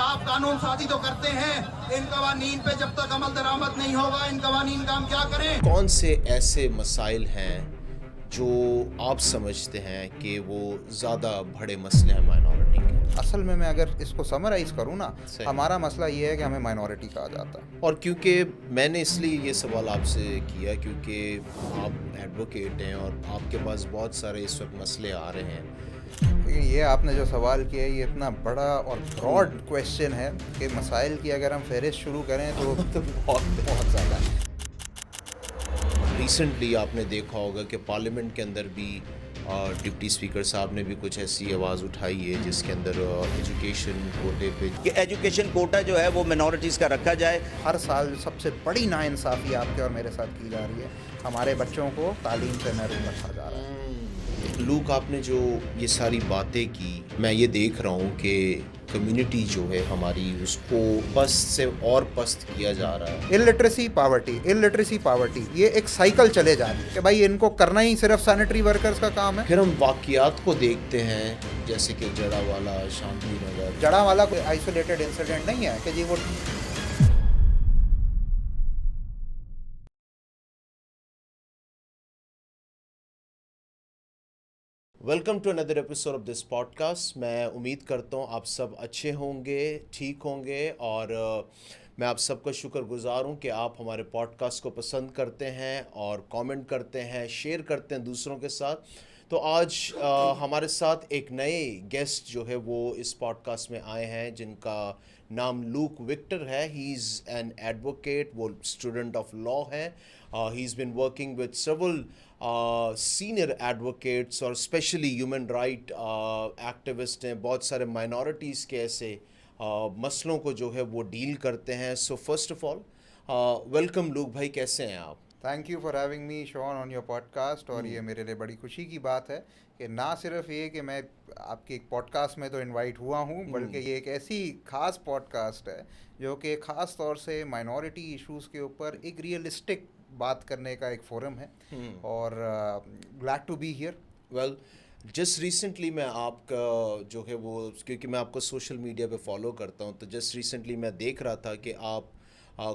आप कानून साजी तो करते हैं, इन कवानीन पे जब तक अमल दरामद नहीं होगा, इन कवानीन का हम क्या करें? कौन से ऐसे मसाइल हैं जो आप समझते हैं कि वो ज़्यादा बड़े मसले हैं माइनॉरिटी के? असल में मैं अगर इसको समराइज़ करूँ ना, सही। हमारा मसला ये है कि हमें माइनॉरिटी कहा जाता है। और क्योंकि मैंने इसलिए ये सवाल आपसे किया क्योंकि आप एडवोकेट हैं और आपके पास बहुत सारे इस वक्त मसले आ रहे हैं। लेकिन ये आपने जो सवाल किया है, ये इतना बड़ा और ब्रॉड क्वेश्चन है कि मसाइल की अगर हम फहरिस्त शुरू करें तो बहुत ज़्यादा है। रिसेंटली आपने देखा होगा कि पार्लियामेंट के अंदर भी डिप्टी स्पीकर साहब ने भी कुछ ऐसी आवाज़ उठाई है जिसके अंदर एजुकेशन कोटे पे कि एजुकेशन कोटा जो है वो मिनॉरिटीज़ का रखा जाए। हर साल सबसे बड़ी नाइंसाफ़ी आपके और मेरे साथ की जा रही है। हमारे बच्चों को तालीम से महरूम रखा जा रहा है। लूक, आपने जो ये सारी बातें की, मैं ये देख रहा हूँ कि कम्युनिटी जो है हमारी उसको पस्त से और पस्त किया जा रहा है। इलिटरेसी पावर्टी ये एक साइकिल चले जा रही है कि भाई इनको करना ही सिर्फ सैनिटरी वर्कर्स का काम है। फिर हम वाक़यात को देखते हैं जैसे कि जड़ावाला, शांति नगर। जड़ावाला कोई आइसोलेटेड इंसिडेंट नहीं है कि जी वो welcome to another episode of this podcast. मैं उम्मीद करता हूँ आप सब अच्छे होंगे, ठीक होंगे और मैं आप सबका शुक्रगुजार हूँ कि आप हमारे पॉडकास्ट को पसंद करते हैं और कमेंट करते हैं, शेयर करते हैं दूसरों के साथ। तो आज हमारे साथ एक नए गेस्ट जो है वो इस पॉडकास्ट में आए हैं जिनका नाम लूक विक्टर है। ही इज़ एन एडवोकेट, वो स्टूडेंट ऑफ लॉ है। He is been working with several senior advocates और स्पेशली ह्यूमन राइट एक्टिविस्ट हैं। बहुत सारे माइनॉरिटीज़ के ऐसे मसलों को जो है वो डील करते हैं। So first of all welcome Luke भाई, कैसे हैं आप? Thank you for having me Shaun on your podcast. और ये मेरे लिए बड़ी खुशी की बात है कि ना सिर्फ ये कि मैं आपके एक पॉडकास्ट में तो इनवाइट हुआ हूँ, बल्कि ये एक ऐसी ख़ास पॉडकास्ट है जो कि ख़ास तौर से माइनॉरिटी इश्यूज़ के ऊपर एक रियलिस्टिक बात करने का एक फोरम है। और glad to be here. Well, just recently मैं आपका जो है वो, क्योंकि मैं आपको सोशल मीडिया पे फॉलो करता हूँ, तो जस्ट रिसेंटली मैं देख रहा था कि आप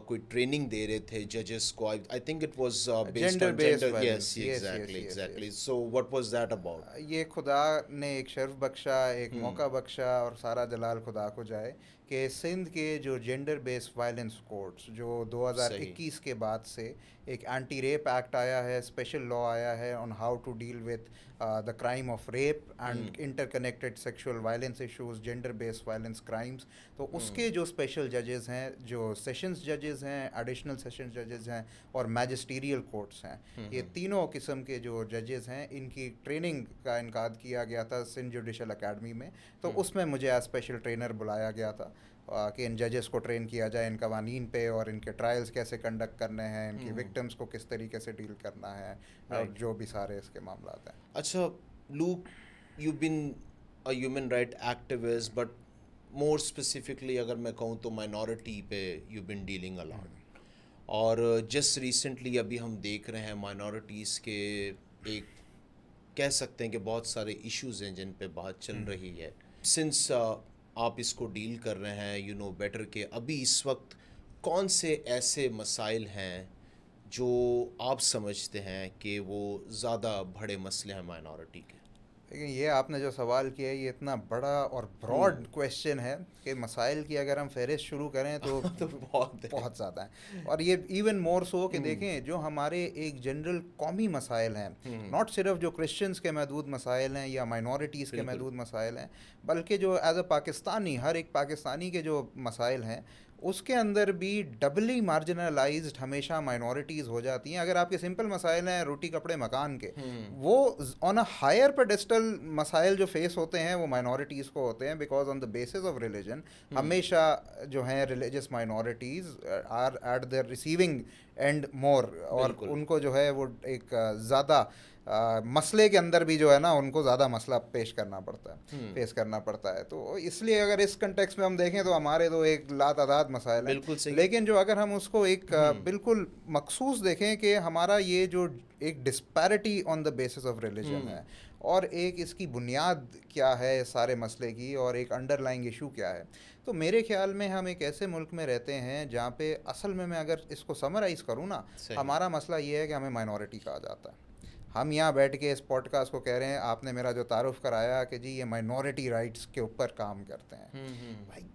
कोई ट्रेनिंग दे रहे थे जजेस को। I think it was based on gender. Yes, exactly. So what was that about? ये खुदा ने एक शर्फ बख्शा, एक मौका बख्शा, और सारा जलाल खुदा को जाए कि सिंध के जो जेंडर बेस्ड वायलेंस कोड्स जो 2021 के बाद से एक एंटी रेप एक्ट आया है, स्पेशल लॉ आया है on how to deal with the crime of rape and interconnected sexual violence issues, gender based violence crimes. तो उसके जो स्पेशल जजेस हैं, जो सेशंस जजेस हैं, एडिशनल सेशंस जजेस हैं और मैजिस्टीरियल कोर्ट्स हैं, ये तीनों किस्म के जो जजेस हैं, इनकी ट्रेनिंग का इनकाद किया गया था सिंध जुडिशल अकेडमी में। तो उसमें मुझे एज स्पेशल ट्रेनर बुलाया गया था कि इन जजेस को ट्रेन किया जाए इन कवानीन पे और इनके ट्रायल्स कैसे कंडक्ट करने हैं, इनकी विक्टिम्स को किस तरीके से डील करना है, और जो भी सारे इसके मामला हैं। अच्छा Luke, you been a human right activist, but more specifically अगर मैं कहूँ तो माइनॉरिटी पे you been dealing a lot. और जस्ट रिसेंटली अभी हम देख रहे हैं माइनॉरिटीज़ के एक, कह सकते हैं कि बहुत सारे इश्यूज़ हैं जिन पे बात चल रही है। सिंस आप इसको डील कर रहे हैं, यू नो बेटर कि अभी इस वक्त कौन से ऐसे मसाइल हैं जो आप समझते हैं कि वो ज़्यादा बड़े मसले हैं माइनॉरिटी के? लेकिन ये आपने जो सवाल किया है, ये इतना बड़ा और ब्रॉड क्वेश्चन है कि मसाइल की अगर हम फहरिस्त शुरू करें तो बहुत ज़्यादा है। और ये इवन मोर सो कि देखें, जो हमारे एक जनरल कौमी मसाइल हैं, नॉट सिर्फ जो क्रिश्चियंस के महदूद मसाइल हैं या माइनॉरिटीज़ के महदूद मसाइल हैं, बल्कि जो एज अ पाकिस्तानी, हर एक पाकिस्तानी के जो मसाइल हैं, उसके अंदर भी डबली मार्जिनलाइज्ड हमेशा माइनॉरिटीज़ हो जाती हैं। अगर आपके सिंपल मसाइल हैं रोटी कपड़े मकान के, वो ऑन अ हायर पेडेस्टल मसाइल जो फेस होते हैं वो माइनॉरिटीज़ को होते हैं, because on the basis of religion हमेशा जो हैं religious minorities are at the receiving end more, और उनको जो है वो एक ज़्यादा मसले के अंदर भी जो है ना, उनको ज़्यादा मसला पेश करना पड़ता है, फेस करना पड़ता है। तो इसलिए अगर इस कंटेक्स्ट में हम देखें तो हमारे तो एक लातादाद मसाइल हैं। लेकिन जो अगर हम उसको एक बिल्कुल मखसूस देखें कि हमारा ये जो एक disparity on the basis of religion है, और एक इसकी बुनियाद क्या है सारे मसले की, और एक अंडरलाइंग इशू क्या है। तो मेरे ख्याल में हम एक ऐसे मुल्क में रहते हैं जहाँ पे असल में मैं अगर इसको समराइज़ करूँ ना, सही। हमारा मसला ये है कि हमें माइनॉरिटी कहा जाता है। हम यहाँ बैठ के इस पॉडकास्ट को कह रहे हैं, आपने मेरा जो तारुफ कराया कि जी ये माइनॉरिटी राइट्स के ऊपर काम करते हैं। भाई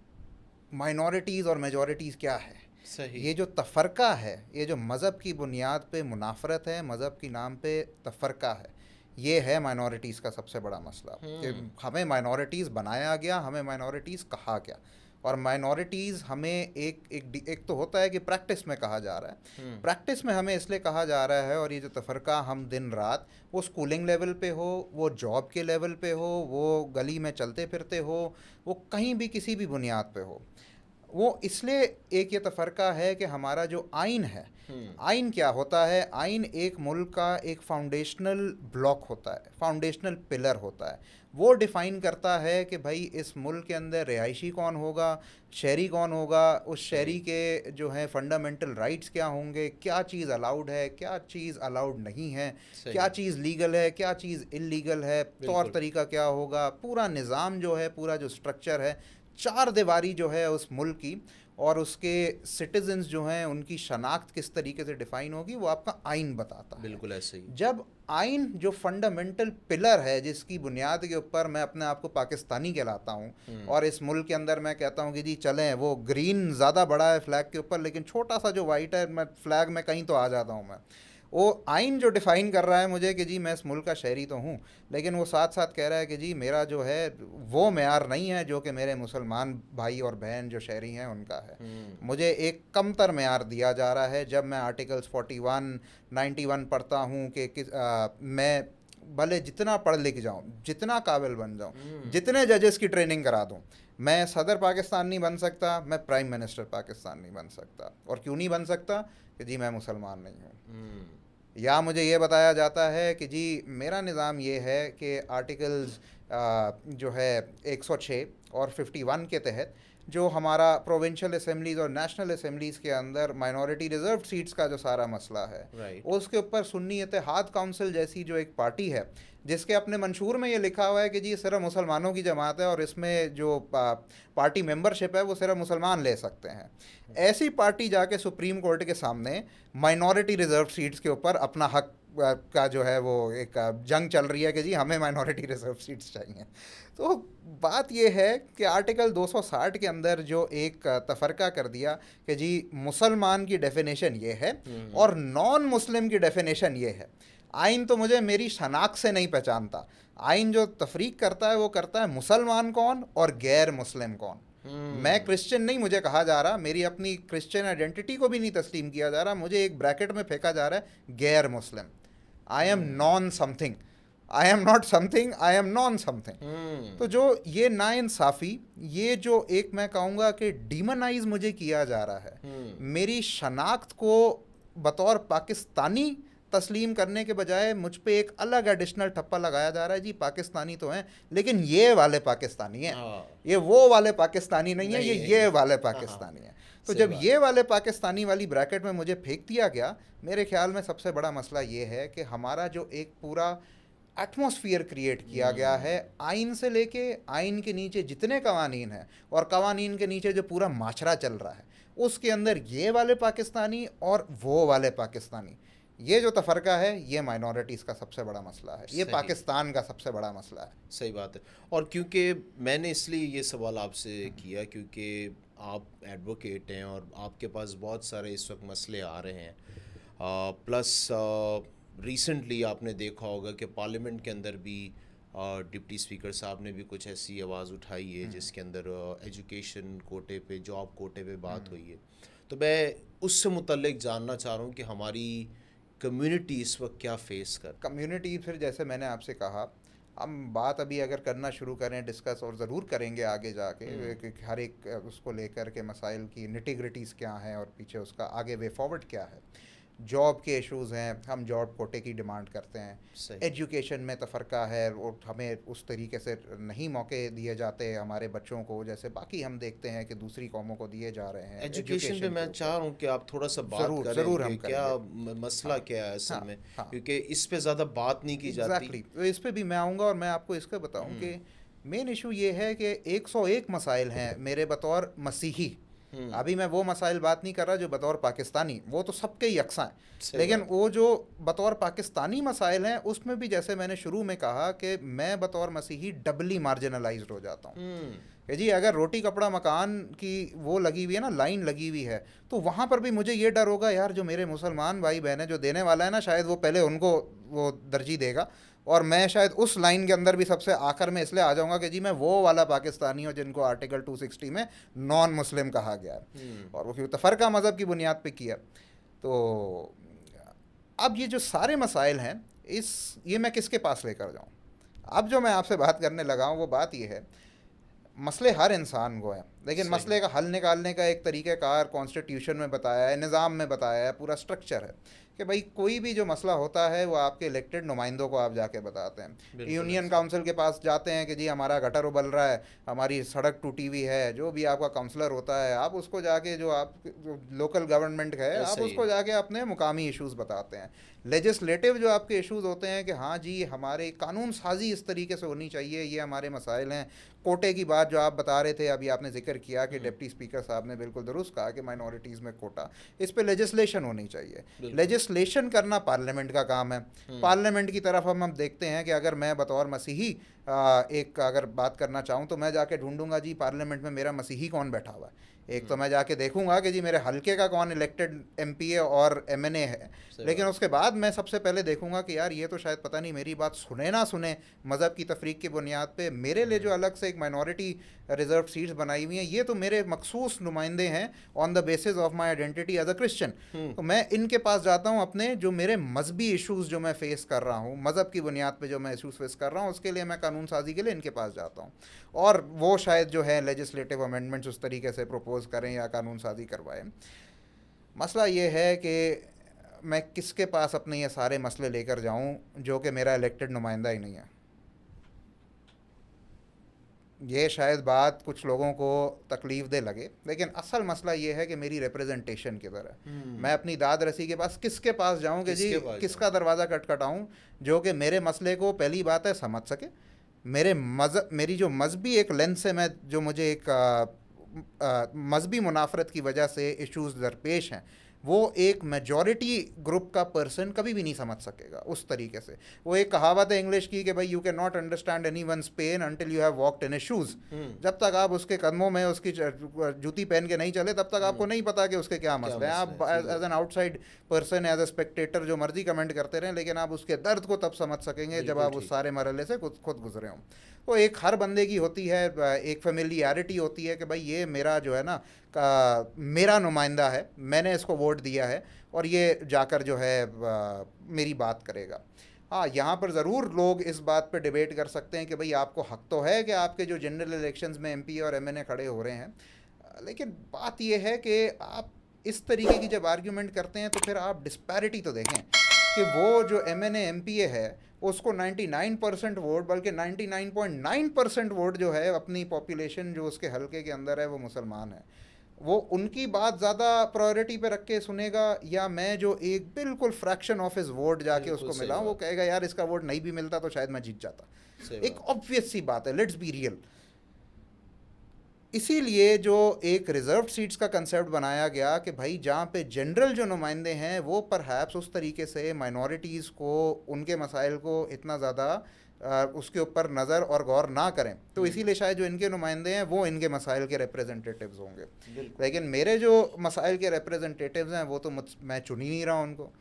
माइनॉरिटीज़ और मेजॉरिटीज़ क्या है? सही। ये जो तफ़रक़ा है, ये जो मज़हब की बुनियाद पे मुनाफरत है, मज़हब के नाम पे तफ़रक़ा है, ये है माइनॉरिटीज़ का सबसे बड़ा मसला कि हमें माइनॉरिटीज़ बनाया गया, हमें माइनॉरिटीज़ कहा गया। और माइनॉरिटीज़ हमें एक तो होता है कि प्रैक्टिस में कहा जा रहा है, प्रैक्टिस में हमें इसलिए कहा जा रहा है, और ये जो तफ़रक़ा हम दिन रात, वो स्कूलिंग लेवल पे हो, वो जॉब के लेवल पे हो, वो गली में चलते फिरते हो, वो कहीं भी किसी भी बुनियाद पे हो, वो इसलिए एक ये तफ़रक़ा है कि हमारा जो आइन है, आइन क्या होता है? आइन एक मुल्क का एक फाउंडेशनल ब्लॉक होता है, फाउंडेशनल पिलर होता है। वो डिफ़ाइन करता है कि भाई इस मुल्क के अंदर रिहायशी कौन होगा, शहरी कौन होगा, उस शहरी के जो है फंडामेंटल राइट्स क्या होंगे, क्या चीज़ अलाउड है, क्या चीज़ अलाउड नहीं है, क्या चीज़ लीगल है, क्या चीज़ इल्लीगल है, तौर तरीका क्या होगा, पूरा निज़ाम जो है, पूरा जो स्ट्रक्चर है, चार दीवारी जो है उस मुल्क की, और उसके सिटीजन्स जो हैं उनकी शनाख्त किस तरीके से डिफ़ाइन होगी, वो आपका आइन बताता है। बिल्कुल ऐसे ही। जब आइन जो फंडामेंटल पिलर है, जिसकी बुनियाद के ऊपर मैं अपने आप को पाकिस्तानी कहलाता हूँ, और इस मुल्क के अंदर मैं कहता हूँ कि जी चलें, वो ग्रीन ज़्यादा बड़ा है फ्लैग के ऊपर, लेकिन छोटा सा जो वाइट है, मैं फ्लैग में कहीं तो आ जाता हूँ मैं। वो आइन जो डिफ़ाइन कर रहा है मुझे कि जी मैं इस मुल्क का शहरी तो हूँ, लेकिन वो साथ साथ कह रहा है कि जी मेरा जो है वो मेयार नहीं है जो कि मेरे मुसलमान भाई और बहन जो शहरी हैं उनका है। मुझे एक कमतर मेयार दिया जा रहा है। जब मैं आर्टिकल्स 41, 91 पढ़ता हूँ कि मैं भले जितना पढ़ लिख जाऊँ, जितना काबिल बन जाऊँ, जितने जजेस की ट्रेनिंग करा दूँ, मैं सदर पाकिस्तान नहीं बन सकता, मैं प्राइम मिनिस्टर पाकिस्तान नहीं बन सकता। और क्यों नहीं बन सकता? कि जी मैं मुसलमान नहीं हूँ। या मुझे ये बताया जाता है कि जी मेरा निज़ाम ये है कि आर्टिकल्स जो है 106 और 51 के तहत जो हमारा प्रोविंशियल असेंबलीज़ और नेशनल असेंबलीज़ के अंदर माइनॉरिटी रिजर्व सीट्स का जो सारा मसला है, उसके ऊपर सुन्नी इत्तेहाद काउंसिल जैसी जो एक पार्टी है, जिसके अपने मंशूर में ये लिखा हुआ है कि जी सिर्फ मुसलमानों की जमात है और इसमें जो पार्टी मेंबरशिप है वो सिर्फ मुसलमान ले सकते हैं, ऐसी पार्टी जाके सुप्रीम कोर्ट के सामने माइनॉरिटी रिजर्व सीट्स के ऊपर अपना हक का जो है वो एक जंग चल रही है कि जी हमें माइनॉरिटी रिजर्व सीट्स चाहिए। तो बात ये है कि आर्टिकल 260 के अंदर जो एक तफरका कर दिया कि जी मुसलमान की डेफिनेशन ये है और नॉन मुस्लिम की डेफिनेशन ये है। आइन तो मुझे मेरी शनाख्त से नहीं पहचानता। आइन जो तफरीक करता है वो करता है मुसलमान कौन और गैर मुस्लिम कौन। मैं क्रिश्चियन नहीं मुझे कहा जा रहा, मेरी अपनी क्रिश्चियन आइडेंटिटी को भी नहीं तस्लीम किया जा रहा, मुझे एक ब्रैकेट में फेंका जा रहा है गैर मुस्लिम। I am non something, I am not something, I am non something. तो जो ये नाइंसाफ़ी, ये जो एक मैं कहूँगा कि डीमनाइज मुझे किया जा रहा है, मेरी शनाख्त को बतौर पाकिस्तानी तस्लीम करने के बजाय मुझ पे एक अलग एडिशनल ठप्पा लगाया जा रहा है, जी पाकिस्तानी तो हैं लेकिन ये वाले पाकिस्तानी हैं, ये वो वाले पाकिस्तानी नहीं है, ये वाले पाकिस्तानी हैं। तो जब ये वाले पाकिस्तानी वाली ब्रैकेट में मुझे फेंक दिया गया, मेरे ख्याल में सबसे बड़ा मसला ये है कि हमारा जो एक पूरा एटमॉस्फेयर क्रिएट किया गया है, आइन से लेके आइन के नीचे जितने कवानीन हैं और कवानीन के नीचे जो पूरा माशरा चल रहा है, उसके अंदर ये वाले पाकिस्तानी और वो वाले पाकिस्तानी, ये जो तफरका है, ये माइनॉरिटीज़ का सबसे बड़ा मसला है, ये पाकिस्तान का सबसे बड़ा मसला है। सही बात है। और क्योंकि मैंने इसलिए ये सवाल आपसे किया क्योंकि आप एडवोकेट हैं और आपके पास बहुत सारे इस वक्त मसले आ रहे हैं, प्लस रिसेंटली आपने देखा होगा कि पार्लियामेंट के अंदर भी डिप्टी स्पीकर साहब ने भी कुछ ऐसी आवाज़ उठाई है जिसके अंदर एजुकेशन कोटे पे, जॉब कोटे पे बात हुई है। तो मैं उससे मुतल्लिक जानना चाह रहा हूँ कि हमारी कम्युनिटी इस वक्त क्या फेस कर। कम्युनिटी फिर जैसे मैंने आपसे कहा, हम बात अभी अगर करना शुरू करें, डिस्कस और ज़रूर करेंगे आगे जाके हर एक उसको लेकर के मसाइल की निटी ग्रिटीज़ क्या हैं और पीछे उसका आगे वे फॉरवर्ड क्या है। जॉब के इश्यूज़ हैं, हम जॉब कोटे की डिमांड करते हैं, सही। एजुकेशन में तफरका है और हमें उस तरीके से नहीं मौके दिए जाते हमारे बच्चों को जैसे बाकी हम देखते हैं कि दूसरी कौमों को दिए जा रहे हैं। एजुकेशन पे मैं चाह रहा हूँ कि आप थोड़ा सा बात ज़रूर करें ज़रूर कि हम क्या करेंगे। मसला क्या है असल हाँ, में, हाँ। क्योंकि इस पे ज़्यादा बात नहीं की जाती। एग्जैक्टली तो इस पे भी मैं आऊँगा और मैं आपको इसका बताऊँ कि मेन इशू ये है कि 101 मसाइल हैं मेरे बतौर मसीही। अभी मैं वो मसाइल बात नहीं कर रहा जो बतौर पाकिस्तानी, वो तो सबके यकसा हैं, सही लेकिन बात। वो जो बतौर पाकिस्तानी मसाइल हैं उसमें भी जैसे मैंने शुरू में कहा कि मैं बतौर मसीही डबली मार्जिनलाइज्ड हो जाता हूँ कि जी अगर रोटी कपड़ा मकान की वो लगी हुई है ना, लाइन लगी हुई है, तो वहाँ पर भी मुझे ये डर होगा यार जो मेरे मुसलमान भाई बहन है जो देने वाला है ना, शायद वो पहले उनको वो तरजीह देगा और मैं शायद उस लाइन के अंदर भी सबसे आखिर में इसलिए आ जाऊंगा कि जी मैं वो वाला पाकिस्तानी हूँ जिनको आर्टिकल 260 में नॉन मुस्लिम कहा गया है और वो क्योंकि तफरका मज़हब की बुनियाद पे किया। तो अब ये जो सारे मसाइल हैं ये मैं किसके पास लेकर जाऊँ? अब जो मैं आपसे बात करने लगा हूँ वो बात ये है, मसले हर इंसान को हैं, लेकिन मसले का हल निकालने का एक तरीक़ाकार कॉन्स्टिट्यूशन में बताया है, निज़ाम में बताया है, पूरा स्ट्रक्चर है कि भाई कोई भी जो मसला होता है वो आपके इलेक्टेड नुमाइंदों को आप जाके बताते हैं। यूनियन काउंसिल के पास जाते हैं कि जी हमारा गटर उबल रहा है, हमारी सड़क टूटी हुई है, जो भी आपका काउंसलर होता है आप उसको जाके जो लोकल गवर्नमेंट है आप उसको जाके अपने मुकामी इश्यूज़ बताते हैं। लेजिस्लेटिव जो आपके इश्यूज़ होते हैं कि हाँ जी हमारे कानून साजी इस तरीके से होनी चाहिए, ये हमारे मसाइल हैं। कोटे की बात जो आप बता रहे थे, अभी आपने जिक्र किया कि डिप्टी स्पीकर साहब ने बिल्कुल दुरुस्त कहा कि माइनॉरिटीज़ में कोटा, इस पे लेजिस्लेशन होनी चाहिए। लेजिस्लेशन करना पार्लियामेंट का काम है। पार्लियामेंट की तरफ हम देखते हैं कि अगर मैं बतौर मसीही एक अगर बात करना चाहूँ तो मैं जाके ढूंढूंगा जी पार्लियामेंट में मेरा मसीही कौन बैठा हुआ है। एक तो मैं जाके देखूंगा कि जी मेरे हलके का कौन इलेक्टेड एमपीए और एमएनए है, लेकिन उसके बाद मैं सबसे पहले देखूंगा कि यार ये तो शायद पता नहीं मेरी बात सुने ना सुने, मज़हब की तफरीक की बुनियाद पे मेरे लिए जो अलग से एक माइनॉरिटी रिजर्व सीट्स बनाई हुई हैं, ये तो मेरे मखसूस नुमाइंदे हैं on the basis of my identity as a Christian. तो मैं इनके पास जाता हूँ, अपने जो मेरे मजहबी इशूज़ जो मैं फेस कर रहा हूँ, मज़हब की बुनियाद पे जो मैं इशूज़ फेस कर रहा हूँ, उसके लिए मैं कानून साजी के लिए इनके पास जाता हूँ और वो शायद जो है लेजिस्लेटिव अमेंडमेंट्स उस तरीके से प्रपोज करें या कानून साजी करवाएं। मसला ये है कि मैं किसके पास अपने ये सारे मसले लेकर जाऊं जो कि मेरा इलेक्टेड नुमाइंदा ही नहीं है। ये शायद बात कुछ लोगों को तकलीफ़ दे लगे, लेकिन असल मसला ये है कि मेरी रिप्रेजेंटेशन किधर है। मैं अपनी दाद रसी के पास किसके पास जाऊं कि जी किसका दरवाज़ा खटखटाऊं जो कि मेरे मसले को पहली बात है समझ सके, मेरी जो मजहबी एक लेंस से मैं जो मुझे एक मजहबी मुनाफरत की वजह से इश्यूज़ दरपेश हैं वो एक मेजॉरिटी ग्रुप का पर्सन कभी भी नहीं समझ सकेगा उस तरीके से। वो एक कहावत है इंग्लिश की कि भाई you can not understand anyone's pain until you have walked in his shoes. जब तक आप उसके कदमों में उसकी जूती पहन के नहीं चले तब तक आपको नहीं पता कि उसके क्या मसले हैं। आप as an outside person as a spectator जो मर्जी कमेंट करते रहें, लेकिन आप उसके दर्द को तब समझ सकेंगे जब आप उस सारे मरहले से खुद गुजरे हों। तो एक हर बंदे की होती है, एक फेमिलियरिटी होती है कि भाई ये मेरा जो है ना मेरा नुमाइंदा है, मैंने इसको वोट दिया है और ये जाकर जो है मेरी बात करेगा। हाँ, यहाँ पर ज़रूर लोग इस बात पे डिबेट कर सकते हैं कि भाई आपको हक तो है कि आपके जो जनरल इलेक्शंस में एमपी और एमएनए खड़े हो रहे हैं, लेकिन बात ये है कि आप इस तरीके की जब आर्ग्यूमेंट करते हैं तो फिर आप डिस्पैरिटी तो देखें कि वो जो एमएनए एमपीए है उसको 99% वोट, बल्कि 99.9% वोट जो है अपनी पॉपुलेशन जो उसके हलके के अंदर है वो मुसलमान है, वो उनकी बात ज़्यादा प्रायोरिटी पे रख के सुनेगा या मैं जो एक बिल्कुल फ्रैक्शन ऑफ हिज वोट जाके उसको मिला वो कहेगा यार इसका वोट नहीं भी मिलता तो शायद मैं जीत जाता। एक ऑब्वियस सी बात है, लेट्स बी रियल। इसीलिए जो एक रिज़र्व सीट्स का कंसेप्ट बनाया गया कि भाई जहाँ पे जनरल जो नुमाइंदे हैं वो परहैप्स उस तरीके से माइनॉरिटीज़ को उनके मसाइल को इतना ज़्यादा उसके ऊपर नज़र और गौर ना करें, तो इसीलिए शायद जो इनके नुमाइंदे हैं वो इनके मसाइल के रिप्रेजेंटेटिव्स होंगे। लेकिन मेरे जो मसाइल के रिप्रेजेंटेटिव्स हैं वो तो मैं चुन ही नहीं रहा उनको,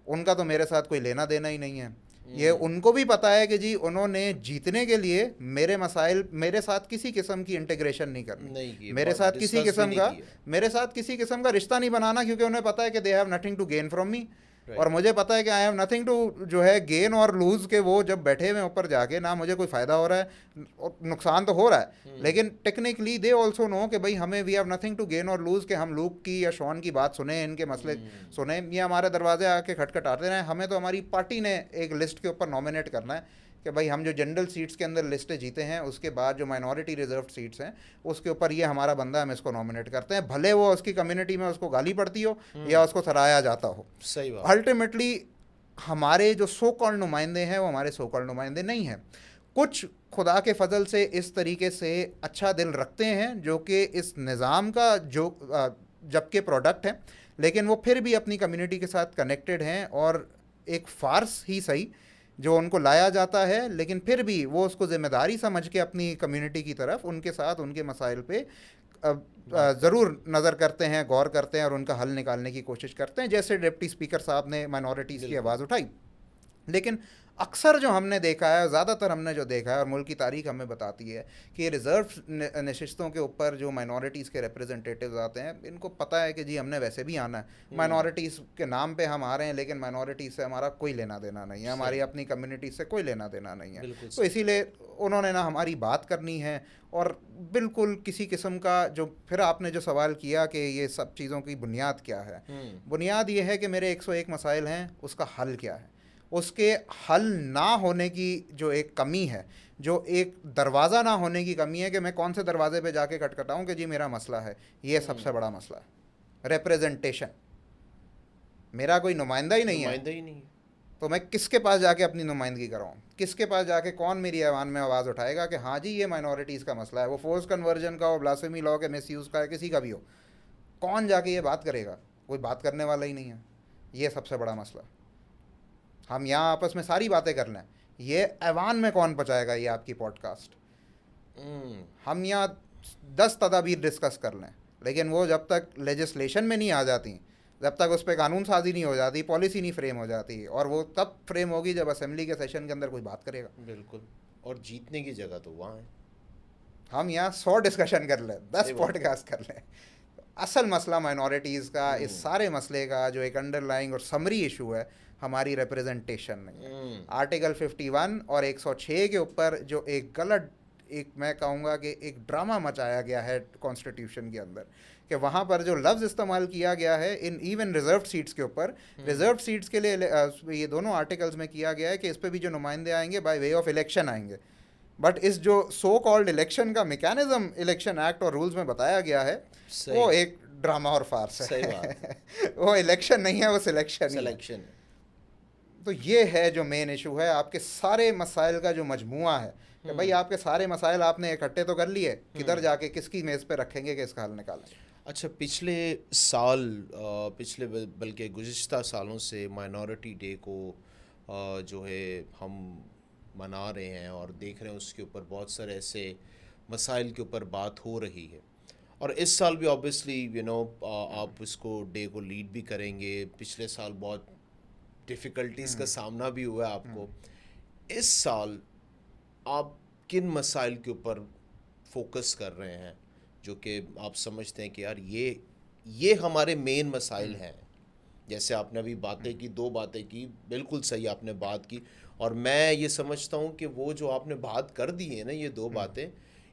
उनका तो मेरे साथ कोई लेना देना ही नहीं है। ये उनको भी पता है कि जी उन्होंने जीतने के लिए मेरे मसाइल मेरे साथ किसी किस्म की इंटीग्रेशन नहीं करनी, मेरे साथ किसी किस्म का रिश्ता नहीं बनाना, क्योंकि उन्हें पता है कि they have nothing to gain from me. और मुझे पता है कि आई हैव नथिंग टू जो है गेन और लूज के वो जब बैठे हुए ऊपर जाके ना मुझे कोई फ़ायदा हो रहा है और नुकसान तो हो रहा है, लेकिन टेक्निकली दे ऑल्सो नो कि भाई हमें we have nothing to gain और लूज, कि हम लूक की या शॉन की बात सुने, इनके मसले सुने, ये हमारे दरवाजे आके खटखटाते रहे। हमें तो हमारी पार्टी ने एक लिस्ट के ऊपर नॉमिनेट करना है कि भाई हम जो जनरल सीट्स के अंदर लिस्टें जीते हैं, उसके बाद जो माइनॉरिटी रिजर्व सीट्स हैं उसके ऊपर ये हमारा बंदा, हम इसको नॉमिनेट करते हैं, भले वो उसकी कम्युनिटी में उसको गाली पड़ती हो या उसको सराहाया जाता हो। सही बात। अल्टीमेटली हमारे जो सो कॉल्ड नुमाइंदे हैं वो हमारे सो कॉल्ड नुमाइंदे नहीं हैं। कुछ खुदा के फजल से इस तरीके से अच्छा दिल रखते हैं जो कि इस निज़ाम का जो जबकि प्रोडक्ट है, लेकिन वो फिर भी अपनी कम्युनिटी के साथ कनेक्टेड हैं और एक फ़ार्स ही सही जो उनको लाया जाता है, लेकिन फिर भी वो उसको ज़िम्मेदारी समझ के अपनी कम्युनिटी की तरफ उनके साथ उनके मसाइल पे ज़रूर नज़र करते हैं, गौर करते हैं और उनका हल निकालने की कोशिश करते हैं, जैसे डिप्टी स्पीकर साहब ने माइनॉरिटीज़ की आवाज़ उठाई। लेकिन अक्सर जो हमने देखा है, ज़्यादातर हमने जो देखा है और मुल्क की तारीख हमें बताती है कि रिज़र्व नशिस्तों के ऊपर जो माइनॉरिटीज़ के रिप्रेजेंटेटिव्स आते हैं, इनको पता है कि जी हमने वैसे भी आना है, माइनॉरिटीज़ के नाम पे हम आ रहे हैं, लेकिन माइनॉरिटीज़ से हमारा कोई लेना देना नहीं है, हमारी अपनी कम्युनिटी से कोई लेना देना नहीं है। तो इसीलिए उन्होंने ना हमारी बात करनी है और बिल्कुल किसी किस्म का जो फिर आपने जो सवाल किया कि ये सब चीज़ों की बुनियाद क्या है, बुनियाद ये है कि मेरे 101 मसाइल हैं, उसका हल क्या है, उसके हल ना होने की जो एक कमी है, जो एक दरवाज़ा ना होने की कमी है कि मैं कौन से दरवाजे पे जाके खटखटाऊं कि जी मेरा मसला है, ये सबसे बड़ा मसला है। रिप्रेजेंटेशन, मेरा कोई नुमाइंदा ही नहीं है, तो मैं किसके पास जाके अपनी नुमाइंदगी कराऊं, किसके पास जाके कौन मेरी ऐवान में आवाज़ उठाएगा कि हाँ जी ये माइनॉरिटीज़ का मसला है, वो फोर्स कन्वर्जन का हो, ब्लास्फेमी लॉ के मिसयूज़ का है, किसी का भी हो, कौन जाके ये बात करेगा? कोई बात करने वाला ही नहीं है। ये सबसे बड़ा मसला। हम यहाँ आपस में सारी बातें कर लें, ये ऐवान में कौन पहुँचाएगा ये आपकी पॉडकास्ट? हम यहाँ 10 तदाबीर डिस्कस कर लें, लेकिन वो जब तक लेजिस्लेशन में नहीं आ जाती, जब तक उस पर कानून साजी नहीं हो जाती, पॉलिसी नहीं फ्रेम हो जाती, और वो तब फ्रेम होगी जब असेंबली के सेशन के अंदर कोई बात करेगा। बिल्कुल, और जीतने की जगह तो वहाँ है। हम यहाँ 100 डिस्कशन कर लें, 10 पॉडकास्ट कर लें, असल मसला माइनॉरिटीज़ का, इस सारे मसले का जो एक अंडरलाइंग और समरी इशू है, हमारी रिप्रेजेंटेशन नहीं है। आर्टिकल 51 और 106 के ऊपर जो एक गलत, एक मैं कहूँगा कि एक ड्रामा मचाया गया है कॉन्स्टिट्यूशन के अंदर, कि वहाँ पर जो लफ्ज़ इस्तेमाल किया गया है इन इवन रिजर्व सीट्स के ऊपर, रिजर्व सीट्स के लिए ये दोनों आर्टिकल्स में किया गया है कि इस पर भी जो नुमाइंदे आएंगे बाय वे ऑफ इलेक्शन आएंगे, बट इस जो सो कॉल्ड इलेक्शन का मैकेनिज्म इलेक्शन एक्ट और रूल्स में बताया गया है वो एक ड्रामा और फार्स है। सही बात। वो इलेक्शन नहीं है, वो सिलेक्शन है। तो ये है जो मेन इशू है, आपके सारे मसाइल का जो मजमुआ है कि भाई आपके सारे मसाइल आपने इकट्ठे तो कर लिए, किधर जाके किसकी मेज़ पे रखेंगे कि इसका हल निकालें। अच्छा, पिछले साल पिछले बल्कि गुज़िश्ता सालों से माइनॉरिटी डे को जो है हम मना रहे हैं और देख रहे हैं उसके ऊपर बहुत सारे ऐसे मसाइल के ऊपर बात हो रही है, और इस साल भी ऑब्वियसली आप इसको डे को लीड भी करेंगे। पिछले साल बहुत डिफ़िकल्टीज़ का सामना भी हुआ है आपको। इस साल आप किन मसाइल के ऊपर फोकस कर रहे हैं जो कि आप समझते हैं कि यार ये हमारे मेन मसाइल हैं? जैसे आपने अभी बातें की, 2 बातें की, बिल्कुल सही आपने बात की, और मैं ये समझता हूँ कि वो जो आपने बात कर दी है ना, ये 2 बातें,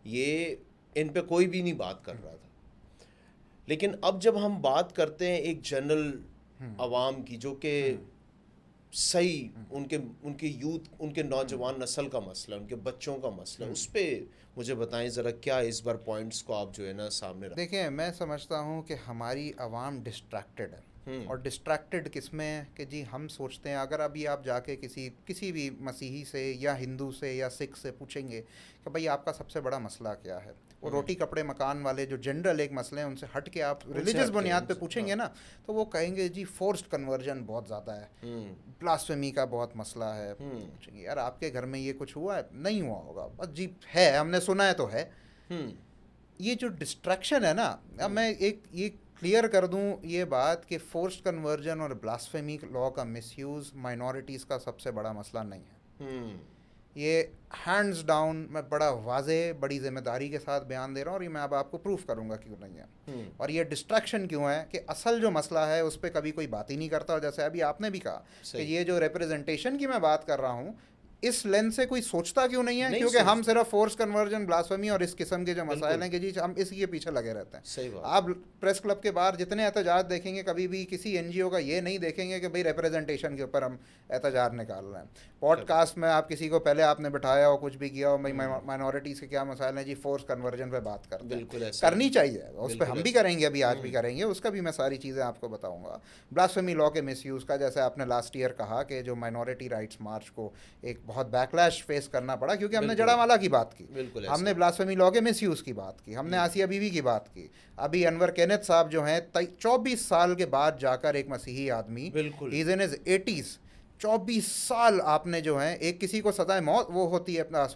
ये इन पे कोई भी नहीं बात कर रहा था। लेकिन अब जब हम बात करते हैं एक जनरल आवाम की जो कि सही उनके यूथ, उनके नौजवान नस्ल का मसला, उनके बच्चों का मसला, उस पर मुझे बताएं ज़रा, क्या इस बार पॉइंट्स को आप जो है ना सामने रखें? देखिए, मैं समझता हूँ कि हमारी आवाम डिस्ट्रैक्टेड है, और डिस्ट्रैक्टेड किसमें कि जी हम सोचते हैं, अगर अभी आप जाके किसी भी मसीही से या हिंदू से या सिख से पूछेंगे कि भाई आपका सबसे बड़ा मसला क्या है, वो रोटी कपड़े मकान वाले जो जनरल एक मसले हैं उनसे हट के आप रिलीजियस बुनियाद पे पूछेंगे ना, तो वो कहेंगे जी फोर्स्ड कन्वर्जन बहुत ज़्यादा है, ब्लास्फेमी का बहुत मसला है। पूछेंगे यार आपके घर में ये कुछ हुआ है? नहीं हुआ होगा, बस जी है, हमने सुना है तो है। ये जो डिस्ट्रैक्शन है ना, अब मैं ये क्लियर कर दूं ये बात कि फोर्स्ड कन्वर्जन और ब्लास्फेमी लॉ का मिसयूज़ माइनॉरिटीज़ का सबसे बड़ा मसला नहीं है। ये हैंड्स डाउन मैं बड़ा वाजे बड़ी जिम्मेदारी के साथ बयान दे रहा हूँ, और ये मैं अब आपको प्रूफ करूँगा क्यों नहीं है। और ये डिस्ट्रैक्शन क्यों है कि असल जो मसला है उस पर कभी कोई बात ही नहीं करता। और जैसे अभी आपने भी कहा कि ये जो रिप्रेजेंटेशन की मैं बात कर रहा हूँ, इस लेंस से कोई सोचता क्यों नहीं है? क्योंकि हम सिर्फ फोर्स कन्वर्जन, ब्लास्फेमी और इस किस्म के जो मसाइल हैं कि जी हम इसी के पीछे लगे रहते हैं। सही बात। आप प्रेस क्लब के बाहर जितने एहतजाज देखेंगे, कभी भी किसी एनजीओ का ये नहीं देखेंगे कि भाई रिप्रेजेंटेशन के ऊपर हम एहतजाज निकाल रहे हैं। पॉडकास्ट में आप किसी को पहले आपने बिठाया हो, कुछ भी किया हो, भाई माइनॉरिटीज़ के क्या मसाइल हैं जी, फोर्स कन्वर्जन पे बात करते हैं। बिल्कुल करनी चाहिए, उस पर हम भी करेंगे, अभी आज भी करेंगे, उसका भी मैं सारी चीज़ें आपको बताऊंगा। ब्लास्फेमी लॉ के मिसयूज़ का, जैसे आपने लास्ट ईयर कहा कि जो माइनॉरिटी राइट्स मार्च को एक बहुत बैकलैश फेस करना पड़ा क्योंकि हमने जड़ावाला की बात की, हमने ब्लास्फेमी लॉ के मिसयूज़ की बात की, हमने आसिया बीवी की बात की। अभी अनवर केनेथ साहब जो हैं 24 साल के बाद जाकर एक मसीही आदमी, he is in his 80s, 24 साल आपने जो है, एक किसी को सज़ाए मौत वो होती है अपना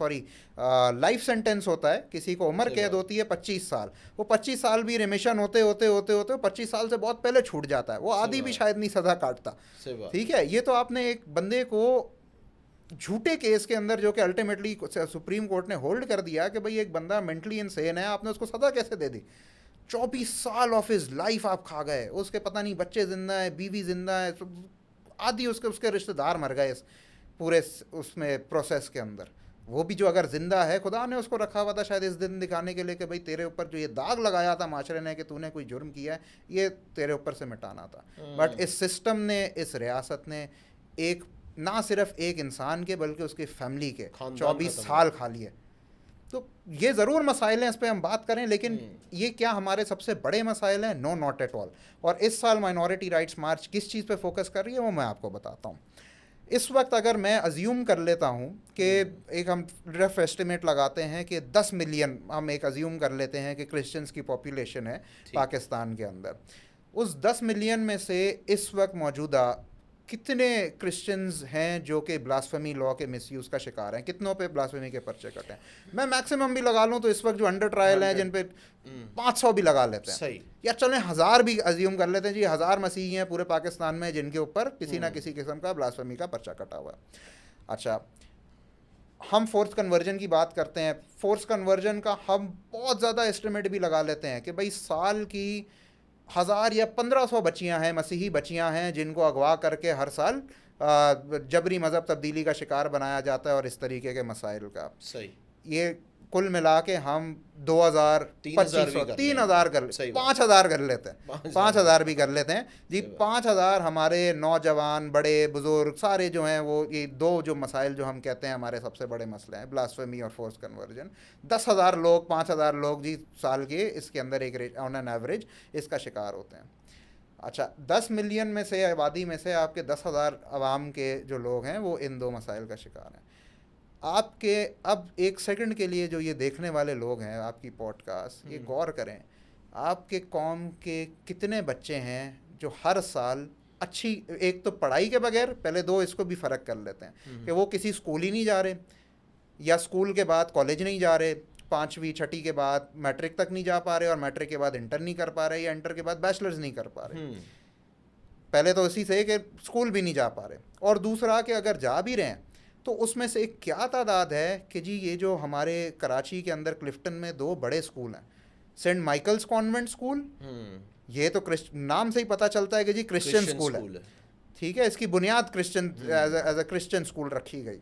लाइफ सेंटेंस होता है, किसी को उम्र कैद होती है 25 साल, वो 25 साल भी रिमिशन होते होते होते होते 25 साल से बहुत पहले छूट जाता है, वो आधी भी शायद नहीं सज़ा काटता। ठीक है, ये तो आपने एक बंदे को झूठे केस के अंदर, जो कि अल्टीमेटली सुप्रीम कोर्ट ने होल्ड कर दिया कि भाई एक बंदा मेंटली इनसेन है, आपने उसको सज़ा कैसे दे दी? 24 साल ऑफ हिज लाइफ आप खा गए। उसके पता नहीं बच्चे जिंदा है, बीवी जिंदा है, आदि उसके रिश्तेदार मर गए इस पूरे उसमें प्रोसेस के अंदर। वो भी जो अगर जिंदा है, खुदा ने उसको रखा हुआ था शायद इस दिन दिखाने के लिए कि भाई तेरे ऊपर जो ये दाग लगाया था माशरे ने कि तूने कोई जुर्म किया है, ये तेरे ऊपर से मिटाना था। बट इस सिस्टम ने, इस रियासत ने एक ना सिर्फ एक इंसान के बल्कि उसकी फैमिली के 24 साल खा लिए। तो ये ज़रूर मसाइल हैं, इस पर हम बात करें, लेकिन ये क्या हमारे सबसे बड़े मसाइल हैं? No, not at all. और इस साल माइनॉरिटी राइट्स मार्च किस चीज़ पे फोकस कर रही है वो मैं आपको बताता हूँ। इस वक्त अगर मैं अज्यूम कर लेता हूँ कि एक हम रफ एस्टिमेट लगाते हैं कि 10 मिलियन हम एक अज्यूम कर लेते हैं कि क्रिश्चियंस की पॉपुलेशन है पाकिस्तान के अंदर, उस 10 मिलियन में से इस वक्त मौजूदा कितने क्रिश्चियंस हैं जो कि ब्लास्फेमी लॉ के मिसयूज़ का शिकार हैं? कितनों पे ब्लास्फेमी के पर्चे कटे हैं? मैं मैक्सिमम भी लगा लूँ तो इस वक्त जो अंडर ट्रायल हैं जिन पे 500 भी लगा लेते हैं, सही, या चलें 1000 भी अज्यूम कर लेते हैं जी, 1000 मसीही हैं पूरे पाकिस्तान में जिनके ऊपर किसी ना किसी किस्म का ब्लास्फेमी का पर्चा कटा हुआ है। अच्छा, हम फोर्स कन्वर्जन की बात करते हैं, फोर्स कन्वर्जन का हम बहुत ज़्यादा एस्टिमेट भी लगा लेते हैं कि भाई साल की 1000 या 1500 बच्चियां हैं, मसीही बच्चियां हैं जिनको अगवा करके हर साल जबरी मज़हब तब्दीली का शिकार बनाया जाता है और इस तरीके के मसाइल का। सही, ये कुल मिला के हम 2000 3000 कर 5000 कर लेते हैं, 5000 भी कर लेते हैं जी। 5000 हमारे नौजवान, बड़े बुजुर्ग सारे जो हैं, वो ये दो जो मसाइल जो हम कहते हैं हमारे सबसे बड़े मसले हैं, ब्लास्फेमी और फोर्स कन्वर्जन, 10,000 लोग, 5000 लोग जी साल के इसके अंदर एक ऑन एन एवरेज इसका शिकार होते हैं। अच्छा, 10 मिलियन में से आबादी में से आपके 10,000 आवाम के जो लोग हैं वो इन दो मसाइल का शिकार हैं। आपके अब एक सेकंड के लिए जो ये देखने वाले लोग हैं आपकी पॉडकास्ट, ये गौर करें, आपके कौम के कितने बच्चे हैं जो हर साल अच्छी, एक तो पढ़ाई के बगैर, पहले दो इसको भी फ़र्क कर लेते हैं कि वो किसी स्कूल ही नहीं जा रहे, या स्कूल के बाद कॉलेज नहीं जा रहे, 5वीं 6ठी के बाद मैट्रिक तक नहीं जा पा रहे, और मैट्रिक के बाद इंटर नहीं कर पा रहे, या इंटर के बाद बैचलर्स नहीं कर पा रहे। पहले तो इसी से कि स्कूल भी नहीं जा पा रहे, और दूसरा कि अगर जा भी रहे हैं तो उसमें से एक क्या तादाद है कि जी ये जो हमारे कराची के अंदर क्लिफ्टन में 2 बड़े स्कूल हैं, सेंट माइकल्स कॉन्वेंट स्कूल, ये तो नाम से ही पता चलता है कि जी क्रिश्चियन स्कूल है, ठीक है, इसकी बुनियाद Christian as a Christian school रखी गई,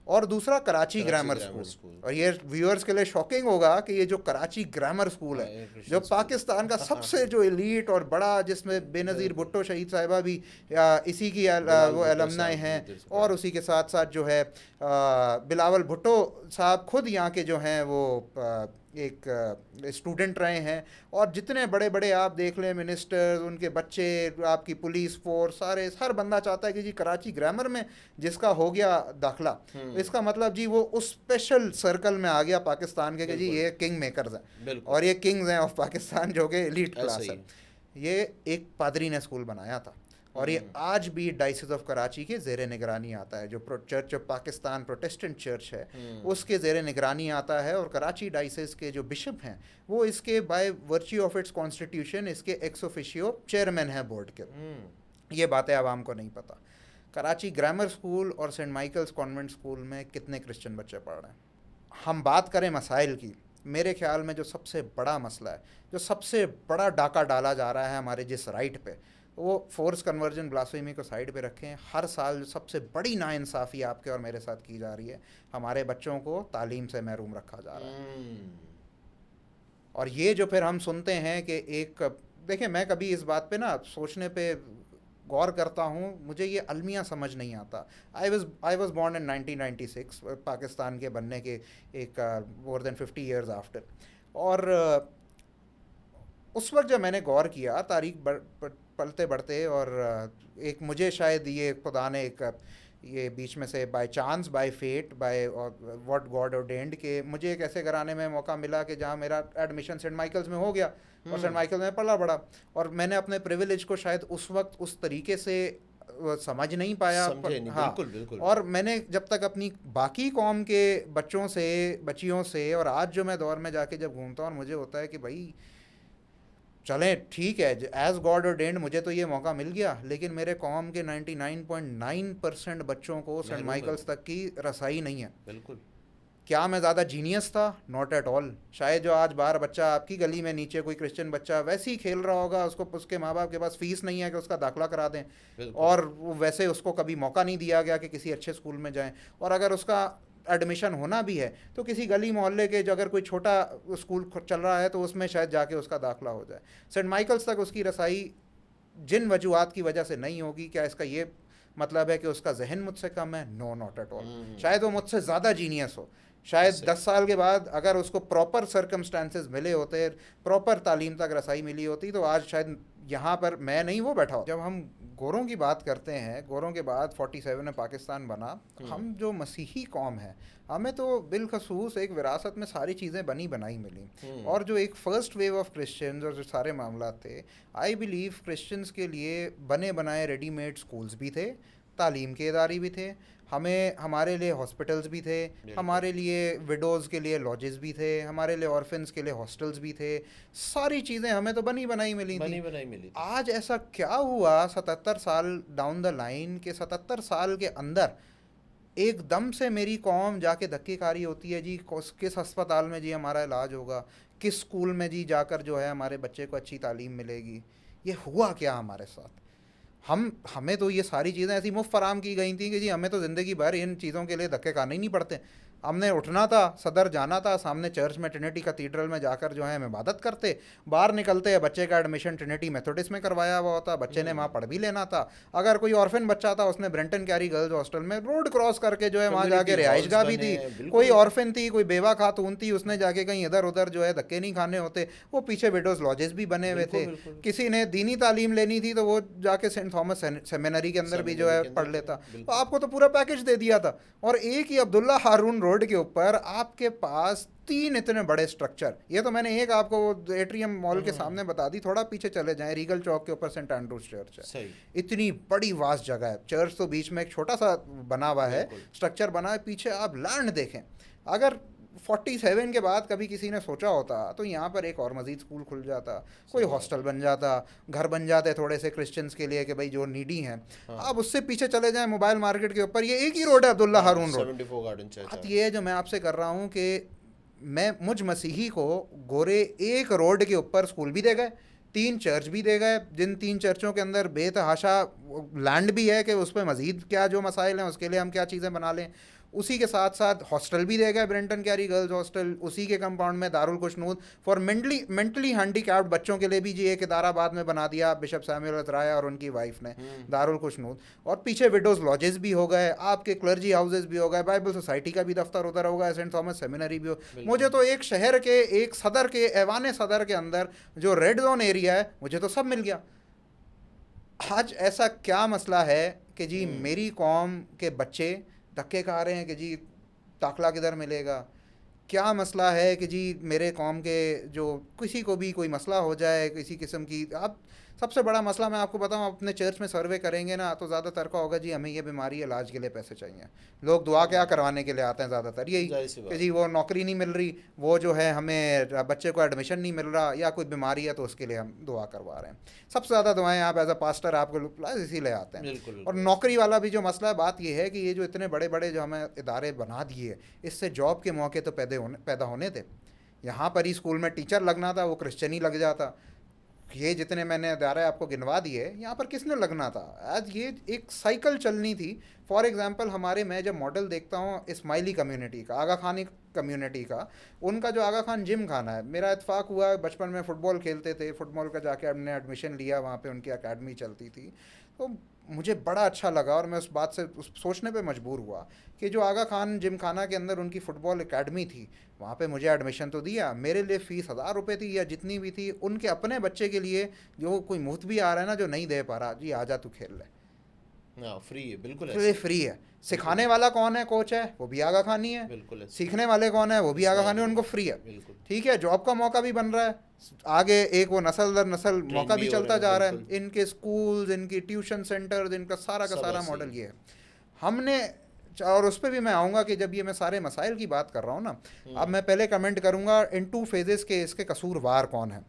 और दूसरा कराची ग्रामर स्कूल। और ये व्यूअर्स के लिए शॉकिंग होगा कि ये जो कराची ग्रामर स्कूल है, जो पाकिस्तान का सबसे जो एलीट और बड़ा, जिसमें बेनज़ीर भुट्टो शहीद साहिबा भी इसी की वो अलमनाए हैं, और उसी के साथ साथ जो है बिलावल भुट्टो साहब खुद यहाँ के जो हैं वो एक स्टूडेंट रहे हैं, और जितने बड़े बड़े आप देख लें मिनिस्टर, उनके बच्चे, आपकी पुलिस फोर्स, सारे हर बंदा चाहता है कि जी कराची ग्रामर में जिसका हो गया दाखिला, इसका मतलब जी वो उस स्पेशल सर्कल में आ गया पाकिस्तान के कि जी ये किंग मेकर्स हैं, और ये किंग्स हैं ऑफ पाकिस्तान, जो कि एलीट क्लास है। ये एक पादरी ने स्कूल बनाया था, और ये आज भी डायसिस ऑफ कराची के ज़ेरे निगरानी आता है, जो church of Pakistan Protestant church है उसके ज़ेरे निगरानी आता है, और कराची डायसिस के जो बिशप हैं वो इसके by virtue of its constitution इसके एक्स ऑफिशियो चेयरमैन हैं बोर्ड के। ये बातें आवाम को नहीं पता। कराची ग्रामर स्कूल और सेंट माइकल्स कॉन्वेंट स्कूल में कितने क्रिश्चियन बच्चे पढ़ रहे हैं। हम बात करें मसाइल की, मेरे ख्याल में जो सबसे बड़ा मसला है, जो सबसे बड़ा डाका डाला जा रहा है हमारे जिस राइट पे, वो फोर्स कन्वर्जन ब्लास्फेमी को साइड पे रखें। हर साल जो सबसे बड़ी नाइंसाफ़ी आपके और मेरे साथ की जा रही है, हमारे बच्चों को तालीम से महरूम रखा जा रहा है। और ये जो फिर हम सुनते हैं कि एक, देखिए मैं कभी इस बात पे ना सोचने पे गौर करता हूँ, मुझे ये अलमिया समझ नहीं आता। I was born in 1996, Pakistan के बनने के एक मोर देन 50 ईयर्स आफ्टर। और उस वक्त जब मैंने गौर किया तारीख पलते बढ़ते, और एक मुझे शायद ये खुदा ने एक ये बीच में से by chance, by fate, by what god ordained के मुझे एक ऐसे घराने में मौका मिला कि जहाँ मेरा एडमिशन सेंट माइकल्स में हो गया और सेंट माइकल्स में पला बड़ा। और मैंने अपने प्रिविलेज को शायद उस वक्त उस तरीके से समझ नहीं पाया, नहीं, हाँ बिल्कुल बिल्कुल। और मैंने जब तक अपनी बाकी कौम के बच्चों से, बच्चियों से, और आज जो मैं दौर में जाके जब घूमता हूँ, और मुझे होता है कि भाई चलें ठीक है, एज गॉड ऑर्डेंड मुझे तो ये मौका मिल गया, लेकिन मेरे कौम के 99.9% बच्चों को सेंट माइकल्स तक की रसाई नहीं है। बिल्कुल। क्या मैं ज़्यादा जीनियस था? Not at all. शायद जो आज बाहर बच्चा आपकी गली में नीचे कोई क्रिश्चियन बच्चा वैसे ही खेल रहा होगा, उसको उसके माँ बाप के पास फीस नहीं है कि उसका दाखिला करा दें, और वो वैसे उसको कभी मौका नहीं दिया गया कि किसी अच्छे स्कूल में जाएं। और अगर उसका एडमिशन होना भी है तो किसी गली मोहल्ले के जो अगर कोई छोटा स्कूल चल रहा है तो उसमें शायद जाके उसका दाखिला हो जाए। सेंट माइकल्स तक उसकी रसाई जिन वजूहात की वजह से नहीं होगी, क्या इसका ये मतलब है कि उसका जहन मुझसे कम है? No, not at all. शायद वो मुझसे ज़्यादा जीनियस हो, शायद 10 साल के बाद अगर उसको प्रॉपर सर्कमस्टांसेस मिले होते, प्रॉपर तालीम तक रसाई मिली होती, तो आज शायद यहाँ पर मैं नहीं, वो बैठा हो। जब हम गोरों की बात करते हैं, गोरों के बाद 47 में पाकिस्तान बना, हम जो मसीही कौम है, हमें तो बिलखसूस एक विरासत में सारी चीज़ें बनी बनाई मिली। और जो एक फ़र्स्ट वेव ऑफ क्रिश्चियंस और जो सारे मामला थे, आई बिलीव क्रिश्चियंस के लिए बने बनाए रेडीमेड स्कूल्स भी थे, तालीम के इदारे भी थे, हमारे लिए हॉस्पिटल्स भी थे, हमारे लिए विडोज़ के लिए लॉजेस भी थे, हमारे लिए ऑर्फन्स के लिए हॉस्टल्स भी थे। सारी चीज़ें हमें तो बनी बनाई मिली थी। आज ऐसा क्या हुआ 77 साल डाउन द लाइन के 77 साल के अंदर एकदम से मेरी कौम जाके धक्केकारी होती है जी, किस अस्पताल में जी हमारा इलाज होगा, किस स्कूल में जी जाकर जो है हमारे बच्चे को अच्छी तालीम मिलेगी। ये हुआ क्या हमारे साथ? हमें तो ये सारी चीज़ें ऐसी मुफ्त फराम की गई थी कि जी हमें तो ज़िंदगी भर इन चीज़ों के लिए धक्के खाने ही नहीं पड़ते। हमने उठना था, सदर जाना था, सामने चर्च में ट्रिनिटी कैथेड्रल में जाकर जो है हम इबादत करते, बाहर निकलते हैं बच्चे का एडमिशन ट्रिनिटी मेथोडिस्ट में करवाया हुआ होता, बच्चे ने वहाँ पढ़ भी लेना था। अगर कोई ऑर्फन बच्चा था उसने ब्रेंटन कैरी गर्ल्स हॉस्टल में रोड क्रॉस करके जो है वहाँ जाके रिहाइशगाह भी थी। कोई ऑर्फन थी, कोई बेवा खातून थी, उसने जाके कहीं इधर उधर जो है धक्के नहीं खाने होते। वो पीछे विडोज लॉजेस भी बने हुए थे। किसी ने दीनी तालीम लेनी थी तो वो जाके सेंट थॉमस सेमिनरी के अंदर भी जो है पढ़ लेता। तो आपको तो पूरा पैकेज दे दिया था। और एक ही अब्दुल्ला हारून रोड के ऊपर आपके पास 3 इतने बड़े स्ट्रक्चर। ये तो मैंने एक आपको एट्रियम मॉल के सामने बता दी, थोड़ा पीछे चले जाएं रीगल चौक के ऊपर सेंट एंड्रूज चर्च है। सही। इतनी बड़ी वास्ट जगह है, चर्च तो बीच में एक छोटा सा बना हुआ है, स्ट्रक्चर बना है, पीछे आप लैंड देखें। अगर 47 के बाद कभी किसी ने सोचा होता तो यहाँ पर एक और मजीद स्कूल खुल जाता, कोई हॉस्टल बन जाता, घर बन जाते थोड़े से क्रिश्चियंस के लिए कि भाई जो नीडी हैं। आप उससे पीछे चले जाएं मोबाइल मार्केट के ऊपर, ये एक ही रोड है अब्दुल्ला हारून रोड। 74 garden church. बात ये है जो मैं आपसे कर रहा हूँ कि मुझ मसीही को गोरे एक रोड के ऊपर स्कूल भी दे गए, 3 चर्च भी दे गए, जिन 3 चर्चों के अंदर बेतहाशा लैंड भी है कि उस पर मज़ीद क्या जो मसाइल हैं उसके लिए हम क्या चीज़ें बना लें। उसी के साथ साथ हॉस्टल भी दे गए, ब्रेंटन कैरी गर्ल्स हॉस्टल। उसी के कंपाउंड में दारुल खुशनूद फॉर मेंटली हैंडीकैप्ड बच्चों के लिए भी जी एक इदारा बाद में बना दिया बिशप सैमुअल अतराया और उनकी वाइफ ने, दारुल खुशनूद। और पीछे विडोज लॉजेस भी हो गए, आपके क्लर्जी हाउसेस भी हो गए, बाइबल सोसाइटी का भी दफ्तर उधर होगा, सेंट थॉमस सेमिनरी भी हो। मुझे तो एक शहर के एक सदर के ऐवान सदर के अंदर जो रेड जोन एरिया है मुझे तो सब मिल गया। आज ऐसा क्या मसला है कि जी मेरी कौम के बच्चे धक्के खा रहे हैं कि जी दाखला किधर मिलेगा, क्या मसला है कि जी मेरे कौम के जो किसी को भी कोई मसला हो जाए किसी किस्म की, आप सबसे बड़ा मसला मैं आपको बताऊं, अपने चर्च में सर्वे करेंगे ना तो ज़्यादातर का होगा जी हमें ये बीमारी है, इलाज के लिए पैसे चाहिए। लोग दुआ क्या करवाने के लिए आते हैं ज़्यादातर, यही जाहिर सी बात कि जी वो नौकरी नहीं मिल रही, वो जो है हमें बच्चे को एडमिशन नहीं मिल रहा, या कोई बीमारी है तो उसके लिए हम दुआ करवा रहे हैं। सबसे ज़्यादा दुआएं आप एज अ पास्टर आपको इसीलिए आते हैं। बिल्कुल और नौकरी वाला भी जो मसला है, बात ये है कि ये जो इतने बड़े बड़े जो हमें इदारे बना दिए, इससे जॉब के मौके तो पैदा होने थे। यहाँ पर ही स्कूल में टीचर लगना था, वो क्रिश्चियन ही लग जाता। ये जितने मैंने इदारे आपको गिनवा दिए, यहाँ पर किसने लगना था? आज ये एक साइकिल चलनी थी। फॉर एग्जांपल हमारे, मैं जब मॉडल देखता हूँ इस्माइली कम्युनिटी का, आगा खानी कम्युनिटी का, उनका जो आगा खान जिम खाना है, मेरा इत्तेफाक हुआ बचपन में फ़ुटबॉल खेलते थे, फुटबॉल का जाके हमने एडमिशन लिया, वहाँ पे उनकी अकेडमी चलती थी, तो मुझे बड़ा अच्छा लगा और मैं उस बात से सोचने पे मजबूर हुआ कि जो आगा खान जिम खाना के अंदर उनकी फ़ुटबॉल एकेडमी थी, वहाँ पे मुझे एडमिशन तो दिया, मेरे लिए फ़ीस 1000 रुपये थी या जितनी भी थी, उनके अपने बच्चे के लिए जो कोई मुफ्त भी आ रहा है ना, जो नहीं दे पा रहा, जी आजा तू खेल ले, फ्री है, बिल्कुल तो ये फ्री है। सिखाने वाला कौन है? कोच है, वो भी आगा खानी है। बिल्कुल सीखने वाले कौन है? वो भी आगा खानी है, उनको फ्री है। बिल्कुल ठीक है, जॉब का मौका भी बन रहा है आगे, एक वो नस्ल दर नस्ल मौका भी चलता जा रहा है। इनके स्कूल्स, इनकी ट्यूशन सेंटर्स, इनका सारा का सारा मॉडल ये है। हमने, और उस पर भी मैं आऊँगा कि जब ये मैं सारे मसाइल की बात कर रहा हूँ ना, अब मैं पहले कमेंट करूँगा इन 2 फेजेस के इसके कसूरवार कौन है।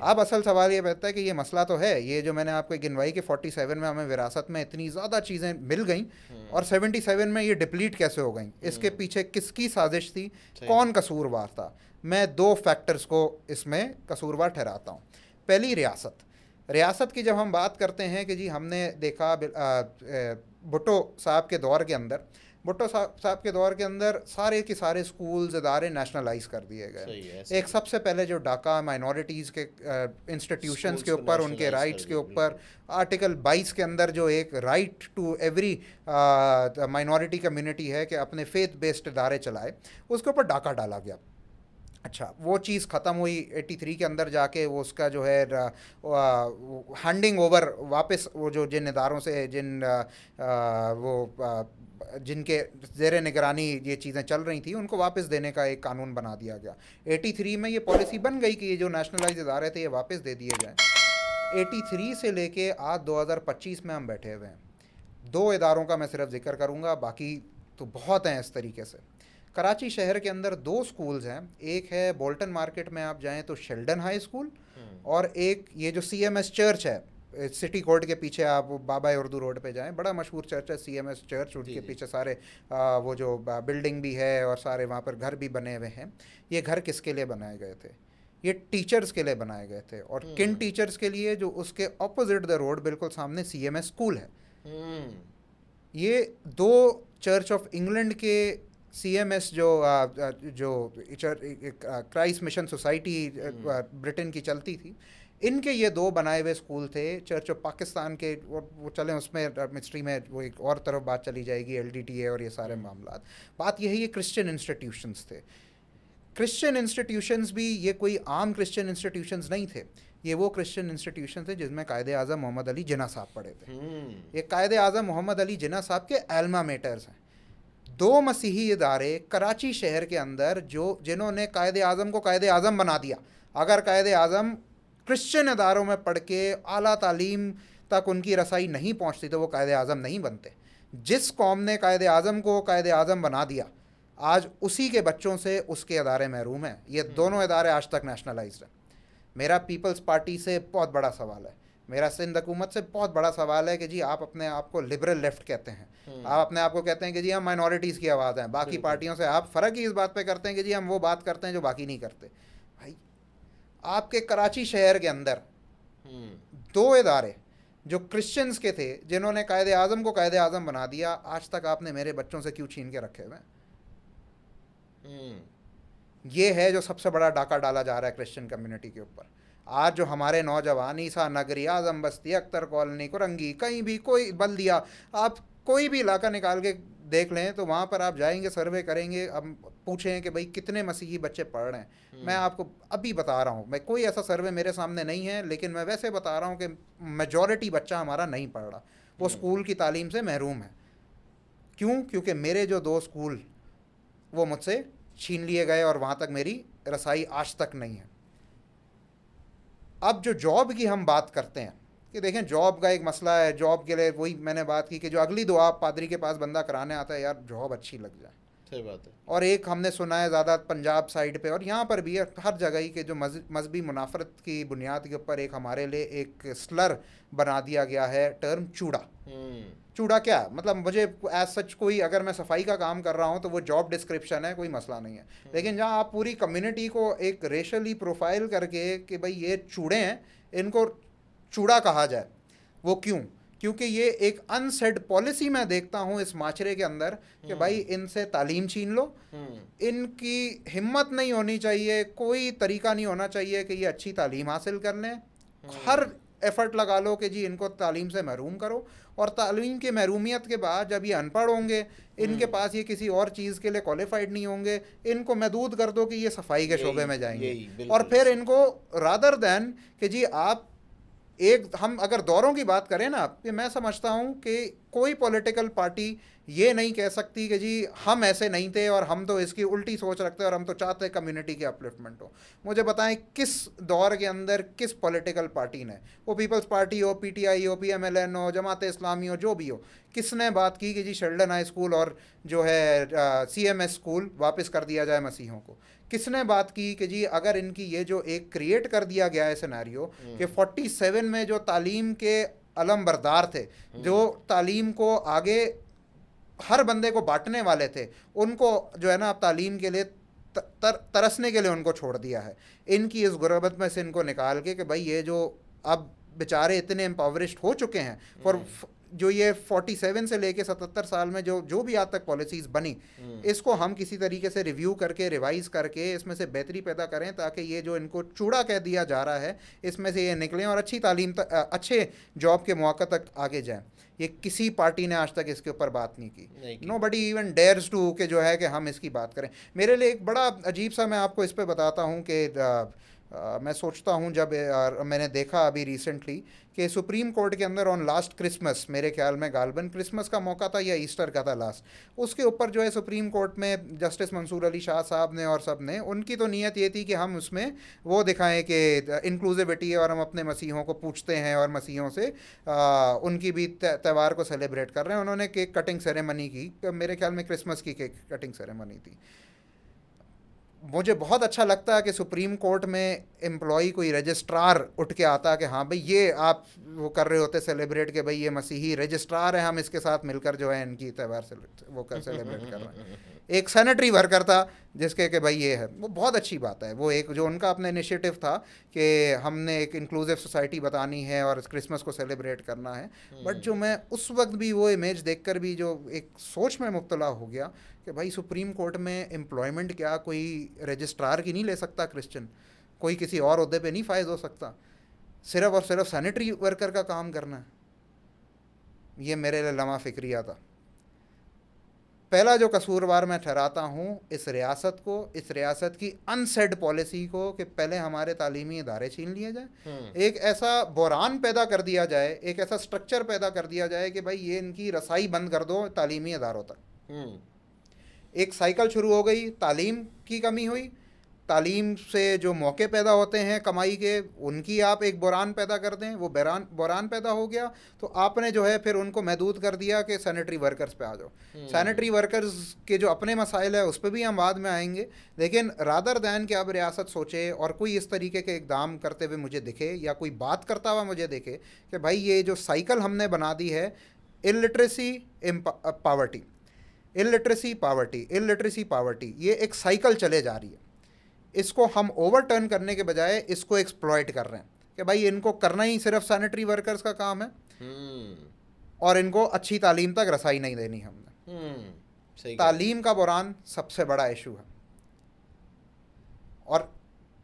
अब असल सवाल ये बैठता है कि ये मसला तो है, ये जो मैंने आपको गिनवाई कि 47 में हमें विरासत में इतनी ज़्यादा चीज़ें मिल गई और 77 में ये डिप्लीट कैसे हो गई, इसके पीछे किसकी साजिश थी, कौन कसूरवार था? मैं 2 फैक्टर्स को इसमें कसूरवार ठहराता हूँ। पहली, रियासत की जब हम बात करते हैं कि जी हमने देखा भुट्टो साहब के दौर के अंदर, भुट्टो साहब के दौर के अंदर सारे के सारे स्कूल्स इदारे नेशनलाइज कर दिए गए। एक सबसे पहले जो डाका माइनॉरिटीज़ के इंस्टीट्यूशंस के ऊपर, उनके राइट्स के ऊपर, आर्टिकल 22 के अंदर जो एक right to every minority community है कि अपने फेथ बेस्ड इदारे चलाए, उसके ऊपर डाका डाला गया। अच्छा, वो चीज़ ख़त्म हुई 83 के अंदर जाके, वो उसका जो है हैंडिंग ओवर वापस, वो जो जिन इदारों से जिनके ज़ेर निगरानी ये चीज़ें चल रही थी, उनको वापस देने का एक कानून बना दिया गया। 83 में ये पॉलिसी बन गई कि ये जो नेशनलाइज इदारे थे ये वापस दे दिए जाएँ। 83 से लेके आज 2025 में हम बैठे हुए हैं। 2 इदारों का मैं सिर्फ जिक्र करूँगा, बाकी तो बहुत हैं इस तरीके से। कराची शहर के अंदर 2 स्कूल्स हैं, एक है बोल्टन मार्केट में आप जाएं तो शेल्डन हाई स्कूल, और एक ये जो CMS चर्च है सिटी कोर्ट के पीछे, आप बाबा उर्दू रोड पे जाएं, बड़ा मशहूर चर्च है CMS चर्च, उनके पीछे सारे वो जो बिल्डिंग भी है और सारे वहाँ पर घर भी बने हुए हैं। ये घर किसके लिए बनाए गए थे? ये टीचर्स के लिए बनाए गए थे। और किन टीचर्स के लिए? जो उसके ऑपोजिट द रोड बिल्कुल सामने CMS स्कूल है। ये 2 चर्च ऑफ इंग्लैंड के CMS जो क्राइस्ट मिशन सोसाइटी ब्रिटेन की चलती थी, इनके ये 2 बनाए हुए स्कूल थे। चर्च ऑफ पाकिस्तान के, वो चलें उसमें मिस्ट्री में वो एक और तरफ बात चली जाएगी, LDTA और ये सारे मामला। बात यही, ये क्रिश्चियन इंस्टीट्यूशंस थे। क्रिश्चियन इंस्टीट्यूशंस भी ये कोई आम क्रिश्चियन इंस्टीट्यूशंस नहीं थे, ये वो क्रिश्चियन इंस्टीट्यूशन थे जिसमें कायदे आज़म मोहम्मद अली जिन्ना साहब पढ़े थे। ये कायदे आज़म मोहम्मद अली जिन्ना साहब के एल्मा मेटर्स हैं। 2 मसीही इदारे कराची शहर के अंदर जिन्होंने कायदे आज़म को कायदे आज़म बना दिया। अगर कायदे आज़म क्रिश्चियन इदारों में पढ़ के आला तालीम तक उनकी रसाई नहीं पहुंचती तो वो कायदे आज़म नहीं बनते। जिस कौम ने कायदे आज़म को कायदे आज़म बना दिया, आज उसी के बच्चों से उसके इदारे महरूम हैं। ये दोनों इदारे आज तक नेशनलाइज्ड हैं। मेरा पीपल्स पार्टी से बहुत बड़ा सवाल है, मेरा सिंध हुकूमत से बहुत बड़ा सवाल है कि जी आप अपने आप को लिबरल लेफ्ट कहते हैं, आप अपने आप को कहते हैं कि जी हम माइनॉरिटीज़ की आवाज़ हैं, बाकी पार्टियों से आप फ़र्क ही इस बात पे करते हैं कि जी हम वो बात करते हैं जो बाकी नहीं करते। भाई, आपके कराची शहर के अंदर 2 इदारे जो क्रिश्चियंस के थे, जिन्होंने कायदे आज़म को कायदे आज़म बना दिया, आज तक आपने मेरे बच्चों से क्यों छीन के रखे हुए हैं? ये है जो सबसे बड़ा डाका डाला जा रहा है क्रिश्चियन कम्युनिटी के ऊपर। आज जो हमारे नौजवान, ईसा नगरी, आज़म बस्ती, अख्तर कॉलोनी, कुरंगी, कहीं भी कोई बल्दिया, आप कोई भी इलाका निकाल के देख लें तो वहाँ पर आप जाएंगे, सर्वे करेंगे, अब पूछें कि भाई कितने मसीही बच्चे पढ़ रहे हैं। मैं आपको अभी बता रहा हूँ, मैं कोई ऐसा सर्वे मेरे सामने नहीं है, लेकिन मैं वैसे बता रहा हूँ कि मेजॉरिटी बच्चा हमारा नहीं पढ़ रहा, वो स्कूल की तालीम से महरूम है। क्यों? क्योंकि मेरे जो 2 स्कूल वो मुझसे छीन लिए गए और वहाँ तक मेरी रसाई आज तक नहीं है। अब जो जॉब की हम बात करते हैं कि देखें जॉब का एक मसला है, जॉब के लिए वही मैंने बात की कि जो अगली दुआ पादरी के पास बंदा कराने आता है, यार जॉब अच्छी लग जाए। सही बात है। और एक हमने सुना है ज़्यादा पंजाब साइड पे और यहाँ पर भी है, हर जगह ही कि जो मजहबी मुनाफरत की बुनियाद के ऊपर एक हमारे लिए एक स्लर बना दिया गया है टर्म चूड़ा। चूड़ा क्या है? मतलब मुझे एज सच कोई, अगर मैं सफाई का काम कर रहा हूँ तो वो जॉब डिस्क्रिप्शन है, कोई मसला नहीं है। लेकिन जहाँ आप पूरी कम्युनिटी को एक रेशली प्रोफाइल करके कि भाई ये चूड़े हैं, इनको चूड़ा कहा जाए, वो क्यों? क्योंकि ये एक अनसेड पॉलिसी मैं देखता हूँ इस माशरे के अंदर कि भाई इनसे तालीम छीन लो, इनकी हिम्मत नहीं होनी चाहिए, कोई तरीका नहीं होना चाहिए कि ये अच्छी तालीम हासिल कर लें। हर एफर्ट लगा लो कि जी इनको तालीम से महरूम करो, और तालीम की महरूमियत के बाद जब ये अनपढ़ होंगे, इनके पास ये किसी और चीज़ के लिए क्वालिफाइड नहीं होंगे, इनको महदूद कर दो कि ये सफाई के शोबे में जाएंगे। और फिर इनको रादर दैन कि जी आप एक, हम अगर दौरों की बात करें ना, कि मैं समझता हूँ कि कोई पॉलिटिकल पार्टी ये नहीं कह सकती कि जी हम ऐसे नहीं थे और हम तो इसकी उल्टी सोच रखते हैं और हम तो चाहते हैं कम्युनिटी की अपलिफ्टमेंट हो। मुझे बताएं किस दौर के अंदर किस पॉलिटिकल पार्टी ने, वो पीपल्स पार्टी हो, पीटीआई हो, पीएमएलएन हो, जमात इस्लामी हो, जो भी हो, किसने बात की कि जी शेल्डन हाई स्कूल और जो है सीएमएस स्कूल वापस कर दिया जाए मसीहों को? किसने बात की कि जी अगर इनकी ये जो एक क्रिएट कर दिया गया है सिनेरियो कि 47 में जो तालीम के अलम बरदार थे, जो तालीम को आगे हर बंदे को बांटने वाले थे, उनको जो है ना अब तालीम के लिए तरसने के लिए उनको छोड़ दिया है। इनकी इस गुर्बत में से इनको निकाल के कि भाई ये जो अब बेचारे इतने एम्पावरिश्ड हो चुके हैं, फॉर जो ये 47 से लेके 77 साल में जो भी आज तक पॉलिसीज़ बनी, इसको हम किसी तरीके से रिव्यू करके रिवाइज करके इसमें से बेहतरी पैदा करें, ताकि ये जो इनको चूड़ा कह दिया जा रहा है इसमें से ये निकलें और अच्छी तालीम अच्छे जॉब के मौका तक आगे जाएं। ये किसी पार्टी ने आज तक इसके ऊपर बात नहीं की। नोबडी इवन डेयर्स टू कि जो है कि हम इसकी बात करें। मेरे लिए एक बड़ा अजीब सा, मैं आपको इस पे बताता हूँ कि मैं सोचता हूँ जब मैंने देखा अभी रिसेंटली कि सुप्रीम कोर्ट के अंदर ऑन लास्ट क्रिसमस, मेरे ख्याल में गालबन क्रिसमस का मौका था या ईस्टर का था लास्ट, उसके ऊपर जो है सुप्रीम कोर्ट में जस्टिस मंसूर अली शाह साहब ने और सब ने, उनकी तो नीयत ये थी कि हम उसमें वो दिखाएं कि इंक्लूसिविटी है और हम अपने मसीहों को पूछते हैं और मसीहों से उनकी भी त्यौहार को सेलिब्रेट कर रहे हैं। उन्होंने केक कटिंग सेरेमनी की, मेरे ख्याल में क्रिसमस की केक कटिंग सेरेमनी थी। मुझे बहुत अच्छा लगता है कि सुप्रीम कोर्ट में एम्प्लॉई कोई रजिस्ट्रार उठ के आता है कि हाँ भाई ये आप वो कर रहे होते सेलिब्रेट के भाई ये मसीही रजिस्ट्रार है, हम इसके साथ मिलकर जो है इनकी त्यौहार से वो कर सेलिब्रेट कर रहे हैं। एक सैनिटरी वर्कर था जिसके कि भाई ये है, वो बहुत अच्छी बात है। वो एक जो उनका अपना इनिशिएटिव था कि हमने एक इंक्लूसिव सोसाइटी बतानी है और क्रिसमस को सेलिब्रेट करना है। बट जो मैं उस वक्त भी वो इमेज देखकर भी जो एक सोच में मुब्तला हो गया कि भाई सुप्रीम कोर्ट में एम्प्लॉयमेंट क्या कोई रजिस्ट्रार की नहीं ले सकता क्रिश्चियन, कोई किसी और अहदे पे नहीं फायज हो सकता, सिर्फ और सिर्फ सैनिटरी वर्कर का काम करना है। ये मेरे लिए लम्हा फिक्रिया था। पहला जो कसूरवार मैं ठहराता हूँ इस रियासत को, इस रियासत की अनसेड पॉलिसी को कि पहले हमारे तालीमी इदारे छीन लिए जाए, एक ऐसा बहरान पैदा कर दिया जाए, एक ऐसा स्ट्रक्चर पैदा कर दिया जाए कि भाई ये इनकी रसाई बंद कर दो तालीमी इदारों तक। एक साइकिल शुरू हो गई, तालीम की कमी हुई, तालीम से जो मौके पैदा होते हैं कमाई के, उनकी आप एक बहरान पैदा कर दें, वो बहरान पैदा हो गया तो आपने जो है फिर उनको महदूद कर दिया कि सैनिटरी वर्कर्स पे आ जाओ। सैनिटरी वर्कर्स के जो अपने मसाइल है उस पर भी हम बाद में आएंगे, लेकिन रादर दैन कि अब रियासत सोचे और कोई इस तरीके के इकदाम करते हुए मुझे दिखे या कोई बात करता हुआ मुझे दिखे कि भाई ये जो साइकिल हमने बना दी है, illiteracy poverty, illiteracy poverty, illiteracy poverty, ये एक साइकिल चले जा रही है। इसको हम ओवरटर्न करने के बजाय इसको एक्सप्लॉइट कर रहे हैं कि भाई इनको करना ही सिर्फ सैनिटरी वर्कर्स का काम है और इनको अच्छी तालीम तक रसाई नहीं देनी हमने। तालीम का बहरान सबसे बड़ा इशू है। और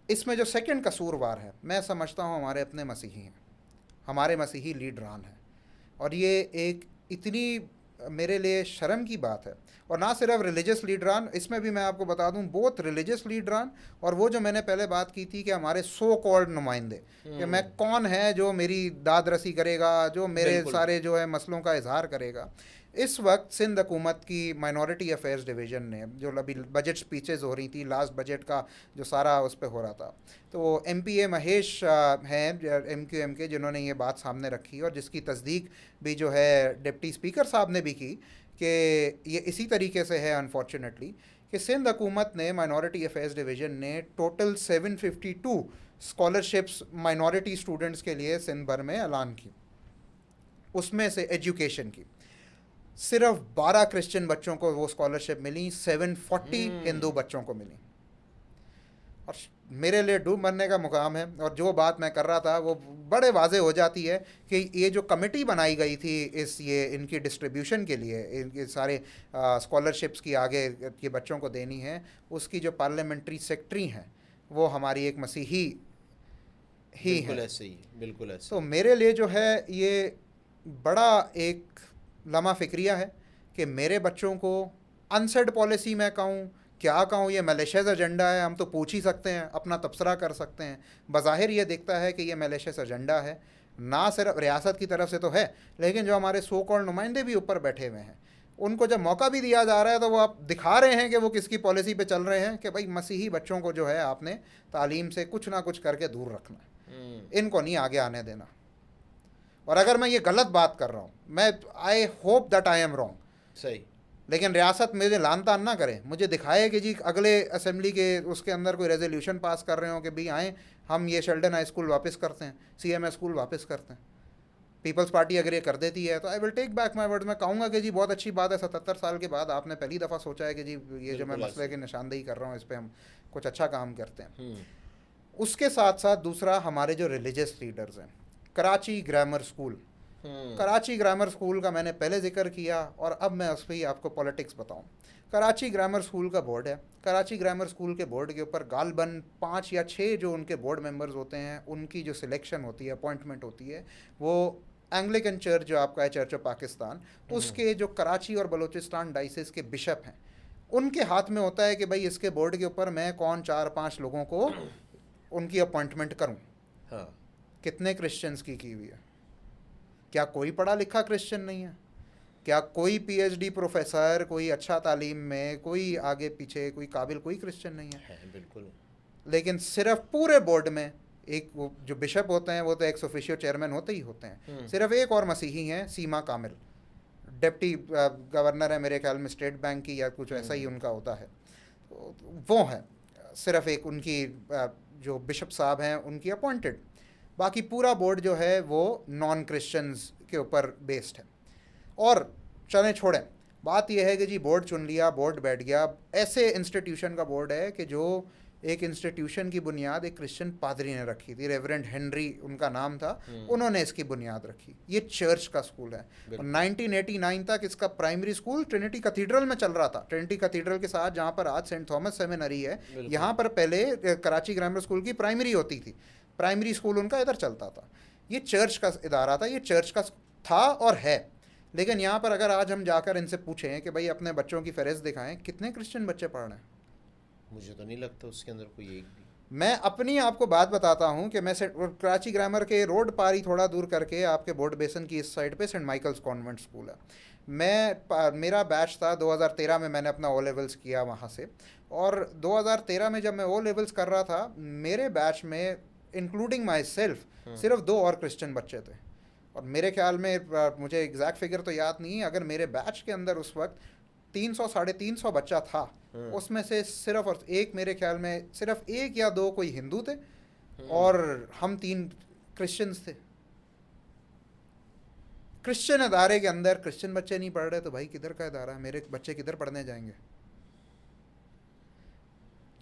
इसमें जो सेकंड कसूरवार है, मैं समझता हूँ हमारे अपने मसीही हैं, हमारे मसीही लीडरान हैं, और ये एक इतनी मेरे लिए शर्म की बात है। और ना सिर्फ रिलीजियस लीडरान, इसमें भी मैं आपको बता दूं बोथ रिलीजियस लीडरान और वो जो मैंने पहले बात की थी कि हमारे सो कॉल्ड नुमाइंदे, कि मैं कौन है जो मेरी दाद रसी करेगा, जो मेरे सारे जो है मसलों का इजहार करेगा। इस वक्त सिंध हुकूमत की माइनॉरिटी अफेयर्स डिवीज़न ने, जो अभी बजट स्पीचेस हो रही थी, लास्ट बजट का जो सारा उस पर हो रहा था, तो MPA महेश हैं MQM के, जिन्होंने ये बात सामने रखी और जिसकी तस्दीक भी जो है डिप्टी स्पीकर साहब ने भी की कि ये इसी तरीके से है अनफॉर्चुनेटली, कि सिंध हुकूमत ने, माइनॉरिटी अफेयर्स डिवीज़न ने टोटल 752 स्कॉलरशिप्स माइनॉरिटी स्टूडेंट्स के लिए सिंध भर में ऐलान की। उसमें से एजुकेशन की सिर्फ 12 क्रिश्चियन बच्चों को वो स्कॉलरशिप मिली, 740 हिंदू बच्चों को मिली। और मेरे लिए डूब मरने का मुकाम है, और जो बात मैं कर रहा था वो बड़े वाजे हो जाती है कि ये जो कमेटी बनाई गई थी ये इनकी डिस्ट्रीब्यूशन के लिए, इनके सारे स्कॉलरशिप्स की आगे के बच्चों को देनी है, उसकी जो पार्लियामेंट्री सेक्रेटरी हैं वो हमारी एक मसीही ही बिल्कुल है। ऐसे ही, बिल्कुल ऐसे। तो मेरे लिए जो है ये बड़ा एक लम्हा फ़िक्रिया है कि मेरे बच्चों को अनसेड पॉलिसी मैं कहूँ, क्या कहूँ, ये मैलिशियस एजेंडा है। हम तो पूछ ही सकते हैं, अपना तबसरा कर सकते हैं। बज़ाहिर ये दिखता है कि ये मैलिशियस एजेंडा है, ना सिर्फ रियासत की तरफ से तो है, लेकिन जो हमारे सो कॉल्ड नुमाइंदे भी ऊपर बैठे हुए हैं, उनको जब मौका भी दिया जा रहा है तो वो आप दिखा रहे हैं कि वो किसकी पॉलिसी पे चल रहे हैं कि भाई मसीही बच्चों को जो है आपने तालीम से कुछ ना कुछ करके दूर रखना है, इनको नहीं आगे आने देना। और अगर मैं ये गलत बात कर रहा हूँ, मैं I hope that I am wrong, सही, लेकिन रियासत मुझे लान तान ना करे, मुझे दिखाए कि जी अगले असेंबली के उसके अंदर कोई रेजोल्यूशन पास कर रहे हो कि भाई आएँ हम ये शेल्डन हाई स्कूल वापस करते हैं, CMS स्कूल वापस करते हैं। पीपल्स पार्टी अगर ये कर देती है तो I will take back my words. मैं कहूँगा कि जी बहुत अच्छी बात है, 77 साल के बाद आपने पहली दफ़ा सोचा है कि जी ये जो मैं मसले की निशानदेही कर रहा हूँ इस पर हम कुछ अच्छा काम करते हैं। उसके साथ साथ दूसरा, हमारे जो रिलीजियस लीडर्स हैं, Karachi grammar school, Karachi grammar school का मैंने पहले जिक्र किया और अब मैं उस पर ही आपको पॉलिटिक्स बताऊं। कराची ग्रामर स्कूल का बोर्ड है, कराची ग्रामर स्कूल के बोर्ड के ऊपर गालबन 5 या 6 जो उनके बोर्ड मेंबर्स होते हैं, उनकी जो सिलेक्शन होती है, अपॉइंटमेंट होती है, वो एंग्लिकन चर्च जो आपका है, चर्च ऑफ पाकिस्तान, उसके जो कराची और बलूचिस्तान डाइसिस के बिशप हैं, उनके हाथ में होता है कि भाई इसके बोर्ड के ऊपर मैं कौन 4-5 लोगों को उनकी अपॉइंटमेंट करूं। हाँ, कितने क्रिश्चियंस की हुई है? क्या कोई पढ़ा लिखा क्रिश्चियन नहीं है? क्या कोई PhD प्रोफेसर, कोई अच्छा तालीम में, कोई आगे पीछे, कोई काबिल कोई क्रिश्चियन नहीं है? बिल्कुल। लेकिन सिर्फ पूरे बोर्ड में एक वो जो बिशप होते हैं वो तो एक्स ऑफिशियो चेयरमैन होते ही होते हैं, सिर्फ एक और मसीही हैं, सीमा कामिल, डिप्टी गवर्नर है मेरे ख्याल में स्टेट बैंक की या कुछ ऐसा ही उनका होता है, तो वो है सिर्फ एक उनकी जो बिशप साहब हैं उनकी अपॉइंटेड। बाकी पूरा बोर्ड जो है वो नॉन क्रिश्चियंस के ऊपर बेस्ड है। और चलें छोड़ें, बात यह है कि जी बोर्ड चुन लिया, बोर्ड बैठ गया, ऐसे इंस्टीट्यूशन का बोर्ड है कि जो एक इंस्टीट्यूशन की बुनियाद एक क्रिश्चियन पादरी ने रखी थी, रेवरेंड हेनरी उनका नाम था, उन्होंने इसकी बुनियाद रखी। ये चर्च का स्कूल है। 1989 तक इसका प्राइमरी स्कूल ट्रिनिटी कैथीड्रल में चल रहा था, ट्रिनिटी कैथीड्रल के साथ जहाँ पर आज सेंट थॉमस सेमिनरी है, यहाँ पर पहले कराची ग्रामर स्कूल की प्राइमरी होती थी, प्राइमरी स्कूल उनका इधर चलता था। ये चर्च का इदारा था, ये चर्च का था और है। लेकिन यहाँ पर अगर आज हम जाकर इनसे पूछें कि भाई अपने बच्चों की फहरिस्त दिखाएं, कितने क्रिश्चियन बच्चे पढ़ रहे हैं? मुझे तो नहीं लगता उसके अंदर कोई एक भी। मैं अपनी आपको बात बताता हूँ कि मैं कराची ग्रामर के रोड पार ही थोड़ा दूर करके आपके बोर्ड बेसन की इस साइड पे सेंट माइकल्स कॉन्वेंट स्कूल है। मेरा बैच था 2013 में, मैंने अपना O लेवल्स किया वहाँ से, और 2013 में जब मैं O लेवल्स कर रहा था, मेरे बैच में इंक्लूडिंग माई सेल्फ सिर्फ 2 और क्रिश्चियन बच्चे थे। और मेरे ख्याल में, मुझे एग्जैक्ट फिगर तो याद नहीं है, अगर मेरे बैच के अंदर उस वक्त 300-350 बच्चा था, उसमें से सिर्फ और एक, मेरे ख्याल में सिर्फ 1 या 2 कोई हिंदू थे और हम 3 क्रिश्चियंस थे। क्रिश्चियन अदारे के अंदर क्रिश्चियन बच्चे नहीं पढ़ रहे तो भाई किधर का इदारा है? मेरे बच्चे किधर पढ़ने जाएंगे?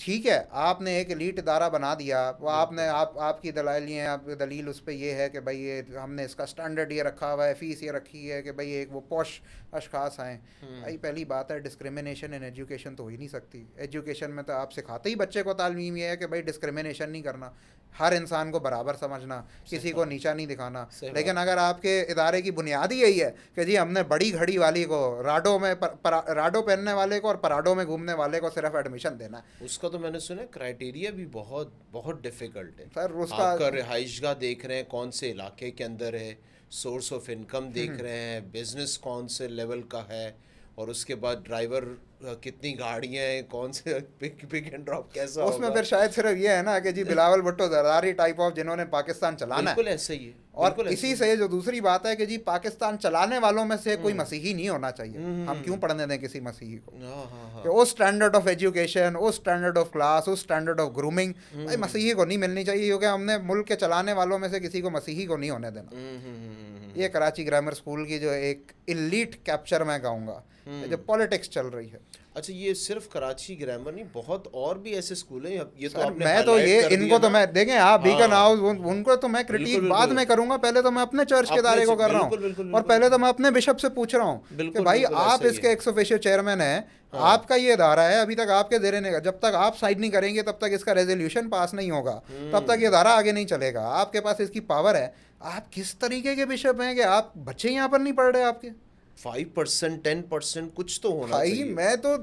ठीक है, आपने एक एलीट इदारा बना दिया, वो आपने आपकी दलाल ये आप दलील उस पर ये है कि भाई ये हमने इसका स्टैंडर्ड ये रखा हुआ है, फीस ये रखी है कि भाई एक वो पॉश अशखास आएँ। भाई पहली बात है, डिस्क्रिमिनेशन इन एजुकेशन तो हो ही नहीं सकती। एजुकेशन में तो आप सिखाते ही बच्चे को तालीम ये है कि भाई डिस्क्रिमिनेशन नहीं करना, हर इंसान को बराबर समझना, किसी को नीचा नहीं दिखाना। लेकिन अगर आपके इदारे की बुनियाद ही यही है कि जी हमने बड़ी घड़ी वाली को राडो में राडो पहनने वाले को और पराडो में घूमने वाले को सिर्फ एडमिशन देना, उसका तो मैंने सुना क्राइटेरिया भी बहुत बहुत डिफिकल्ट है सर। उसका आपका रिहाइशगाह देख रहे हैं कौन से इलाके के अंदर है, सोर्स ऑफ इनकम देख रहे हैं, बिजनेस कौन से लेवल का है, और उसके बाद ड्राइवर कितनी गाड़ियां हैं, कौन से पिक एंड ड्रॉप कैसा उसमें होगा। फिर शायद सिर्फ ये है ना कि जी बिलावल भुट्टो जरदारी टाइप ऑफ जिन्होंने पाकिस्तान चलाना है। बिल्कुल ऐसे ही है। और बिल्कुल ऐसे इसी से जो दूसरी बात है कि जी पाकिस्तान चलाने वालों में से कोई मसीही नहीं होना चाहिए। हम क्यों पढ़ने दें किसी मसीही को ही। हाँ हाँ कि उस स्टैंडर्ड ऑफ एजुकेशन, उस स्टैंडर्ड ऑफ क्लास, उस स्टैंडर्ड ऑफ ग्रूमिंग भाई मसीही को नहीं मिलनी चाहिए, क्योंकि हमने मुल्क के चलाने वालों में से किसी को मसीही को नहीं होने देना। ये कराची ग्रामर स्कूल की जो एक इलीट कैप्चर मैं कहूँगा, जो पॉलिटिक्स चल रही है। अच्छा, ये सिर्फ कराची ग्रामर नहीं, बहुत और भी ऐसे स्कूल हैं। ये तो सर, आपने मैं तो highlight ये कर इनको दिया तो ना। मैं देखें आप बीकन हाँ। हाउस उनको तो मैं क्रिटिक बिल्कुल, बाद बिल्कुल। में करूंगा, पहले तो मैं अपने चर्च के अपने दायरे को कर रहा बिल्कुल, बिल्कुल, हूँ। और बिल्कुल। पहले तो मैं अपने बिशप से पूछ रहा हूँ कि बिल्कुल, भाई बिल्कुल, आप ऐसा ही इसके एक्स ऑफिशियो चेयरमैन हैं, आपका ये इदारा है, अभी तक आपके जेरे ने, जब तक आप साइड नहीं करेंगे तब तक इसका रेजोल्यूशन पास नहीं होगा, तब तक ये इदारा आगे नहीं चलेगा। आपके पास इसकी पावर है, आप किस तरीके के बिशप हैं कि आप बच्चे यहाँ पर नहीं पढ़ रहे आपके? 5%, 10% कुछ तो होना भाई चाहिए। मैं तो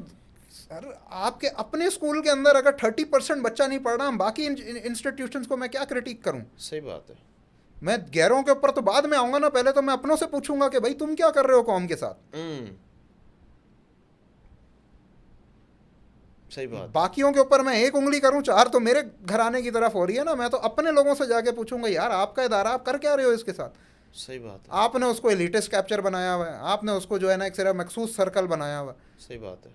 सर आपके अपने स्कूल के अंदर अगर 30% बच्चा नहीं पढ़ रहा, हम बाकी इंस्टीट्यूशंस को मैं क्या क्रिटिक करूं? सही बात है। मैं गैरों के ऊपर तो बाद में आऊंगा ना, पहले तो मैं अपनों से पूछूंगा कि भाई तुम क्या कर रहे हो कौम के साथ। सही बात। बाकियों के ऊपर मैं एक उंगली करूं, चार तो मेरे घराने की तरफ हो रही है ना। मैं तो अपने लोगों से जाके पूछूंगा, यार आपका इदारा आप कर क्या रहे हो इसके साथ? सही बात है। आपने उसको एलिटिस्ट कैप्चर बनाया हुआ है, आपने उसको जो है ना एक सिर्फ मखसूस सर्कल बनाया हुआ है। सही बात है।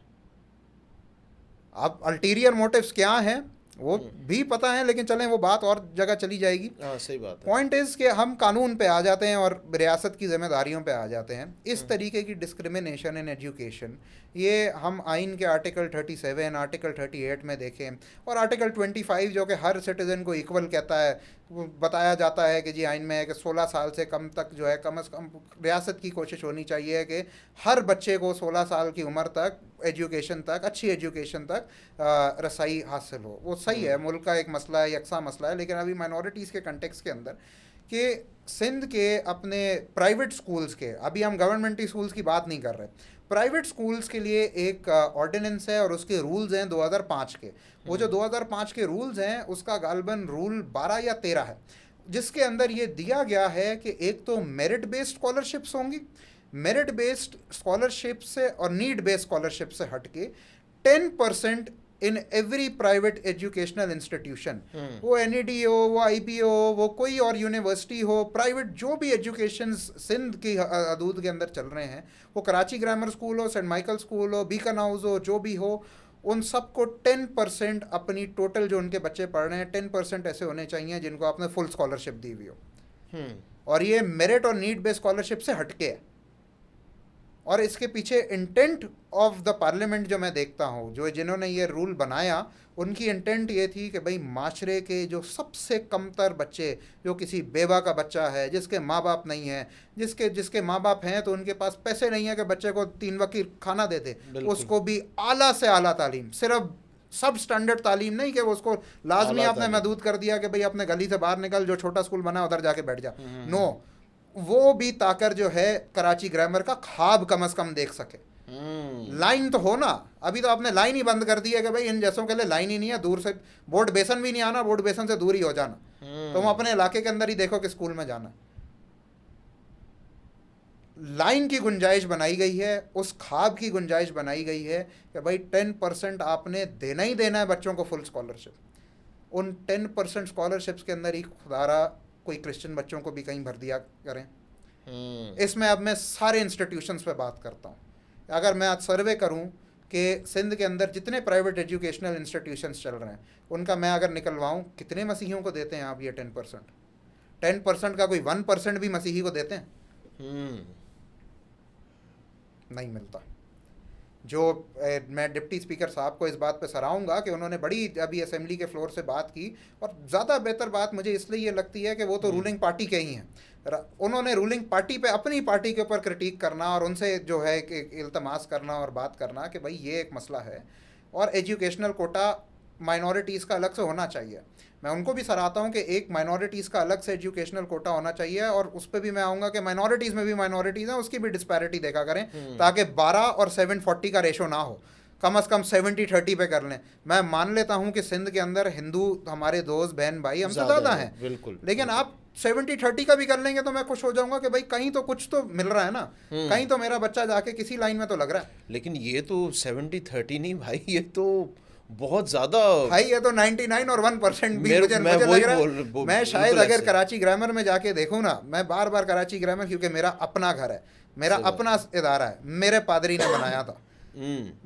अब अल्टीरियर मोटिव्स क्या हैं वो भी पता है, लेकिन चलें वो बात और जगह चली जाएगी। हाँ, सही बात है। पॉइंट इज़ कि हम कानून पे आ जाते हैं और रियासत की जिम्मेदारियों पे आ जाते हैं। इस तरीके की डिस्क्रिमिनेशन इन एजुकेशन ये हम आइन के आर्टिकल 37, आर्टिकल 38 में देखें, और आर्टिकल 25 जो कि हर सिटीज़न को इक्वल कहता है, वो बताया जाता है कि जी आइन में है कि 16 साल से कम तक जो है कम से कम रियासत की कोशिश होनी चाहिए कि हर बच्चे को 16 साल की उम्र तक एजुकेशन तक, अच्छी एजुकेशन तक रसाई हासिल हो। वो सही है, मुल्क का एक मसला है, यकसा मसला है, लेकिन अभी माइनॉरिटीज़ के कंटेक्स के अंदर कि सिंध के अपने प्राइवेट स्कूल्स के, अभी हम गवर्नमेंटी स्कूल्स की बात नहीं कर रहे, प्राइवेट स्कूल्स के लिए एक ऑर्डिनेंस है और उसके रूल्स हैं 2005 के। वो जो 2005 के रूल्स हैं उसका गालबन रूल 12 या 13 है, जिसके अंदर ये दिया गया है कि एक तो मेरिट बेस्ड स्कॉलरशिप्स होंगी, मेरिट बेस्ड स्कॉलरशिप से और नीड बेस्ड स्कॉलरशिप से हटके 10% in every private educational institution, वो NED हो, वो IPO हो, वो कोई और यूनिवर्सिटी हो, प्राइवेट जो भी एजुकेशन सिंध की हदूद के अंदर चल रहे हैं, वो कराची ग्रामर स्कूल हो, सेंट माइकल स्कूल हो, बीकन हाउस हो, जो भी हो, उन सबको 10% अपनी टोटल जो उनके बच्चे पढ़ रहे हैं 10% ऐसे होने चाहिए जिनको आपने फुल स्कॉलरशिप दी हुई हो। और ये मेरिट और नीड बेस्ड स्कॉलरशिप से हटके है। और इसके पीछे इंटेंट ऑफ द पार्लियामेंट जो मैं देखता हूँ, जो जिन्होंने ये रूल बनाया, उनकी इंटेंट ये थी कि भाई माशरे के जो सबसे कमतर बच्चे, जो किसी बेवा का बच्चा है, जिसके माँ बाप नहीं है, जिसके माँ बाप हैं तो उनके पास पैसे नहीं है कि बच्चे को 3 वक्त की खाना दे दे, उसको भी आला से आला तालीम, सिर्फ सब स्टैंडर्ड तालीम नहीं कि वो उसको लाजमी आपने महदूद कर दिया कि भाई अपने गली से बाहर निकल, जो छोटा स्कूल बना उधर जाके बैठ जा। नो, वो भी ताकर जो है कराची ग्रामर का ख्वाब कम से कम देख सके। लाइन तो हो ना, अभी तो आपने लाइन ही बंद कर दी है कि भाई इन जैसों के लिए लाइन ही नहीं है, दूर से बोर्ड बेसन भी नहीं आना, बोर्ड बेसन से दूर ही हो जाना, तुम अपने इलाके के अंदर ही देखो कि स्कूल में जाना। लाइन की गुंजाइश बनाई गई है, उस ख्वाब की गुंजाइश बनाई गई है कि भाई 10% आपने देना ही देना है बच्चों को फुल स्कॉलरशिप। उन 10% स्कॉलरशिप्स के अंदर ही खुदारा कोई क्रिश्चियन बच्चों को भी कहीं भर दिया करें। इसमें अब मैं सारे इंस्टीट्यूशंस पे बात करता हूँ। अगर मैं आज सर्वे करूँ कि सिंध के अंदर जितने प्राइवेट एजुकेशनल इंस्टीट्यूशंस चल रहे हैं, उनका मैं अगर निकलवाऊँ कितने मसीहियों को देते हैं आप ये 10% का कोई 1% भी मसीही को देते हैं? नहीं मिलता। जो मैं डिप्टी स्पीकर साहब को इस बात पे सराहूंगा कि उन्होंने बड़ी अभी असेंबली के फ्लोर से बात की, और ज़्यादा बेहतर बात मुझे इसलिए ये लगती है कि वो तो रूलिंग पार्टी के ही हैं। उन्होंने रूलिंग पार्टी पे अपनी पार्टी के ऊपर क्रिटिक करना और उनसे जो है कि इल्तमास करना और बात करना कि भाई ये एक मसला है और एजुकेशनल कोटा माइनॉरिटीज़ का अलग से होना चाहिए। मैं उनको भी सराहता हूँ कि एक माइनॉरिटीज़ का अलग से एजुकेशनल कोटा होना चाहिए, और उस पर भी मैं आऊँगा कि माइनॉरिटीज़ में भी माइनॉरिटीज़ हैं, उसकी भी डिस्पैरिटी देखा करें, ताकि 12 और 740 का रेशो ना हो, कम से कम 70-30 पे कर लें। मैं मान लेता हूँ कि सिंध के अंदर हिंदू हमारे दोस्त बहन भाई हमसे ज़्यादा हैं, बिल्कुल, लेकिन आप 70-30 का भी कर लेंगे तो मैं खुश हो जाऊंगा कि भाई कहीं तो कुछ तो मिल रहा है ना, कहीं तो मेरा बच्चा जाके किसी लाइन में तो लग रहा है। लेकिन ये तो 70-30 नहीं भाई, ये तो बहुत ज्यादा भाई ये तो 99 और 1% भी मेरे- मुझे मैं मुझे वही लग रहा बोल- है। बोल- मैं शायद बिल्कुल अगर ऐसे। कराची ग्रामर में जाके देखूं ना, मैं बार बार कराची ग्रामर, क्योंकि मेरा अपना घर है, मेरा सही बात अपना इदारा है, मेरे पादरी ने बनाया था,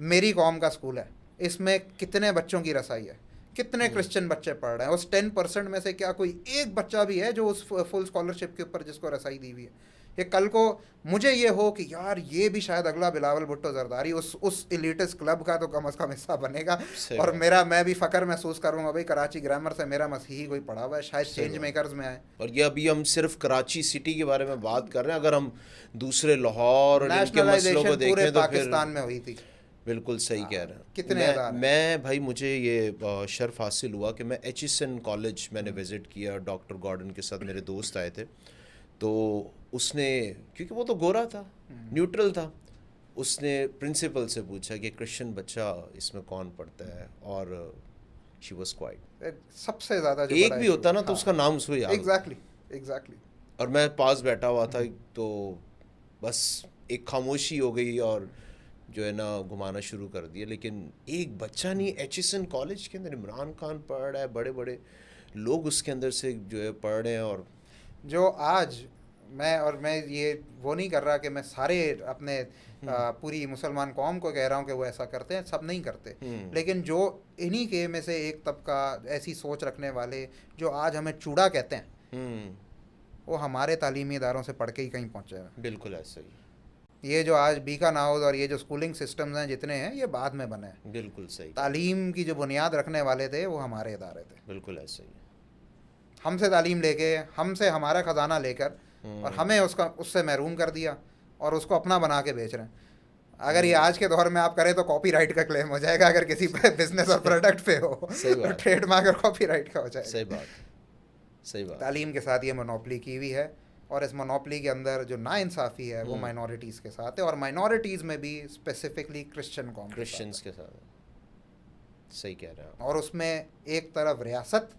मेरी कौम का स्कूल है, इसमें कितने बच्चों की रसाई है, कितने क्रिश्चियन बच्चे पढ़ रहे हैं, उस 10% में से क्या कोई एक बच्चा भी है जो उस फुल स्कॉलरशिप के ऊपर जिसको रसाई दी हुई है? ये कल को मुझे ये हो कि यार ये भी शायद अगला बिलावल भुट्टो जरदारी उस एलिटिस्ट क्लब का तो कम अज़ कम हिस्सा बनेगा, सही और बात। मैं भी फ़ख्र महसूस करूँगा भाई कराची ग्रामर से मेरा मसीही कोई पढ़ा हुआ है, शायद सही चेंज बात। मेकर्स में आए। और ये अभी हम सिर्फ कराची सिटी के बारे में बात कर रहे हैं, अगर हम दूसरे लाहौर और इनके मसलों को नेशनलाइजेशन देखें पूरे तो फिर पाकिस्तान में हुई थी। बिल्कुल सही कह रहे हैं। कितने इदारे हैं? मैं भाई मुझे ये शर्फ हासिल हुआ कि मैं एचिसन कॉलेज मैंने विज़िट किया, डॉक्टर गॉर्डन के साथ मेरे दोस्त आए थे, तो उसने, क्योंकि वो तो गोरा था, न्यूट्रल था, उसने प्रिंसिपल से पूछा कि क्रिश्चियन बच्चा इसमें कौन पढ़ता है, और शी वाज क्वाइट। सबसे ज़्यादा जो एक बड़ा भी issue- होता ना तो हाँ, उसका नाम उसको याद होता। एग्जैक्टली और मैं पास बैठा हुआ था, तो बस एक खामोशी हो गई और जो है ना घुमाना शुरू कर दिया। लेकिन एक बच्चा नहीं, एचिसन कॉलेज के अंदर इमरान खान पढ़ रहा है, बड़े बड़े लोग उसके अंदर से जो है पढ़ रहे हैं। और जो आज मैं ये वो नहीं कर रहा कि मैं सारे अपने पूरी मुसलमान कौम को कह रहा हूँ कि वो ऐसा करते हैं, सब नहीं करते, लेकिन जो इन्हीं के में से एक तबका ऐसी सोच रखने वाले जो आज हमें चूड़ा कहते हैं, वो हमारे तालीमी इदारों से पढ़ के ही कहीं पहुँचे हैं। बिल्कुल ऐसा ही, ये जो आज बीका नाउज और ये जो स्कूलिंग सिस्टम्स हैं जितने हैं, ये बाद में बने हैं। बिल्कुल सही, तालीम की जो बुनियाद रखने वाले थे वो हमारे इदारे थे। बिल्कुल ऐसा ही। हमसे तालीम लेके, हमसे हमारा ख़जाना लेकर, और हमें उससे महरूम कर दिया और उसको अपना बना के बेच रहे हैं। अगर ये आज के दौर में आप करें तो कॉपीराइट का क्लेम हो जाएगा, अगर किसी पे बिजनेस और प्रोडक्ट पे हो सही बात। ट्रेडमार्क और कॉपीराइट का हो जाएगा। सही बात, सही बात। तालीम के साथ ये मोनोपली की हुई है, और इस मोनोपली के अंदर जो नाइंसाफ़ी है वो माइनॉरिटीज़ के साथ है, और माइनॉरिटीज़ में भी स्पेसिफिकली क्रिश्चियन कौम क्रिश्चियंस के साथ, सही कह रहे हैं आप। और उसमें एक तरफ रियासत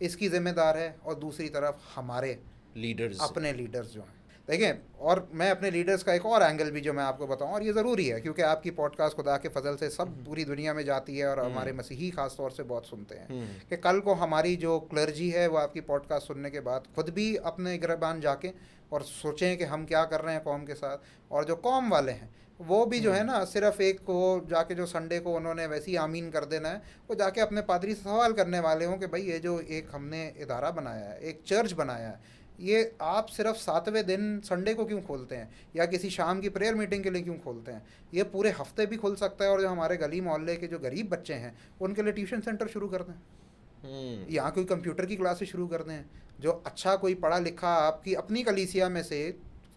इसकी ज़िम्मेदार है और दूसरी तरफ हमारे लीडर्स, अपने लीडर्स जो हैं। देखें, और मैं अपने लीडर्स का एक और एंगल भी जो मैं आपको बताऊं, और ये ज़रूरी है क्योंकि आपकी पॉडकास्ट खुदा के फजल से सब पूरी दुनिया में जाती है, और हमारे मसीही ख़ास तौर से बहुत सुनते हैं, कि कल को हमारी जो क्लर्जी है वो आपकी पॉडकास्ट सुनने के बाद खुद भी अपने गिरबान जाके और सोचें कि हम क्या कर रहे हैं कौम के साथ, और जो कौम वाले हैं वो भी जो है ना, सिर्फ एक को जाके जो संडे को उन्होंने वैसे ही आमीन कर देना है, वो जाके अपने पादरी से सवाल करने वाले हों कि भाई ये जो एक हमने इदारा बनाया है, एक चर्च बनाया है, ये आप सिर्फ 7वें दिन संडे को क्यों खोलते हैं, या किसी शाम की प्रेयर मीटिंग के लिए क्यों खोलते हैं? ये पूरे हफ्ते भी खुल सकता है। और जो हमारे गली मोहल्ले के जो गरीब बच्चे हैं उनके लिए ट्यूशन सेंटर शुरू कर दें, यहाँ कोई कंप्यूटर की क्लासेस शुरू कर दें। जो अच्छा कोई पढ़ा लिखा आपकी अपनी कलीसिया में से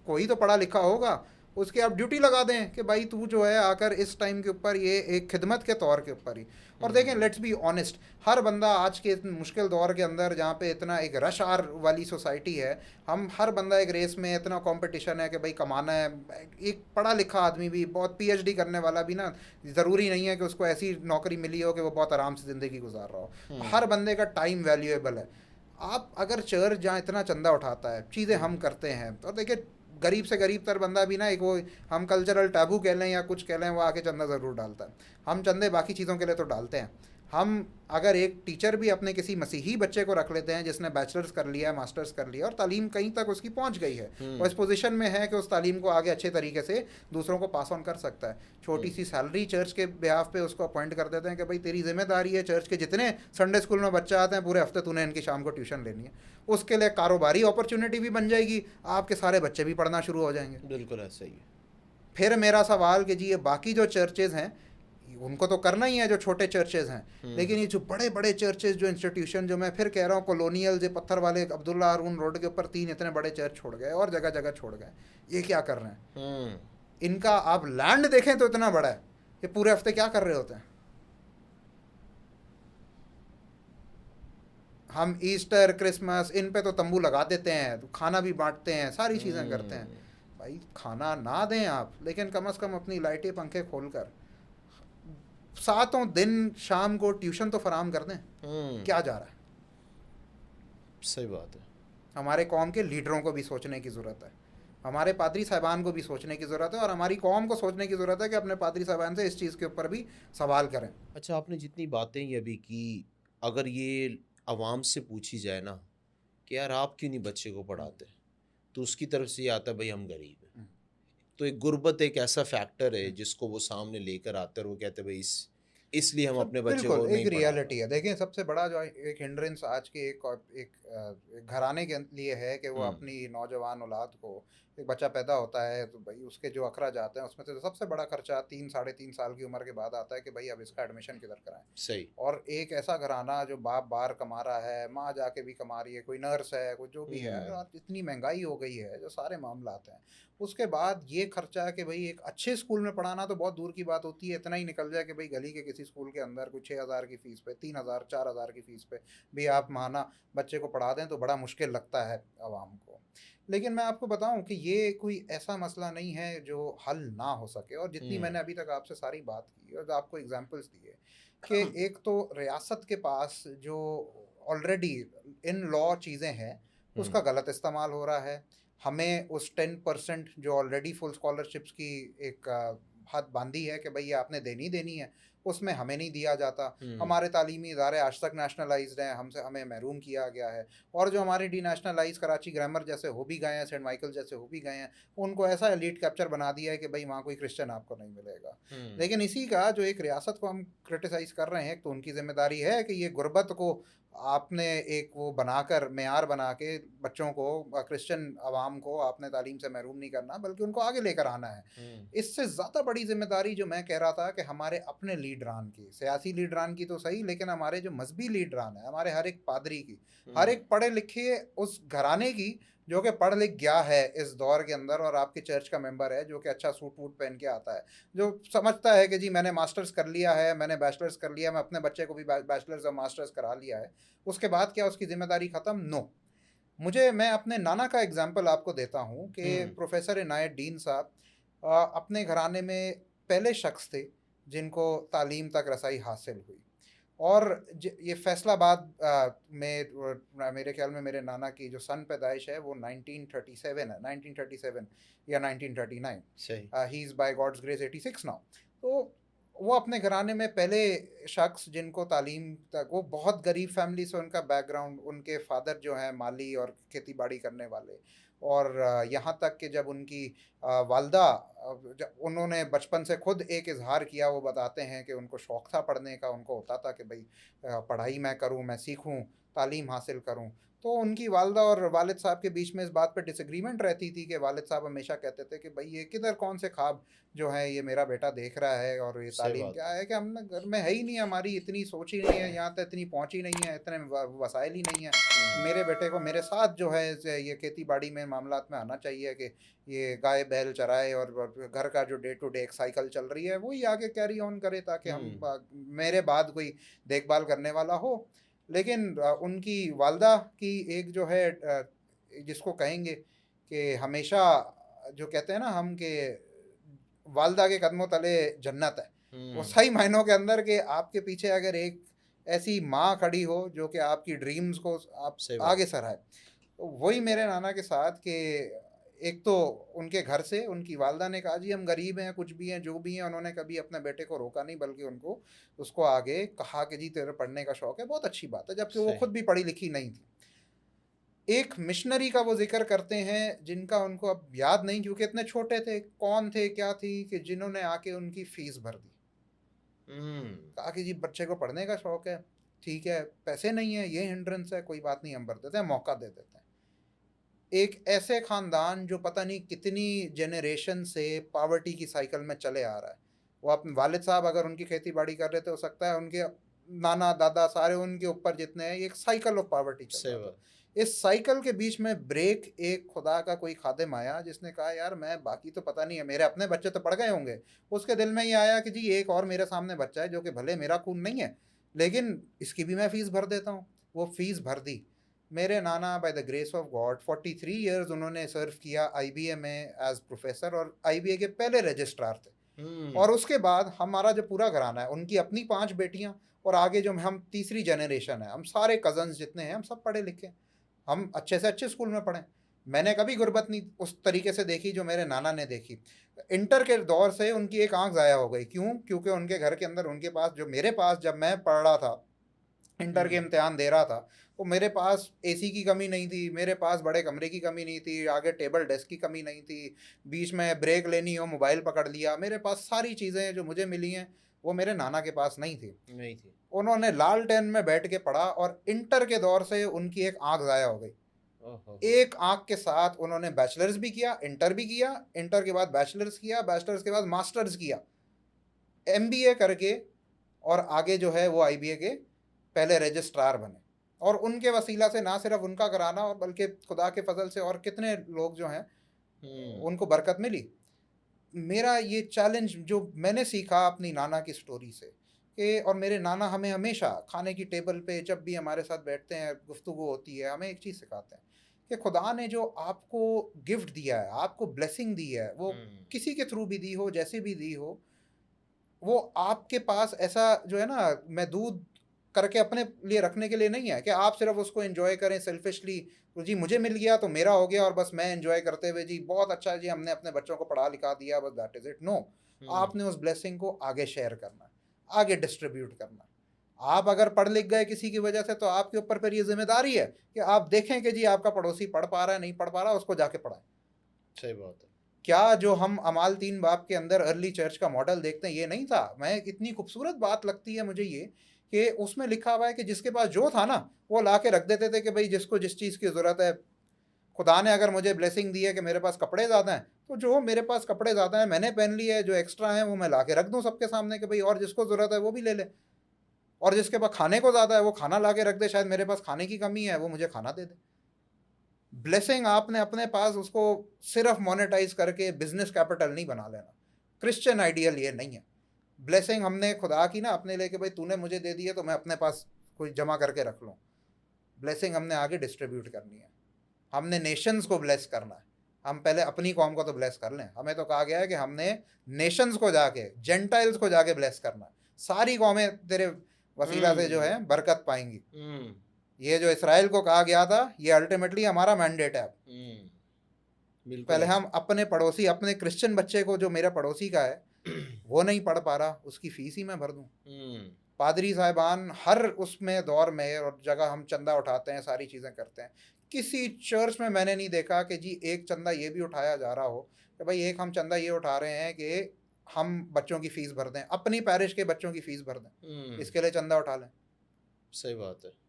कोई तो पढ़ा लिखा होगा, उसकी आप ड्यूटी लगा दें कि भाई तू जो है आकर इस टाइम के ऊपर, ये एक खिदमत के तौर के ऊपर ही। और देखें, लेट्स बी ऑनेस्ट, हर बंदा आज के मुश्किल दौर के अंदर जहाँ पे इतना एक रश आर वाली सोसाइटी है, हम हर बंदा एक रेस में, इतना कंपटीशन है कि भाई कमाना है। एक पढ़ा लिखा आदमी भी, बहुत PhD करने वाला भी ना, ज़रूरी नहीं है कि उसको ऐसी नौकरी मिली हो कि वो बहुत आराम से ज़िंदगी गुजार रहा हो। हर बंदे का टाइम वैल्यूएबल है। आप अगर चर्च जहाँ इतना चंदा उठाता है, चीज़ें हम करते हैं, तो देखिए गरीब से गरीब तर बंदा भी ना, एक वो हम कल्चरल टैबू कह लें या कुछ कह लें, वो आके चंदा ज़रूर डालता है। हम चंदे बाकी चीज़ों के लिए तो डालते हैं। हम अगर एक टीचर भी अपने किसी मसीही बच्चे को रख लेते हैं जिसने बैचलर्स कर लिया है, मास्टर्स कर लिया, और तालीम कहीं तक उसकी पहुंच गई है, वो इस पोजीशन में है कि उस तालीम को आगे अच्छे तरीके से दूसरों को पास ऑन कर सकता है। छोटी सी सैलरी चर्च के बिहाफ पे उसको अपॉइंट कर देते हैं कि भाई तेरी जिम्मेदारी है, चर्च के जितने संडे स्कूल में बच्चे आते हैं पूरे हफ्ते तूने इनकी शाम को ट्यूशन लेनी है। उसके लिए कारोबारी अपॉर्चुनिटी भी बन जाएगी, आपके सारे बच्चे भी पढ़ना शुरू हो जाएंगे। बिल्कुल ऐसा ही है। फिर मेरा सवाल कि जी ये बाकी जो चर्चेज़ हैं उनको तो करना ही है, जो छोटे चर्चेज़ हैं, लेकिन ये जो बड़े बड़े चर्चेज़, जो इंस्टीट्यूशन, जो मैं फिर कह रहा हूँ कॉलोनियल, जो पत्थर वाले अब्दुल्ला हारून रोड के ऊपर 3 इतने बड़े चर्च छोड़ गए और जगह जगह छोड़ गए, ये क्या कर रहे हैं? इनका आप लैंड देखें तो इतना बड़ा है, ये पूरे हफ्ते क्या कर रहे होते हैं? हम ईस्टर, क्रिसमस, इन पे तो तंबू लगा देते हैं, खाना भी बांटते हैं, सारी चीज़ें करते हैं। भाई खाना ना दें आप, लेकिन कम से कम अपनी लाइटें पंखे खोलकर 7 दिन शाम को ट्यूशन तो फराम कर दें। क्या जा रहा है? सही बात है। हमारे कौम के लीडरों को भी सोचने की ज़रूरत है, हमारे पादरी साहिबान को भी सोचने की ज़रूरत है, और हमारी कौम को सोचने की ज़रूरत है कि अपने पादरी साहिबान से इस चीज़ के ऊपर भी सवाल करें। अच्छा, आपने जितनी बातें ये अभी की, अगर ये आवाम से पूछी जाए ना कि यार आप क्यों नहीं बच्चे को पढ़ाते, तो उसकी तरफ से ये आता है भाई हम गरीब हैं। तो एक गुर्बत एक ऐसा फैक्टर है जिसको वो सामने लेकर आते हैं और वो कहते हैं भाई इसलिए हम सब अपने बच्चे बिल्कुल को नहीं एक पढ़ा रियलिटी पाए। है। देखिए, सबसे बड़ा जो एक हिंड्रेंस आज के एक घराने के लिए है कि वो अपनी नौजवान औलाद को, एक बच्चा पैदा होता है तो भाई उसके जो अखराजात हैं उसमें से सबसे बड़ा खर्चा 3 साढ़े 3 साल की उम्र के बाद आता है कि भाई अब इसका एडमिशन किधर कराएं। सही। और एक ऐसा घराना जो बाप बाहर कमा रहा है, माँ जाके भी कमा रही है, कोई नर्स है, कोई जो भी है, और इतनी महंगाई हो गई है, जो सारे मामला आते हैं, उसके बाद ये खर्चा है कि भाई एक अच्छे स्कूल में पढ़ाना तो बहुत दूर की बात होती है, इतना ही निकल जाए कि भाई गली के किसी स्कूल के अंदर कुछ 6,000 की फ़ीस पे, 3,000 4,000 की फ़ीस पे भी आप माना बच्चे को पढ़ा दें तो बड़ा मुश्किल लगता है आवाम को। लेकिन मैं आपको बताऊं कि ये कोई ऐसा मसला नहीं है जो हल ना हो सके, और जितनी मैंने अभी तक आपसे सारी बात की और आपको एग्जांपल्स दिए कि एक तो रियासत के पास जो ऑलरेडी इन लॉ चीज़ें हैं उसका गलत इस्तेमाल हो रहा है। हमें उस 10% जो ऑलरेडी फुल स्कॉलरशिप्स की एक हद बांधी है कि भाई ये आपने देनी देनी है, उसमें हमें नहीं दिया जाता। हमारे तालीमी इदारे आज तक नेशनलाइज्ड हैं, हमें महरूम किया गया है। और जो हमारे डी नेशनलाइज कराची ग्रामर जैसे हो भी गए हैं, सेंट माइकल जैसे हो भी गए हैं, उनको ऐसा एलीट कैप्चर बना दिया है कि भाई वहाँ कोई क्रिश्चियन आपको नहीं मिलेगा। लेकिन इसी का जो एक रियासत को हम क्रिटिसाइज़ कर रहे हैं, तो उनकी जिम्मेदारी है कि ये गुर्बत को आपने एक वो बनाकर मेयार बना के बच्चों को, क्रिश्चियन आवाम को आपने तालीम से महरूम नहीं करना बल्कि उनको आगे लेकर आना है। इससे ज़्यादा बड़ी जिम्मेदारी जो मैं कह रहा था कि हमारे अपने लीडरान की, सियासी लीडरान की तो सही, लेकिन हमारे जो मजहबी लीडरान है, हमारे हर एक पादरी की, हर एक पढ़े लिखे उस घराने की जो कि पढ़ लिख गया है इस दौर के अंदर और आपके चर्च का मेंबर है, जो कि अच्छा सूट वूट पहन के आता है, जो समझता है कि जी मैंने मास्टर्स कर लिया है, मैंने बैचलर्स कर लिया, मैं अपने बच्चे को भी बैचलर्स और मास्टर्स करा लिया है, उसके बाद क्या उसकी जिम्मेदारी ख़त्म? नो। मैं अपने नाना का एग्जाम्पल आपको देता हूँ कि प्रोफेसर इनायत डीन साहब अपने घराने में पहले शख्स थे जिनको तालीम तक रसाई हासिल हुई। और ये फैसलाबाद में मेरे ख्याल में मेरे नाना की जो सन पैदाइश है वो 1937 है, 1937 या 1939। सही। He is by God's grace 86 now. तो वो अपने घराने में पहले शख्स जिनको तालीम तक, वो बहुत गरीब फैमिली से उनका बैकग्राउंड, उनके फादर जो हैं माली और खेती बाड़ी करने वाले, और यहाँ तक कि जब उनकी वालदा, जब उन्होंने बचपन से खुद एक इजहार किया, वो बताते हैं कि उनको शौक़ था पढ़ने का, उनको होता था कि भाई पढ़ाई मैं करूँ, मैं सीखूँ, तालीम हासिल करूँ। तो उनकी वालदा और वालिद साहब के बीच में इस बात पे डिसएग्रीमेंट रहती थी कि वालिद साहब हमेशा कहते थे कि भाई ये किधर कौन से ख्वाब जो है ये मेरा बेटा देख रहा है, और ये तालीम क्या है कि हमने घर में है ही नहीं, हमारी इतनी सोच ही नहीं है, यहाँ तक इतनी पहुँच ही नहीं है, इतने वसाइल ही नहीं है। मेरे बेटे को मेरे साथ जो है ये खेती बाड़ी में मामलात में आना चाहिए कि ये गाय बैल चराए और घर का जो डे टू डे एक साइकिल चल रही है वही आगे कैरी ऑन करे, ताकि हम मेरे बाद कोई देखभाल करने वाला हो। लेकिन उनकी वालदा की एक जो है जिसको कहेंगे कि हमेशा जो कहते हैं ना हम कि वालदा के कदमों तले जन्नत है, वो सही मायनों के अंदर कि आपके पीछे अगर एक ऐसी माँ खड़ी हो जो कि आपकी ड्रीम्स को आप आगे सराहे, तो वही मेरे नाना के साथ कि एक तो उनके घर से उनकी वालदा ने कहा जी हम गरीब हैं, कुछ भी हैं, जो भी हैं, उन्होंने कभी अपने बेटे को रोका नहीं, बल्कि उसको आगे कहा कि जी तेरे पढ़ने का शौक़ है, बहुत अच्छी बात है, जबकि वो खुद भी पढ़ी लिखी नहीं थी। एक मिशनरी का वो जिक्र करते हैं जिनका उनको अब याद नहीं, क्योंकि इतने छोटे थे, कौन थे क्या थी, कि जिन्होंने आके उनकी फ़ीस भर दी। कहा कि जी बच्चे को पढ़ने का शौक़ है, ठीक है, पैसे नहीं है, ये हिंड्रेंस है, कोई बात नहीं, हम भर देते हैं, मौका दे देते हैं। एक ऐसे ख़ानदान जो पता नहीं कितनी जनरेशन से पावर्टी की साइकिल में चले आ रहा है, वो अपने वालिद साहब अगर उनकी खेती बाड़ी कर रहे थे, हो सकता है उनके नाना दादा सारे उनके ऊपर जितने हैं, एक साइकिल ऑफ पावर्टी चल रहा था। इस साइकिल के बीच में ब्रेक एक खुदा का कोई खादिम आया जिसने कहा यार मैं, बाकी तो पता नहीं है, मेरे अपने बच्चे तो पढ़ गए होंगे, उसके दिल में ये आया कि जी एक और मेरे सामने बच्चा है जो कि भले मेरा खून नहीं है लेकिन इसकी भी मैं फ़ीस भर देता हूँ। वो फ़ीस भर दी। मेरे नाना by the grace of God 43 years उन्होंने सर्व किया IBA में एज प्रोफेसर, और IBA के पहले रजिस्ट्रार थे। और उसके बाद हमारा जो पूरा घराना है, उनकी अपनी 5 बेटियां, और आगे जो हम तीसरी जनरेशन है, हम सारे कज़न्स जितने हैं हम सब पढ़े लिखे। हम अच्छे से अच्छे स्कूल में पढ़े। मैंने कभी गुर्बत नहीं उस तरीके से देखी जो मेरे नाना ने देखी। इंटर के दौर से उनकी एक आंख ज़ाया हो गई। क्यों? क्योंकि उनके घर के अंदर उनके पास, जो मेरे पास जब मैं पढ़ रहा था, इंटर के इम्तिहान दे रहा था, तो मेरे पास एसी की कमी नहीं थी, मेरे पास बड़े कमरे की कमी नहीं थी, आगे टेबल डेस्क की कमी नहीं थी, बीच में ब्रेक लेनी हो मोबाइल पकड़ लिया, मेरे पास सारी चीज़ें जो मुझे मिली हैं वो मेरे नाना के पास नहीं थी। उन्होंने लालटेन में बैठ के पढ़ा और इंटर के दौर से उनकी एक आंख ज़ाया हो गई। एक आंख के साथ उन्होंने बैचलर्स भी किया, इंटर भी किया, इंटर के बाद बैचलर्स किया, बैचलर्स के बाद मास्टर्स किया, एमबीए करके, और आगे जो है वो आईबीए के पहले रजिस्ट्रार बने। और उनके वसीला से ना सिर्फ उनका कराना, और बल्कि खुदा के फजल से और कितने लोग जो हैं उनको बरकत मिली। मेरा ये चैलेंज जो मैंने सीखा अपनी नाना की स्टोरी से, कि और मेरे नाना हमें हमेशा खाने की टेबल पे जब भी हमारे साथ बैठते हैं, गुफ्तगू होती है, हमें एक चीज़ सिखाते हैं कि खुदा ने जो आपको गिफ्ट दिया है, आपको ब्लेसिंग दी है, वो किसी के थ्रू भी दी हो, जैसे भी दी हो, वो आपके पास ऐसा जो है ना, मैं दूध करके अपने लिए रखने के लिए नहीं है कि आप सिर्फ उसको एंजॉय करें सेल्फिशली, तो जी मुझे मिल गया तो मेरा हो गया और बस मैं एंजॉय करते हुए जी बहुत अच्छा जी हमने अपने बच्चों को पढ़ा लिखा दिया, बस दैट इज इट। नो, आपने उस ब्लेसिंग को आगे शेयर करना, आगे डिस्ट्रीब्यूट करना। आप अगर पढ़ लिख गए किसी की वजह से, तो आपके ऊपर फिर ये जिम्मेदारी है कि आप देखें कि जी आपका पड़ोसी पढ़ पा रहा है, नहीं पढ़ पा रहा, उसको जाके पढ़ाएं। सही बात है। क्या जो हम अमाल 3 बाब के अंदर अर्ली चर्च का मॉडल देखते हैं, ये नहीं था? मैं इतनी खूबसूरत बात लगती है मुझे ये, कि उसमें लिखा हुआ है कि जिसके पास जो था ना, वो ला के रख देते थे कि भाई जिसको जिस चीज़ की ज़रूरत है। खुदा ने अगर मुझे ब्लेसिंग दी है कि मेरे पास कपड़े ज़्यादा हैं, तो जो मेरे पास कपड़े ज़्यादा हैं मैंने पहन लिए है, जो एक्स्ट्रा हैं वो मैं ला के रख दूँ सबके सामने कि भाई और जिसको ज़रूरत है वो भी ले ले। और जिसके पास खाने को ज़्यादा है वो खाना ला के रख दे, शायद मेरे पास खाने की कमी है, वो मुझे खाना दे दे। ब्लेसिंग आपने अपने पास उसको सिर्फ मोनेटाइज करके बिजनेस कैपिटल नहीं बना लेना। क्रिश्चियन आइडियल ये नहीं है। ब्लेसिंग हमने खुदा की ना अपने लिए कि भाई तूने मुझे दे दी है तो मैं अपने पास कोई जमा करके रख लूँ। ब्लेसिंग हमने आगे डिस्ट्रीब्यूट करनी है, हमने नेशंस को ब्लेस करना है। हम पहले अपनी कौम को तो ब्लेस कर लें। हमें तो कहा गया है कि हमने नेशंस को जाके, जेंटाइल्स को जाके ब्लेस करना है। सारी कौमें तेरे वसीला से जो है बरकत पाएंगी। ये जो इसराइल को कहा गया था, ये अल्टीमेटली हमारा मैंडेट है। पहले हम अपने पड़ोसी, अपने क्रिश्चियन बच्चे को, जो मेरा पड़ोसी का है वो नहीं पढ़ पा रहा, उसकी फीस ही मैं भर दूं। पादरी साहिबान हर उसमें दौर में और जगह हम चंदा उठाते हैं, सारी चीज़ें करते हैं। किसी चर्च में मैंने नहीं देखा कि जी एक चंदा ये भी उठाया जा रहा हो कि भाई एक हम चंदा ये उठा रहे हैं कि हम बच्चों की फीस भर दें, अपनी पैरिश के बच्चों की फीस भर दें, इसके लिए चंदा उठा लें। सही बात है।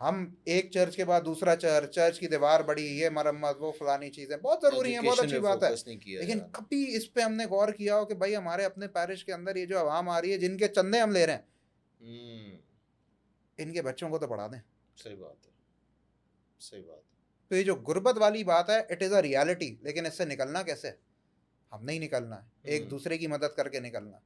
हम एक चर्च के बाद दूसरा चर्च, चर्च की दीवार बड़ी, ये मरम्मत, वो फलानी चीज़ें बहुत ज़रूरी हैं, बहुत अच्छी बात है, लेकिन कभी इस पे हमने गौर किया हो कि भाई हमारे अपने पैरिश के अंदर ये जो आवाम आ रही है, जिनके चंदे हम ले रहे हैं, इनके बच्चों को तो पढ़ा दें। सही बात है, सही बात है। तो ये जो गुर्बत वाली बात है, इट इज़ अ रियलिटी, लेकिन इससे निकलना कैसे? हम नहीं निकलना है, एक दूसरे की मदद करके निकलना।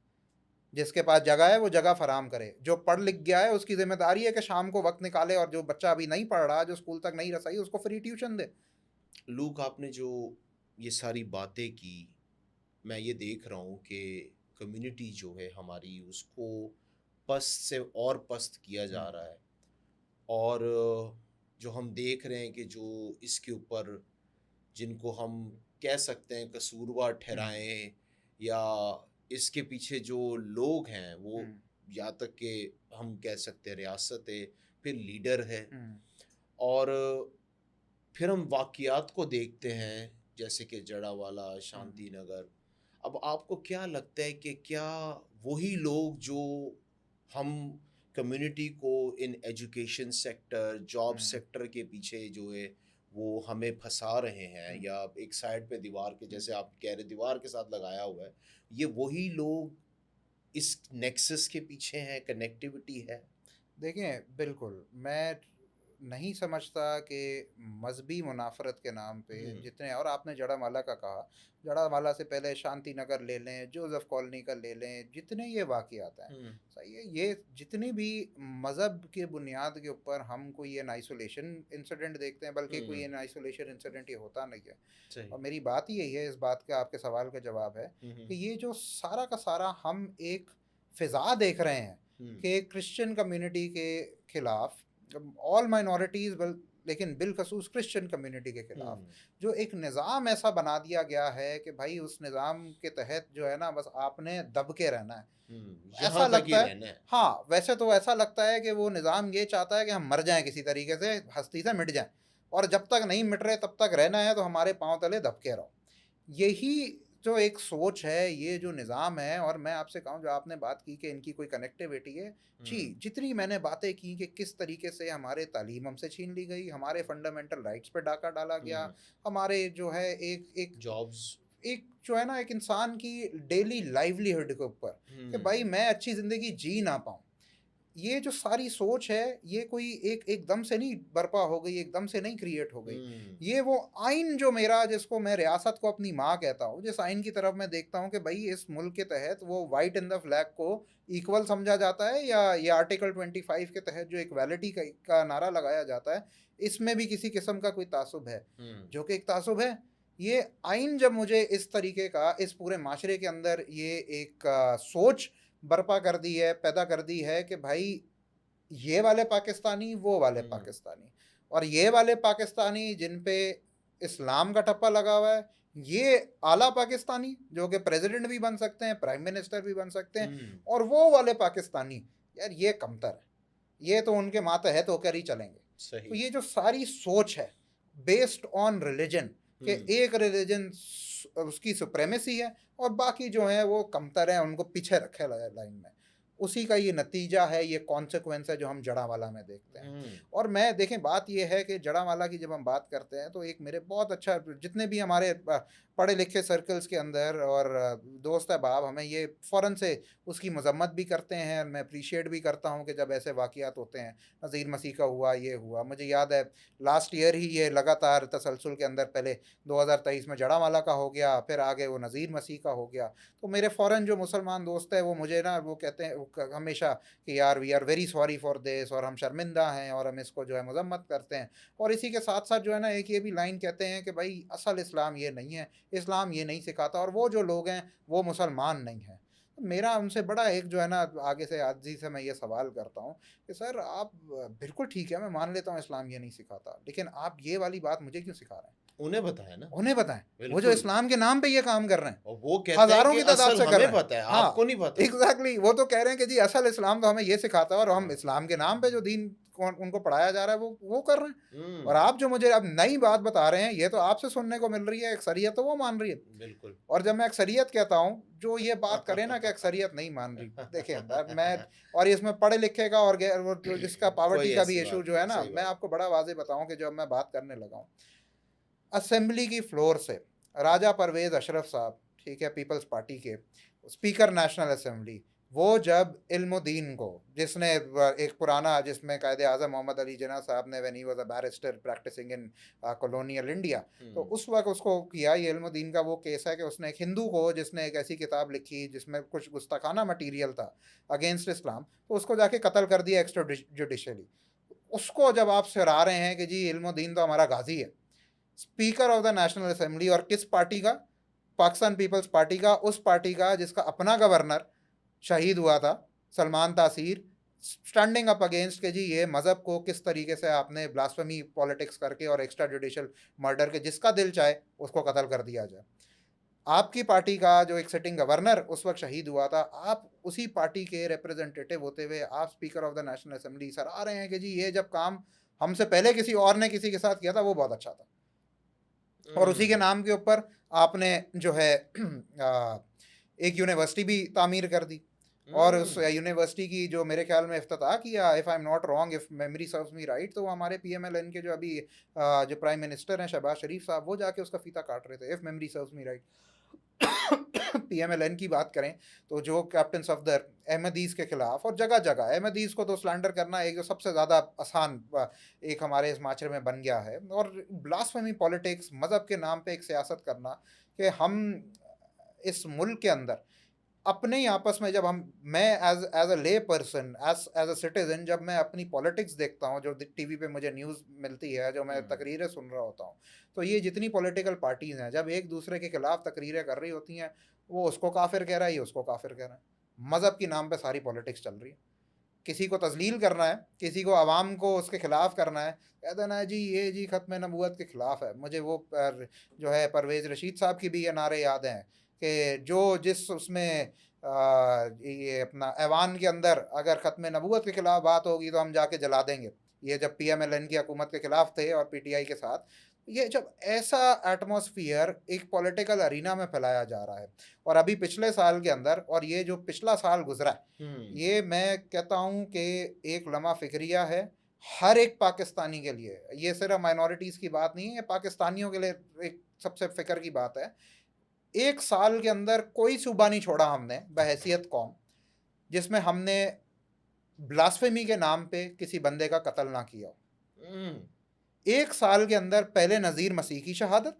जिसके पास जगह है वो जगह फराम करे, जो पढ़ लिख गया है उसकी जिम्मेदारी है कि शाम को वक्त निकाले, और जो बच्चा अभी नहीं पढ़ रहा, जो स्कूल तक नहीं रसाई, उसको फ्री ट्यूशन दे। लूक, आपने जो ये सारी बातें की, मैं ये देख रहा हूँ कि कम्युनिटी जो है हमारी, उसको पस्त से और पस्त किया जा रहा है। और जो हम देख रहे हैं कि जो इसके ऊपर, जिनको हम कह सकते हैं कसूरवार ठहराएं, या इसके पीछे जो लोग हैं वो, या तक कि हम कह सकते हैं रियासत है, फिर लीडर है, और फिर हम वाक़ियात को देखते हैं जैसे कि जड़ावाला, शांति नगर। अब आपको क्या लगता है कि क्या वही लोग जो हम कम्युनिटी को in education sector, job sector के पीछे जो है वो हमें फंसा रहे हैं, या एक साइड पे दीवार के, जैसे आप कह रहे दीवार के साथ लगाया हुआ है, ये वही लोग इस नेक्सस के पीछे हैं, कनेक्टिविटी है? देखें, बिल्कुल मैं नहीं समझता कि मजहबी मुनाफरत के नाम पे जितने, और आपने जड़ावाला का कहा, जड़ावाला से पहले शांति नगर ले लें, जोसेफ कॉलोनी का ले लें, जितने ये वाक़यात हैं, सही है, ये जितनी भी मज़हब के बुनियाद के ऊपर हम कोई एन आइसोलेशन इंसिडेंट देखते हैं, बल्कि कोई एन आइसोलेशन इंसिडेंट ये होता नहीं है। और मेरी बात यही है, इस बात का आपके सवाल का जवाब है कि ये जो सारा का सारा हम एक फ़िज़ा देख रहे हैं कि क्रिश्चियन कम्युनिटी के ख़िलाफ़, ऑल माइनॉरिटीज़ लेकिन बिलखसूस क्रिश्चियन कम्युनिटी के खिलाफ, जो एक निज़ाम ऐसा बना दिया गया है कि भाई उस निज़ाम के तहत जो है ना बस आपने दब के रहना है, ऐसा यहाँ तक ही लगता है। रहना है। हाँ, वैसे तो ऐसा लगता है कि वो निज़ाम ये चाहता है कि हम मर जाएं किसी तरीके से, हस्ती से मिट जाएं, और जब तक नहीं मिट रहे तब तक रहना है, तो हमारे पांव तले दब के रहो। यही जो एक सोच है, ये जो निज़ाम है, और मैं आपसे कहूँ जो आपने बात की कि इनकी कोई कनेक्टिविटी है, जी, जितनी मैंने बातें की कि किस तरीके से हमारे तालीम हमसे छीन ली गई, हमारे फंडामेंटल राइट्स पे डाका डाला गया, हमारे जो है एक एक जॉब्स, एक जो है ना एक इंसान की डेली लाइवलीहुड के ऊपर कि भाई मैं अच्छी ज़िंदगी जी ना पाऊँ, ये जो सारी सोच है, ये कोई एकदम से नहीं बर्पा हो गई, एकदम से नहीं क्रिएट हो गई। ये वो आइन जो मेरा, जिसको मैं रियासत को अपनी माँ कहता हूँ, जिस आइन की तरफ मैं देखता हूँ कि भाई इस मुल्क के तहत वो वाइट इन द फ्लैग को इक्वल समझा जाता है, या ये आर्टिकल 25 के तहत जो इक्वालिटी का नारा लगाया जाता है, इसमें भी किसी किस्म का कोई तासुब है, जो कि एक तासुब है। ये आइन जब मुझे इस तरीके का इस पूरे माशरे के अंदर ये एक सोच बर्पा कर दी है, पैदा कर दी है कि भाई ये वाले पाकिस्तानी, वो वाले पाकिस्तानी, और ये वाले पाकिस्तानी जिन पे इस्लाम का ठप्पा लगा हुआ है, ये आला पाकिस्तानी जो कि प्रेसिडेंट भी बन सकते हैं, प्राइम मिनिस्टर भी बन सकते हैं, और वो वाले पाकिस्तानी यार ये कमतर है, ये तो उनके मातहत होकर ही चलेंगे। सही। तो ये जो सारी सोच है बेस्ड ऑन रिलीजन, कि एक रिलीजन उसकी सुप्रेमेसी है और बाकी जो है वो कमतर हैं, उनको पीछे रखे लाइन में, उसी का ये नतीजा है, ये कॉन्सिक्वेंस है जो हम जड़ावाला में देखते हैं। और मैं देखें, बात ये है कि जड़ावाला की जब हम बात करते हैं तो एक मेरे बहुत अच्छा, जितने भी हमारे पढ़े लिखे सर्कल्स के अंदर और दोस्त अहबाब हमें ये फ़ौरन से उसकी मजम्मत भी करते हैं, मैं अप्रिशिएट भी करता हूँ कि जब ऐसे वाक़यात होते हैं, नज़ीर मसीह का हुआ, ये हुआ, मुझे याद है लास्ट ईयर ही ये लगातार तसलसल के अंदर पहले 2023 में जड़ावाला का हो गया, फिर आगे वो नज़ीर मसीह का हो गया। तो मेरे फ़ौरन जो मुसलमान दोस्त है वो मुझे ना वो कहते हैं हमेशा कि यार we are very sorry for this, और हम शर्मिंदा हैं और हम इसको जो है मजम्मत करते हैं। और इसी के साथ साथ जो है ना एक ये भी लाइन कहते हैं कि भाई असल इस्लाम ये नहीं है, इस्लाम ये नहीं सिखाता, और वो जो लोग हैं वो मुसलमान नहीं हैं। तो मेरा उनसे बड़ा एक जो है ना आगे से आजी से मैं ये सवाल करता हूँ कि सर आप बिल्कुल ठीक है, मैं मान लेता हूँ इस्लाम ये नहीं सिखाता, लेकिन आप ये वाली बात मुझे क्यों सिखा रहे हैं? उन्हें बताया ना, उन्हें बताएं, वो जो इस्लाम के नाम पे ये काम कर रहे हैं, और वो कहते हजारों हैं की कि तादाद से कर रहे हैं। पता है, हाँ, आपको नहीं पता। एग्जैक्टली, वो तो कह रहे हैं कि जी असल इस्लाम तो हमें ये सिखाता है, और हम इस्लाम के नाम पे जो दीन उनको पढ़ाया जा रहा है वो कर रहे हैं। और आप जो मुझे अब नई बात बता रहे हैं, ये तो आपसे सुनने को मिल रही है, अक्सरियत तो वो मान रही है। बिल्कुल। और जब मैं अक्सरियत कहता हूँ, जो ये बात करे ना कि अक्सरियत नहीं मान रही, देखिए मैं, और इसमें पढ़े लिखे का और जिसका पावर्टी का भी इशू जो है ना, मैं आपको बड़ा वाज़ेह बताऊँ कि जब मैं बात करने लगा हूँ असेंबली की फ्लोर से, राजा परवेज़ अशरफ साहब, ठीक है, पीपल्स पार्टी के स्पीकर नेशनल असेंबली, वो जब इल्मुद्दीन को, जिसने एक पुराना, जिसमें कायदे आज़म मोहम्मद अली जिन्ना साहब ने when he was a barrister practising in colonial India, तो उस वक्त उसको किया, ये इल्मुद्दीन का वो केस है कि उसने एक हिंदू को, जिसने एक ऐसी किताब लिखी जिसमें कुछ गुस्ताखाना मटीरियल था अगेंस्ट इस्लाम, तो उसको जाके कत्ल कर दिया एक्स्ट्रा जुडिशली। उसको जब आप सराह रहे हैं कि जी इल्मुद्दीन तो हमारा गाजी है, speaker of the national assembly, और किस पार्टी का? पाकिस्तान पीपल्स पार्टी का, उस पार्टी का जिसका अपना गवर्नर शहीद हुआ था, सलमान तासीर, स्टैंडिंग अप अगेंस्ट के जी ये मज़हब को किस तरीके से आपने ब्लास्फेमी पॉलिटिक्स करके और एक्स्ट्रा जुडिशल मर्डर के, जिसका दिल चाहे उसको कत्ल कर दिया जाए। आपकी पार्टी का जो एक सिटिंग गवर्नर उस वक्त शहीद हुआ था, आप उसी पार्टी के रिप्रेजेंटेटिव होते हुए आप speaker of the national assembly sir आ रहे हैं कि जी ये जब काम हमसे पहले किसी और ने किसी के साथ किया था वो बहुत अच्छा था, और उसी के नाम के ऊपर आपने जो है एक यूनिवर्सिटी भी तामीर कर दी, और उस यूनिवर्सिटी की जो मेरे ख्याल में इफ्तिताह किया, if I am not wrong, if memory serves me right, तो हमारे PMLN के जो अभी जो प्राइम मिनिस्टर हैं शहबाज शरीफ साहब, वो जाके उसका फीता काट रहे थे, if memory serves me right. PMLN की बात करें तो जो कैप्टन सफदर अहमदीज़ के ख़िलाफ़, और जगह जगह अहमदीज़ को तो स्लैंडर करना एक जो सबसे ज़्यादा आसान एक हमारे इस माशरे में बन गया है, और ब्लास्फेमी पॉलिटिक्स, मज़हब के नाम पे एक सियासत करना, कि हम इस मुल्क के अंदर अपने ही आपस में, जब मैं एज अ ले पर्सन, एज अ सिटीज़न, जब मैं अपनी पॉलिटिक्स देखता हूँ, जो TV पे मुझे न्यूज़ मिलती है, जो मैं तकरीरें सुन रहा होता हूँ, तो ये जितनी पॉलिटिकल पार्टीज़ हैं, जब एक दूसरे के खिलाफ तकरीरें कर रही होती हैं, वो उसको काफिर कह रहा है, ये उसको काफिर कह रहा है, मज़हब के नाम पे सारी पॉलिटिक्स चल रही है। किसी को तजलील करना है, किसी को आवाम को उसके खिलाफ करना है, कह देना है जी ये जी ख़त्म नबूवत के खिलाफ है। मुझे वो जो है परवेज़ रशीद साहब की भी ये नारे याद हैं कि जो जिस उसमें ये अपना ऐवान के अंदर अगर ख़त्म नबूवत के खिलाफ बात होगी तो हम जाके जला देंगे। ये जब PMLN की हुकूमत के खिलाफ थे और PTI के साथ, ये जब ऐसा एटमॉस्फेयर एक पॉलिटिकल अरीना में फैलाया जा रहा है, और अभी पिछले साल के अंदर और ये जो पिछला साल गुजरा है, ये मैं कहता हूँ कि एक लम्हा फिक्रिया है हर एक पाकिस्तानी के लिए। ये सिर्फ माइनॉरिटीज़ की बात नहीं है, ये पाकिस्तानियों के लिए एक सबसे फ़िक्र की बात है। एक साल के अंदर कोई सूबा नहीं छोड़ा हमने बहैसियत कौम जिसमें हमने ब्लास्फेमी के नाम पे किसी बंदे का कत्ल ना किया हो। एक साल के अंदर पहले नज़ीर मसीह की शहादत,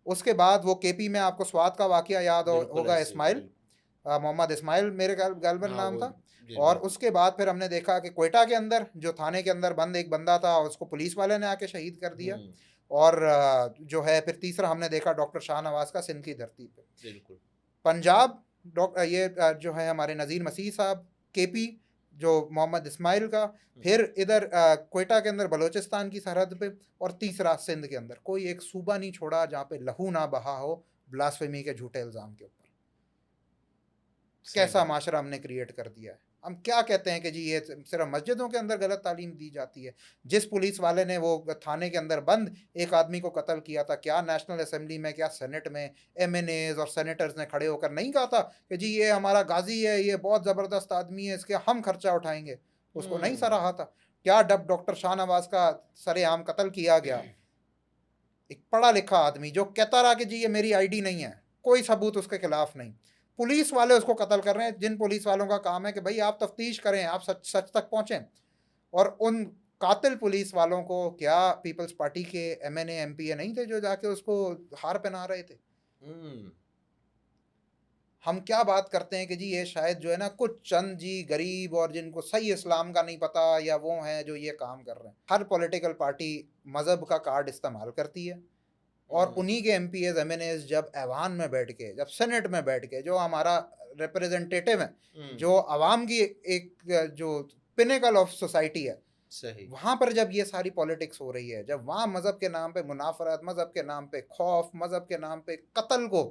उसके बाद वो KP में आपको स्वात का वाक़या याद होगा, इस्माइल मोहम्मद इस्माइल मेरे गालबन नाम था। और उसके बाद फिर हमने देखा कि क्वेटा के अंदर जो थाने के अंदर बंद एक बंदा था, उसको पुलिस वाले ने आके शहीद कर दिया। और जो है फिर तीसरा हमने देखा डॉक्टर शाहनवाज का सिंध की धरती पे। बिल्कुल। पंजाब ये जो है हमारे नज़ीर मसीह साहब, KP जो मोहम्मद इस्माइल का, फिर इधर क्वेटा के अंदर बलोचिस्तान की सरहद पे, और तीसरा सिंध के अंदर। कोई एक सूबा नहीं छोड़ा जहाँ पे लहू ना बहा हो ब्लास्फेमी के झूठे इल्ज़ाम के ऊपर। कैसा माशरा हमने क्रिएट कर दिया है। हम क्या कहते हैं कि जी ये सिर्फ मस्जिदों के अंदर गलत तालीम दी जाती है। जिस पुलिस वाले ने वो थाने के अंदर बंद एक आदमी को कत्ल किया था, क्या नेशनल असेंबली में, क्या सेनेट में MNAs और सेनेटर्स ने खड़े होकर नहीं कहा था कि जी ये हमारा गाजी है, ये बहुत ज़बरदस्त आदमी है, इसके हम खर्चा उठाएंगे? उसको नहीं सराहा था? क्या डॉक्टर शाहनवाज का सरेआम कत्ल किया गया, एक पढ़ा लिखा आदमी जो कहता रहा कि जी ये मेरी ID नहीं है, कोई सबूत उसके खिलाफ नहीं, पुलिस वाले उसको कत्ल कर रहे हैं, जिन पुलिस वालों का काम है कि भाई आप तफ्तीश करें, आप सच तक पहुँचें। और उन कातिल पुलिस वालों को क्या पीपल्स पार्टी के MNA MPA नहीं थे जो जाके उसको हार पहना रहे थे? हम क्या बात करते हैं कि जी ये शायद जो है ना कुछ चंद जी गरीब और जिनको सही इस्लाम का नहीं पता या वो हैं जो ये काम कर रहे हैं। हर पॉलिटिकल पार्टी मज़हब का कार्ड इस्तेमाल करती है, और उन्हीं के MPAs MNAs जब ऐवान में बैठ के, जब सेनेट में बैठ के, जो हमारा रिप्रेजेंटेटिव है, जो आवाम की एक जो पिनेकल ऑफ सोसाइटी है, सही, वहाँ पर जब ये सारी पॉलिटिक्स हो रही है, जब वहाँ मज़हब के नाम पे मुनाफरत, मज़हब के नाम पे खौफ, मज़हब के नाम पे कत्ल को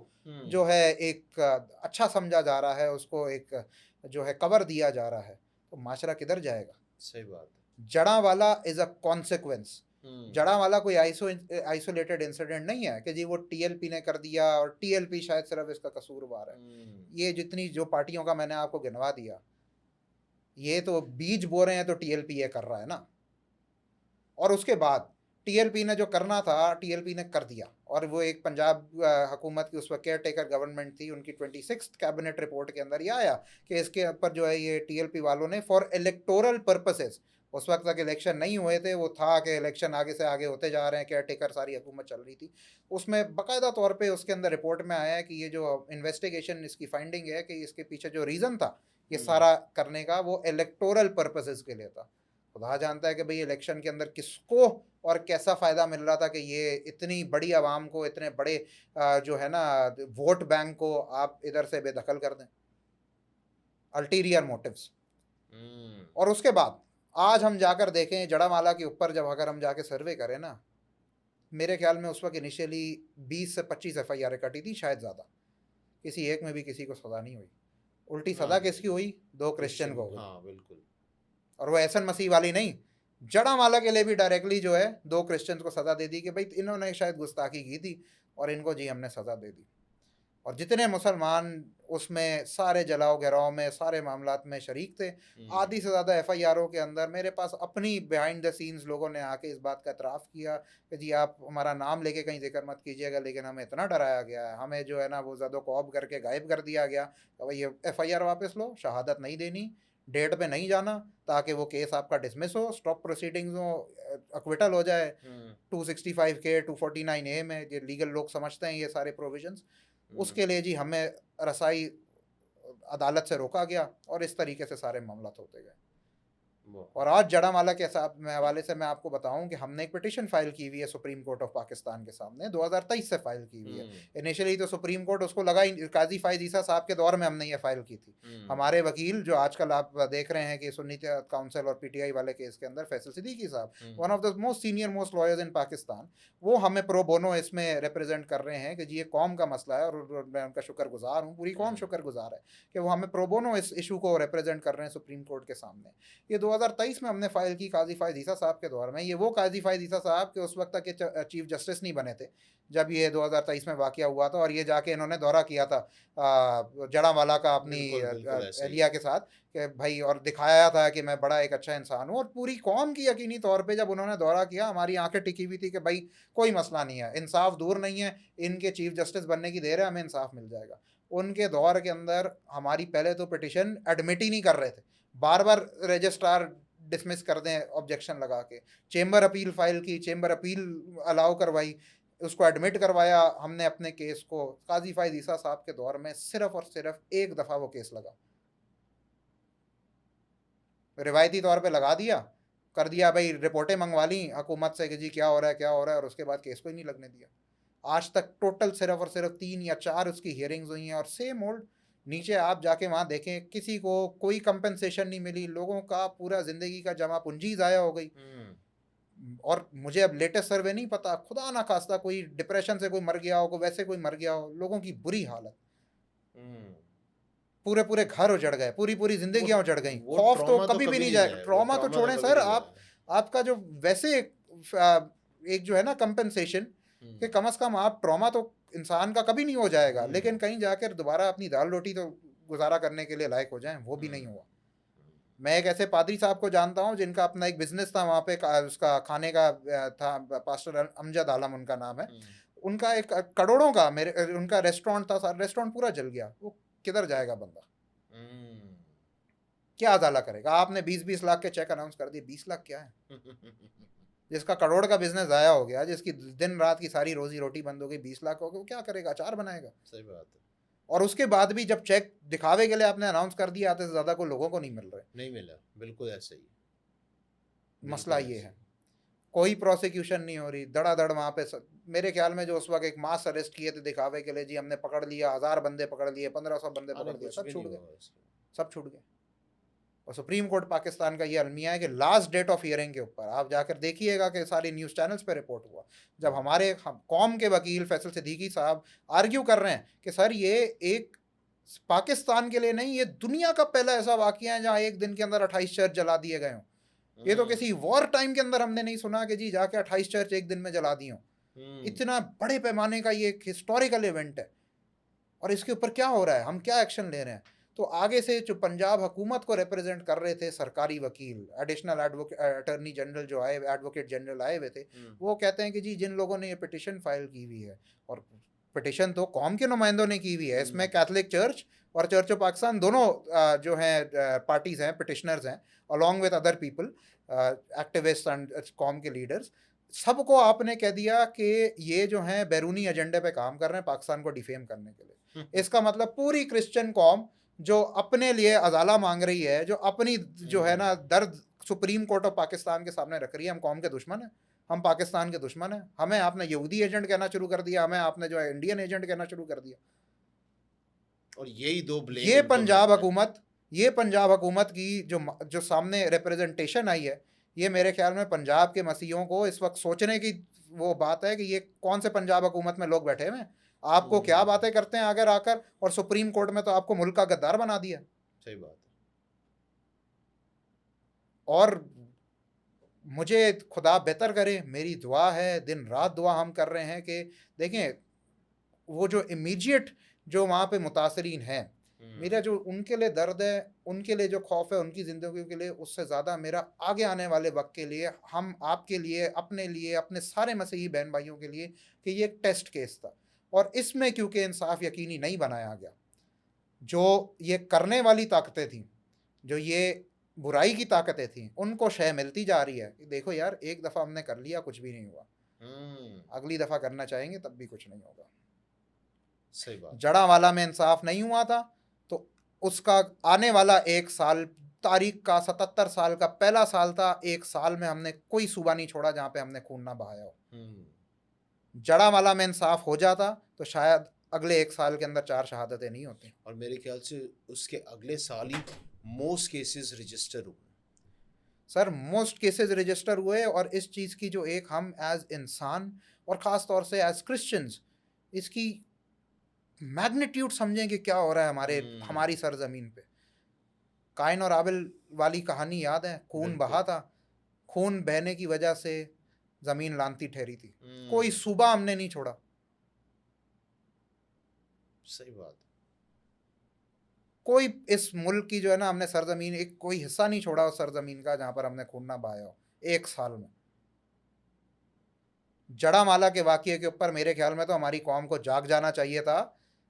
जो है एक अच्छा समझा जा रहा है, उसको एक जो है कवर दिया जा रहा है, तो माशरा किधर जाएगा? सही बात है। Jaranwala is a consequence. Jaranwala कोई आइसोलेटेड इंसिडेंट नहीं है कि जी वो TLP ने कर दिया और TLP शायद सिर्फ इसका कसूरवार है। ये जितनी जो पार्टियों का मैंने आपको गिनवा दिया, ये तो बीज बो रहे हैं तो TLP ये कर रहा है ना। और उसके बाद TLP ने जो करना था TLP ने कर दिया, और वो एक पंजाब हुकूमत की उस वक्त केयर टेकर गवर्नमेंट थी, उनकी 26th कैबिनेट रिपोर्ट के अंदर ये आया कि इसके ऊपर जो है ये TLP वालों ने फॉर इलेक्टोरल पर्पसेस, उस वक्त तक इलेक्शन नहीं हुए थे, वो था कि इलेक्शन आगे से आगे होते जा रहे हैं, केयर टेकर सारी हुकूमत चल रही थी, उसमें बाकायदा तौर पे उसके अंदर रिपोर्ट में आया है कि ये जो इन्वेस्टिगेशन इसकी फाइंडिंग है कि इसके पीछे जो रीज़न था ये सारा करने का, वो इलेक्टोरल पर्पसेस के लिए था। खुदा जानता है कि भाई इलेक्शन के अंदर किसको और कैसा फ़ायदा मिल रहा था कि ये इतनी बड़ी आवाम को, इतने बड़े जो है ना वोट बैंक को आप इधर से बेदखल कर दें। Ulterior motives. और उसके बाद आज हम जाकर देखें जड़ांवाला के ऊपर, जब अगर हम जाके सर्वे करें ना, मेरे ख्याल में उस वक्त इनिशियली 20 से 25 FIR कटी थी, शायद ज़्यादा। किसी एक में भी किसी को सज़ा नहीं हुई। उल्टी सज़ा किसकी हुई? 2 क्रिश्चियन को हुई। हाँ बिल्कुल। और वो एहसन मसीह वाली नहीं, जड़ांवाला के लिए भी डायरेक्टली जो है 2 क्रिश्चियंस को सज़ा दे दी कि भाई इन्होंने शायद गुस्ताखी की थी और इनको जी हमने सज़ा दे दी। और जितने मुसलमान उसमें सारे जलाओ गिराओ में, सारे मामलात में शरीक थे, आधी से ज़्यादा FIRों के अंदर मेरे पास अपनी बिहाइंड द सीन्स लोगों ने आके इस बात का एतराफ़ किया कि जी आप हमारा नाम लेके कहीं जिक्र मत कीजिएगा, लेकिन हमें इतना डराया गया है, हमें जो है ना वो ज़दो-क़ौब करके गायब कर दिया गया, तो भाई ये FIR वापस लो, शहादत नहीं देनी, डेट पे नहीं जाना, ताकि वो केस आपका डिसमिस हो, स्टॉप प्रोसीडिंग्स हो, अक्विटल हो जाए। 265K 249A में ये लीगल लोग समझते हैं ये सारे प्रोविजंस, उसके लिए जी हमें रसाई अदालत से रोका गया और इस तरीके से सारे मामला होते गए। और आज जड़ामाला के हवाले से मैं आपको बताऊं कि हमने एक पिटिशन फाइल की हुई है सुप्रीम कोर्ट ऑफ पाकिस्तान के सामने, 2023 से फाइल की हुई है। इनिशियली तो सुप्रीम कोर्ट उसको लगा ही, काजी फाइज ईसा साहब के दौर में हमने ये फाइल की थी। हमारे वकील जो आजकल आप देख रहे हैं कि सुन्नी काउंसिल और पीटीआई वाले केस के अंदर फैसल सिद्दीकी साहब, one of the most senior most lawyers in Pakistan, वो हमें प्रो बोनो इसमें रिप्रेजेंट कर रहे हैं कि जी ये कौम का मसला है, और मैं उनका शुक्रगुजार हूँ, पूरी कौम शुक्रगुजार है कि वो हमें प्रो बोनो इस इशू को रिप्रेजेंट कर रहे हैं सुप्रीम कोर्ट के सामने। ये 2023 में हमने फाइल की काजी फाइज ईसा साहब के दौर में। ये वो काजी फाइज ईसा साहब के उस वक्त तक के चीफ जस्टिस नहीं बने थे जब ये 2023 में वाकया हुआ था, और ये जाके इन्होंने दौरा किया था जड़ावाला का अपनी एहलिया के साथ कि भाई, और दिखाया था कि मैं बड़ा एक अच्छा इंसान हूँ, और पूरी कौम की यकीनी तौर पे जब उन्होंने दौरा किया, हमारी आंखें टिकी हुई थी कि भाई कोई मसला नहीं है, इंसाफ दूर नहीं है, इनके चीफ जस्टिस बनने की देर है, हमें इंसाफ मिल जाएगा। उनके दौर के अंदर हमारी पहले तो पिटिशन एडमिट ही नहीं कर रहे थे, बार बार रजिस्ट्रार डिसमिस कर दें ऑब्जेक्शन लगा के, चेंबर अपील फाइल की, चेंबर अपील अलाउ करवाई, उसको एडमिट करवाया हमने अपने केस को। काजी फाइज ईसा साहब के दौर में सिर्फ और सिर्फ एक दफ़ा वो केस लगा, रिवायती तौर पे लगा दिया, कर दिया भाई, रिपोर्टें मंगवा ली हुकूमत से कि जी क्या हो रहा है क्या हो रहा है, और उसके बाद केस को ही नहीं लगने दिया। आज तक टोटल सिर्फ और सिर्फ 3 या 4 उसकी हियरिंग्स हुई हैं, और सेम ओल्ड, नीचे आप जाके वहाँ देखें, किसी को कोई कंपनसेशन नहीं मिली, लोगों का पूरा ज़िंदगी का जमा पूंजी ज़ाया हो गई। और मुझे अब लेटेस्ट सर्वे नहीं पता, खुदा ना खास्ता कोई डिप्रेशन से कोई मर गया हो, कोई वैसे कोई मर गया हो, लोगों की बुरी हालत, पूरे पूरे घर उजड़ गए, पूरी पूरी जिंदगियां उजड़ गई। खौफ तो कभी भी नहीं जाएगा, ट्रॉमा तो छोड़ें सर, आपका जो वैसे एक जो है ना कंपनसेशन, कि कम से कम आप ट्रॉमा तो इंसान का कभी नहीं हो जाएगा, लेकिन कहीं जाकर दोबारा अपनी दाल रोटी तो गुजारा करने के लिए लायक हो जाएं, वो भी नहीं हुआ। मैं एक ऐसे पादरी साहब को जानता हूँ जिनका अपना एक बिजनेस था वहाँ पे, उसका खाने का था, पास्टर अमजद आलम उनका नाम है, उनका एक करोड़ों का उनका रेस्टोरेंट था, रेस्टोरेंट पूरा जल गया। वो किधर जाएगा बंदा, क्या अदाला करेगा? आपने 20-20 लाख के चेक अनाउंस कर दिए, 20 लाख क्या है? जिसका करोड़ का बिजनेस ज़ाया हो गया, जिसकी दिन रात की सारी रोजी रोटी बंद हो गई, 20 लाख हो गया, वो क्या करेगा? अचार बनाएगा। सही बात है। और उसके बाद भी जब चेक दिखावे के लिए आपने अनाउंस कर दिया, आते से ज़्यादा को लोगों को नहीं मिल रहे, नहीं मिला, बिल्कुल ऐसे ही मसला ये है। कोई प्रोसिक्यूशन नहीं हो रही, धड़ाधड़ वहाँ पे मेरे ख्याल में जो उस वक्त एक मास अरेस्ट किए थे दिखावे के लिए, जी हमने पकड़ लिया, 1000 बंदे पकड़ लिए, 1500 बंदे पकड़ लिए, सब छूट गए, सब छूट गए। और सुप्रीम कोर्ट पाकिस्तान का ये अलमिया है कि लास्ट डेट ऑफ हियरिंग के ऊपर आप जाकर देखिएगा कि सारी न्यूज़ चैनल्स पे रिपोर्ट हुआ, जब हमारे कौम के वकील फैसल सिद्दीकी साहब आर्ग्यू कर रहे हैं कि सर ये एक पाकिस्तान के लिए नहीं, ये दुनिया का पहला ऐसा वाकया है जहाँ एक दिन के अंदर 28 चर्च जला दिए गए हों। ये तो किसी वॉर टाइम के अंदर हमने नहीं सुना कि जी जाके 28 चर्च एक दिन में जला दिए हों। इतना बड़े पैमाने का ये एक हिस्टोरिकल इवेंट है, और इसके ऊपर क्या हो रहा है, हम क्या एक्शन ले रहे हैं? तो आगे से जो पंजाब हुकूमत को रिप्रेजेंट कर रहे थे सरकारी वकील, एडिशनल अटॉर्नी जनरल जो आए, एडवोकेट जनरल आए हुए थे, वो कहते हैं कि जी जिन लोगों ने ये पिटिशन फाइल की हुई है, और पिटिशन तो कौम के नुमाइंदों ने की हुई है, इसमें कैथलिक चर्च और चर्च ऑफ पाकिस्तान दोनों जो हैं पार्टीज़ हैं, पिटिशनर्स हैं, along with other people, activist and कौम के लीडर्स, सबको आपने कह दिया कि ये जो हैं बैरूनी एजेंडे पे काम कर रहे हैं पाकिस्तान को डिफेम करने के लिए। इसका मतलब पूरी क्रिश्चियन कौम जो अपने लिए अजाला मांग रही है, जो अपनी जो है ना दर्द सुप्रीम कोर्ट ऑफ पाकिस्तान के सामने रख रही है, हम कौम के दुश्मन हैं, हम पाकिस्तान के दुश्मन हैं, हमें आपने यहूदी एजेंट कहना शुरू कर दिया, हमें आपने जो है इंडियन एजेंट कहना शुरू कर दिया। और यही दो ब्लेम, ये पंजाब हुकूमत की जो सामने रिप्रेजेंटेशन आई है, ये मेरे ख्याल में पंजाब के मसीहों को इस वक्त सोचने की वो बात है कि ये कौन से पंजाब हुकूमत में लोग बैठे हुए हैं, आपको क्या बातें करते हैं अगर आकर, और सुप्रीम कोर्ट में तो आपको मुल्क का गद्दार बना दिया। सही बात है। और मुझे खुदा बेहतर करे, मेरी दुआ है, दिन रात दुआ हम कर रहे हैं कि देखें वो जो इमीडिएट जो वहाँ पे मुतासरीन हैं, मेरा जो उनके लिए दर्द है, उनके लिए जो खौफ है उनकी ज़िंदगी के लिए, उससे ज़्यादा मेरा आगे आने वाले वक्त के लिए, हम आपके लिए, अपने सारे मसीही बहन भाइयों के लिए, कि ये एक टेस्ट केस था, और इसमें क्योंकि इंसाफ यकीनी नहीं बनाया गया, जो ये करने वाली ताकतें थीं, जो ये बुराई की ताकतें थीं, उनको शय मिलती जा रही है कि देखो यार एक दफ़ा हमने कर लिया, कुछ भी नहीं हुआ, अगली दफ़ा करना चाहेंगे तब भी कुछ नहीं होगा। सही बात। जड़ावाला में इंसाफ नहीं हुआ था, तो उसका आने वाला 1 साल तारीख का 77 साल का पहला साल था, एक साल में हमने कोई सूबा नहीं छोड़ा जहाँ पे हमने खून ना बहाया हो। जड़ावाला में इंसाफ हो जाता तो शायद अगले एक साल के अंदर 4 शहादतें नहीं होती। और मेरे ख्याल से उसके अगले साल ही मोस्ट केसेस रजिस्टर हुए। सर मोस्ट केसेस रजिस्टर हुए, और इस चीज़ की जो एक हम एज इंसान और ख़ास तौर से एज क्रिश्चियंस इसकी मैग्नीट्यूड समझें कि क्या हो रहा है हमारी सरजमीन पे। काइन और आबिल वाली कहानी याद है, खून बहा था, खून बहने की वजह से ज़मीन लानती ठहरी थी, कोई सूबा हमने नहीं छोड़ा। सही बात। कोई इस मुल्क की जो है ना, हमने सरजमीन एक कोई हिस्सा नहीं छोड़ा उस सरजमीन का जहाँ पर हमने खून ना बहाया हो एक साल में। जड़ामाला के वाक़ये के ऊपर मेरे ख्याल में तो हमारी कौम को जाग जाना चाहिए था।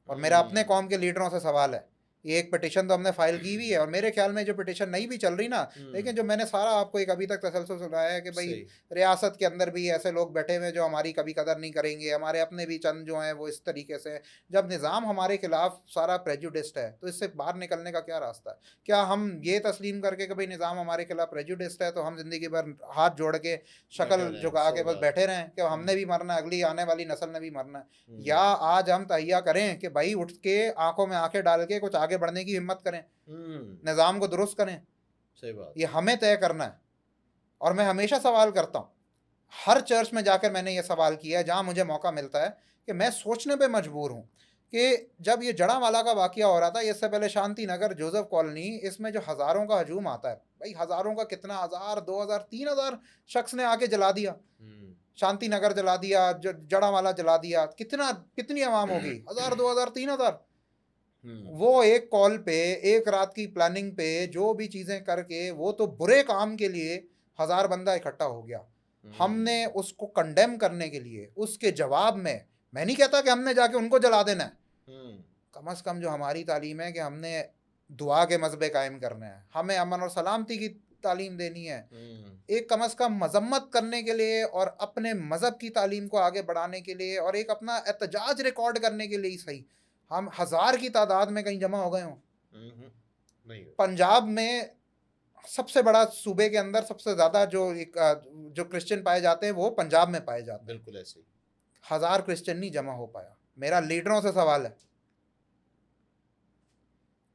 और मेरा अपने कौम के लीडरों से सवाल है, ये एक पिटिशन तो हमने फाइल की हुई है, और मेरे ख्याल में जो पिटिशन नहीं भी चल रही ना, लेकिन जो मैंने सारा आपको एक अभी तक तसलसल सुनाया है कि भाई रियासत के अंदर भी ऐसे लोग बैठे हुए जो हमारी कभी कदर नहीं करेंगे, हमारे अपने भी चंद जो हैं वो इस तरीके से। जब निज़ाम हमारे खिलाफ सारा प्रेजुडिस्ड है तो इससे बाहर निकलने का क्या रास्ता है? क्या हम ये तस्लीम करके कि भाई निज़ाम हमारे खिलाफ प्रेजुडिस्ड है तो हम ज़िंदगी भर हाथ जोड़ के शक्ल झुका के बस बैठे रहें कि हमने भी मरना है, अगली आने वाली नस्ल ने भी मरना है? या आज हम तहिया करें कि भाई उठ के आंखों में आंखें डाल के कुछ आगे बढ़ने की हिम्मत करें, निज़ाम को दुरुस्त करें? सही बात। ये हमें तय करना है। और मैं हमेशा सवाल करता हूँ, हर चर्च में जाकर मैंने ये सवाल किया है जहाँ मुझे मौका मिलता है, कि मैं सोचने पे मजबूर हूँ कि जब ये जड़ावाला का वाक़या हो रहा था, इससे पहले शांति नगर जोसेफ कॉलोनी, इसमें जो हज़ारों का हजूम आता है, भाई हज़ारों का कितना, 1000 2000 3000 शख्स ने आके जला दिया, शांति नगर जला दिया, जड़ावाला जला दिया, कितनी आवाम होगी? 1000 2000 3000। वो एक कॉल पे, एक रात की प्लानिंग पे जो भी चीज़ें करके, वो तो बुरे काम के लिए 1000 बंदा इकट्ठा हो गया। हमने उसको कंडेम करने के लिए, उसके जवाब में, मैं नहीं कहता कि हमने जाके उनको जला देना है, कम से कम जो हमारी तालीम है कि हमने दुआ के मजहबे कायम करने हैं, हमें अमन और सलामती की तालीम देनी है, एक कम से कम मजम्मत करने के लिए और अपने मज़हब की तालीम को आगे बढ़ाने के लिए और एक अपना एहतजाज रिकॉर्ड करने के लिए ही सही हम 1000 की तादाद में कहीं जमा हो गए हों। पंजाब में सबसे बड़ा सूबे के अंदर सबसे ज़्यादा जो क्रिश्चियन पाए जाते हैं वो पंजाब में पाए जाते हैं। बिल्कुल ऐसे ही 1000 क्रिश्चियन नहीं जमा हो पाया। मेरा लीडरों से सवाल है,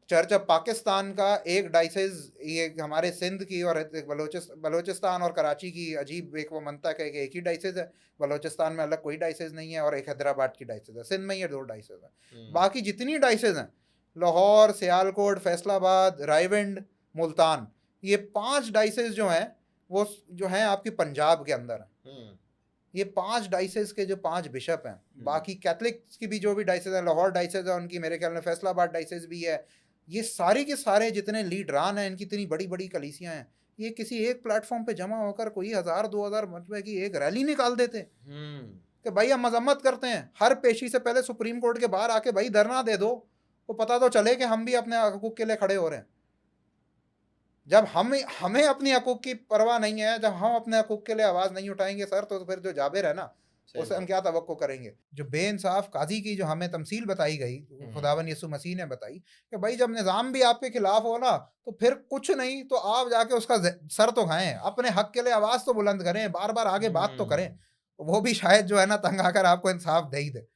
चर्च ऑफ पाकिस्तान का एक डाइसेस, ये हमारे सिंध की और बलोचिस्तान और कराची की अजीब एक वो मनता है कि एक ही डाइसेस है, बलोचिस्तान में अलग कोई डाइसेस नहीं है, और एक हैदराबाद की डाइसेस है, सिंध में ये 2 डाइसेस हैं। बाकी जितनी डाइसेस हैं, लाहौर, सियालकोट, फैसलाबाद, रायविंड, मुल्तान, ये 5 डाइसेस जो हैं वो जो हैं आपकी पंजाब के अंदर हैं। ये 5 डाइसेस के जो 5 बिशप हैं, बाकी कैथलिक्स की भी जो भी डाइसेस हैं, लाहौर डाइसेस है उनकी, मेरे ख्याल में फैसलाबाद डाइसेस भी है, ये सारे के सारे जितने लीडरान हैं, इनकी इतनी बड़ी बड़ी कलीसियाँ हैं, ये किसी एक प्लेटफॉर्म पे जमा होकर कोई 1000 2000 मतलब की एक रैली निकाल देते कि भाई हम मजम्मत करते हैं। हर पेशी से पहले सुप्रीम कोर्ट के बाहर आके भाई धरना दे दो, तो पता तो चले कि हम भी अपने हकूक़ के लिए खड़े हो रहे हैं। जब हमें अपनी हकूक़ की परवाह नहीं है, जब हम अपने हकूक़ के लिए आवाज़ नहीं उठाएंगे सर, तो फिर जो जाबिर है ना, उससे हम क्या तवक्को करेंगे? जो बेइंसाफ काजी की जो हमें तमसील बताई गई, खुदावन यीशु मसीह ने बताई कि भाई जब निज़ाम भी आपके खिलाफ हो ना, तो फिर कुछ नहीं तो आप जाके उसका सर तो खाएं, अपने हक के लिए आवाज़ तो बुलंद करें, बार बार आगे बात तो करें, वो भी शायद जो है ना तंग आकर आपको इंसाफ दे ही दे।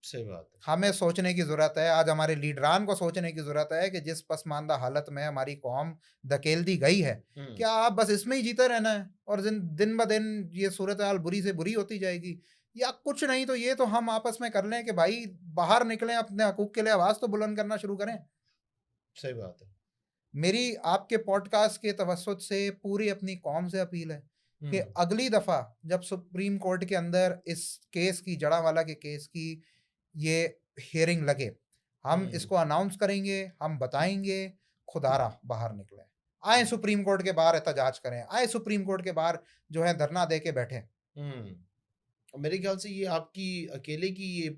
सही बात है। हमें सोचने की ज़रूरत है, आज हमारे लीडरान को सोचने की ज़रूरत है कि जिस पसमानदा हालत में हमारी कौम धकेल दी गई है, क्या आप बस इसमें ही जीते रहना है और दिन ब दिन ये सूरत हाल बुरी से बुरी होती जाएगी, या कुछ नहीं तो ये तो हम आपस में कर लें कि भाई बाहर निकलें, अपने हकूक़ के लिए आवाज़ तो बुलंद करना शुरू करें। सही बात है। मेरी आपके पॉडकास्ट के तवस्सुत से पूरी अपनी कौम से अपील है कि अगली दफ़ा जब सुप्रीम कोर्ट के अंदर इस केस की, जड़ावाला के केस की ये हियरिंग लगे, हम इसको अनाउंस करेंगे, हम बताएंगे, खुदारा बाहर निकले, आए सुप्रीम कोर्ट के बाहर एहतजाज करें, आए सुप्रीम कोर्ट के बाहर जो है धरना दे के बैठे। मेरे ख्याल से ये आपकी अकेले की ये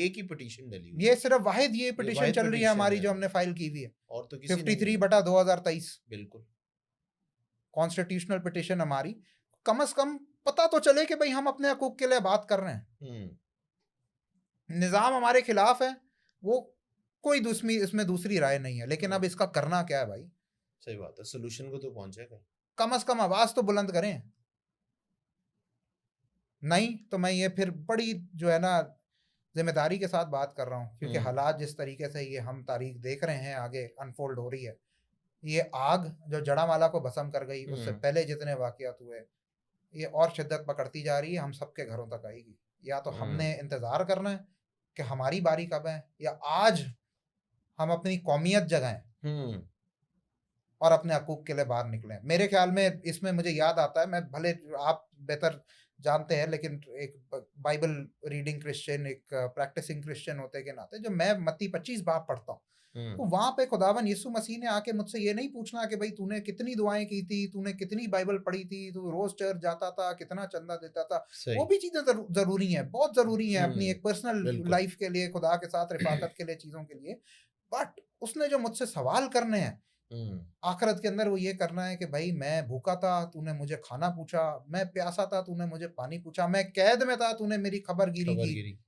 एक ही पिटीशन डली हुई, ये सिर्फ वाहिद ये पिटीशन चल रही है हमारी जो हमने फाइल की हुई है, और तो किसी 53/2023 बिल्कुल कॉन्स्टिट्यूशनल पिटीशन हमारी। कम से कम पता तो चले कि भाई हम अपने हकूक़ के लिए बात कर रहे हैं। निज़ाम हमारे खिलाफ है, वो कोई इसमें दूसरी राय नहीं है, लेकिन अब इसका करना क्या है भाई? सही बात है, सोल्यूशन को तो पहुंचेगा। कम से कम आवाज तो बुलंद करें। नहीं तो मैं ये फिर बड़ी जो है ना जिम्मेदारी के साथ बात कर रहा हूँ, क्योंकि हालात जिस तरीके से ये हम तारीख देख रहे हैं आगे अनफोल्ड हो रही है, ये आग जो जड़ामाला को भस्म कर गई, उससे पहले जितने वाकयात हुए, ये और शिद्दत पकड़ती जा रही है, हम सबके घरों तक आएगी। या तो हमने इंतजार करना है कि हमारी बारी कब है, या आज हम अपनी कौमियत जगाएं और अपने हकूक के लिए बाहर निकलें। मेरे ख्याल में इसमें मुझे याद आता है, मैं भले आप बेहतर जानते हैं, लेकिन एक बाइबल रीडिंग क्रिश्चियन, एक प्रैक्टिसिंग क्रिश्चियन होते के नाते, जो मैं मत्ती 25 बाब पढ़ता हूँ, तो वहां पे खुदावन यीशु मसीह ने आके मुझसे ये नहीं पूछना कि भाई तूने कितनी दुआएं की थी, तूने कितनी बाइबल पढ़ी थी, तू रोज चर्च जाता था, कितना चंदा देता था। वो भी चीजें जरूरी हैं, बहुत जरूरी हैं अपनी एक पर्सनल लाइफ के लिए, खुदा के साथ रिफाकत के लिए, चीजों के लिए। बट उसने जो मुझसे सवाल करने हैं आखिरत के अंदर, वो ये करना है कि भाई मैं भूखा था, तूने मुझे खाना पूछा, मैं प्यासा था, तूने मुझे पानी पूछा, मैं कैद में था, तूने मेरी खबरगिरी की,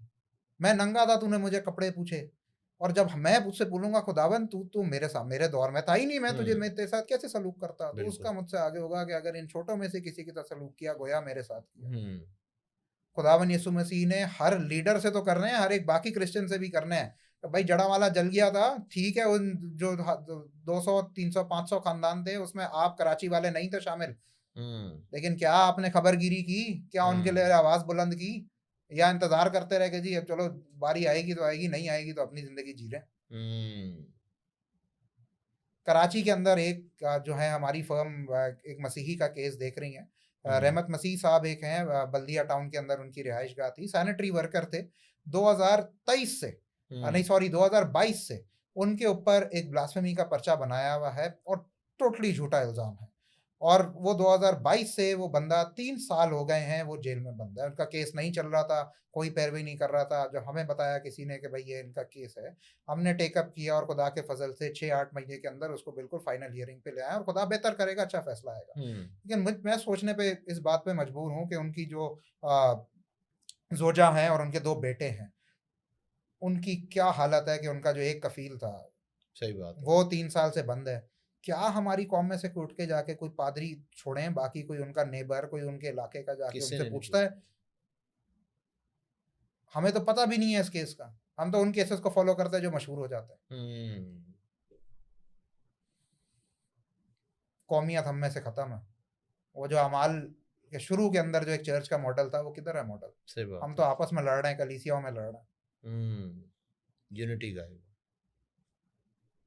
मैं नंगा था, तूने मुझे कपड़े पूछे। और जब मैं उससे बोलूंगा खुदावन तू मेरे साथ, मेरे दौर में था ही नहीं, मैं तुझे मेरे साथ कैसे सलूक करता, तो उसका मुझसे आगे होगा कि अगर इन छोटों में से किसी की तरह सलूक किया, गोया मेरे साथ किया। खुदावन यीशु मसीह ने हर लीडर से तो करने हैं, हर एक बाकी क्रिश्चियन से भी करने हैं। तो भाई जड़ामाला जल गया था, ठीक है, उन जो 200 300 500 खानदान थे उसमें आप कराची वाले नहीं थे शामिल, लेकिन क्या आपने खबरगिरी की, क्या उनके लिए आवाज बुलंद की, या इंतजार करते रहे कि जी अब चलो बारी आएगी तो आएगी, नहीं आएगी तो अपनी जिंदगी जी लें। कराची के अंदर एक जो है हमारी फर्म एक मसीही का केस देख रही है, रहमत मसीह साहब एक हैं, बल्दिया टाउन के अंदर उनकी रिहाइश गाह थी, सैनिटरी वर्कर थे। 2023 से नहीं सॉरी 2022 से उनके ऊपर एक ब्लास्फेमी का पर्चा बनाया हुआ है और टोटली झूठा इल्जाम है। और वो 2022 से वो बंदा 3 साल हो गए हैं वो जेल में बंद है, उनका केस नहीं चल रहा था, कोई पैरवी नहीं कर रहा था। जब हमें बताया किसी ने कि भाई ये इनका केस है, हमने टेकअप किया और खुदा के फजल से 6-8 महीने के अंदर उसको बिल्कुल फाइनल हियरिंग पे ले आया और खुदा बेहतर करेगा, अच्छा फैसला आएगा। लेकिन मैं सोचने पे इस बात पे मजबूर हूँ कि उनकी जो जोजा हैं और उनके 2 बेटे हैं, उनकी क्या हालत है कि उनका जो एक कफील था, सही बात है, वो 3 साल से बंद है। क्या हमारी कौम में से उठ के जाके कोई पादरी छोड़ें, बाकी कोई उनका नेबर, कोई उनके इलाके का जाके उनसे पूछता है? हमें तो पता भी नहीं है इस केस का, हम तो उन केसेस को फॉलो करते हैं जो मशहूर हो जाते हैं। कौमियत हम में से खत्म है। वो जो अमाल के शुरू के अंदर जो एक चर्च का मॉडल था, वो किधर है मॉडल? हम तो आपस में लड़ रहे हैं, कलीसियाओं में लड़ रहे हैं। यूनिटी का है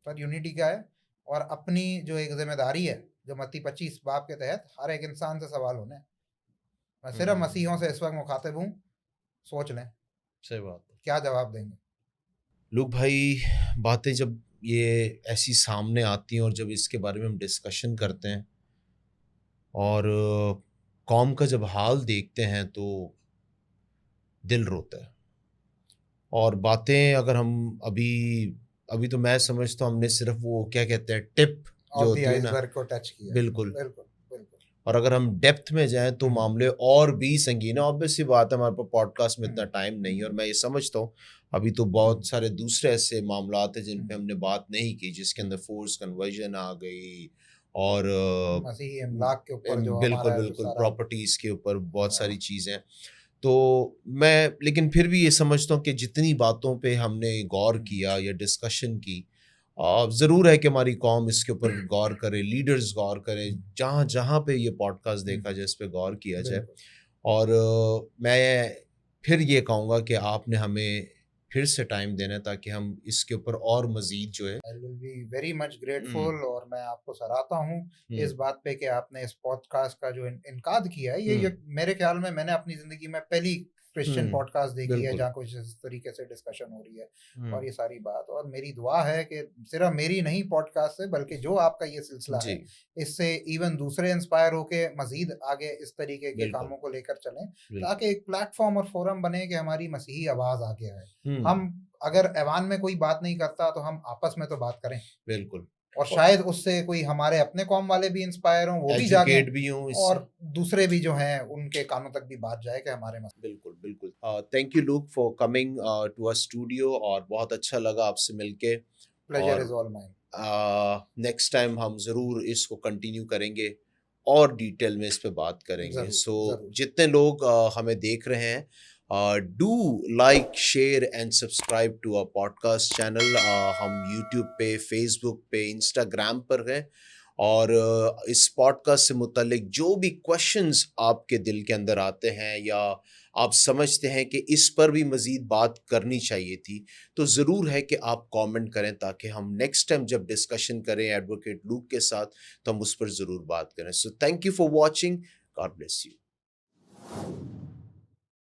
पर यूनिटी का है, और अपनी जो एक जिम्मेदारी है जो मत्ती 25 बाब के तहत हर एक इंसान से सवाल होने। मैं सिर्फ मसीहों से इस वक्त मुखातिब हूँ, सोच लें सही बात है, क्या जवाब देंगे। लोग भाई बातें जब ये ऐसी सामने आती हैं और जब इसके बारे में हम डिस्कशन करते हैं और कौम का जब हाल देखते हैं तो दिल रोता है। और बातें अगर हम अभी तो मैं समझता हूँ हमने सिर्फ वो क्या कहते हैं टिप जो होती है ना, को टच किया। बिल्कुल। और अगर हम डेप्थ में जाएं तो मामले और भी संगीन है। ऑब्वियसली बात है, हमारे पास पॉडकास्ट में इतना टाइम नहीं है और मैं ये समझता हूँ अभी तो बहुत सारे दूसरे ऐसे मामलात हैं जिन पे हमने बात नहीं की, जिसके अंदर फोर्स कन्वर्जन आ गई और के ऊपर जो बिल्कुल प्रॉपर्टीज के ऊपर बहुत सारी चीज़ें। तो मैं लेकिन फिर भी ये समझता हूँ कि जितनी बातों पे हमने गौर किया या डिस्कशन की, ज़रूर है कि हमारी कौम इसके ऊपर गौर करे, लीडर्स गौर करें, जहाँ जहाँ पे ये पॉडकास्ट देखा जाए इस पे गौर किया जाए। और मैं फिर ये कहूँगा कि आपने हमें फिर से टाइम देना है ताकि हम इसके ऊपर और मजीद जो है। I will be very much grateful और मैं आपको सराहता हूँ इस बात पे कि आपने इस पॉडकास्ट का जो इनकाद किया है। ये मेरे ख्याल में मैंने अपनी जिंदगी में पहली क्रिश्चियन पॉडकास्ट देखी है जहाँ कुछ इस तरीके से डिस्कशन हो रही है और ये सारी बात। और मेरी दुआ है कि सिर्फ मेरी नहीं पॉडकास्ट से, बल्कि जो आपका ये सिलसिला है इससे इवन दूसरे इंस्पायर होके मजीद आगे इस तरीके के कामों को लेकर चलें, ताकि एक प्लेटफॉर्म और फोरम बने कि हमारी मसीही आवाज आगे आए। हम अगर ऐवान में कोई बात नहीं करता तो हम आपस में तो बात करें, बिल्कुल, और शायद उससे कोई हमारे अपने कौम वाले भी इंस्पायर हों, वो भी जागे भी हों, और दूसरे भी जो हैं उनके कानों तक भी बात जाए कि हमारे बिल्कुल। Thank you look for coming to our studio और बहुत अच्छा लगा आपसे मिलके। Pleasure is all mine. Next time हम ज़रूर इसको कंटिन्यू करेंगे और डिटेल में इस पे बात करेंगे। जरूर, सो जरूर। जितने लोग हमें देख रहे हैं, do like share and subscribe to our podcast channel. हम यूट्यूब पे, फेसबुक पे, इंस्टाग्राम पर हैं, और इस पॉडकास्ट से मुतल्लिक जो भी क्वेश्चंस आपके दिल के अंदर आते हैं या आप समझते हैं कि इस पर भी मज़ीद बात करनी चाहिए थी, तो ज़रूर है कि आप कमेंट करें, ताकि हम नेक्स्ट टाइम जब डिस्कशन करें एडवोकेट लूक के साथ तो हम उस पर ज़रूर बात करें। So thank you for watching. God bless you.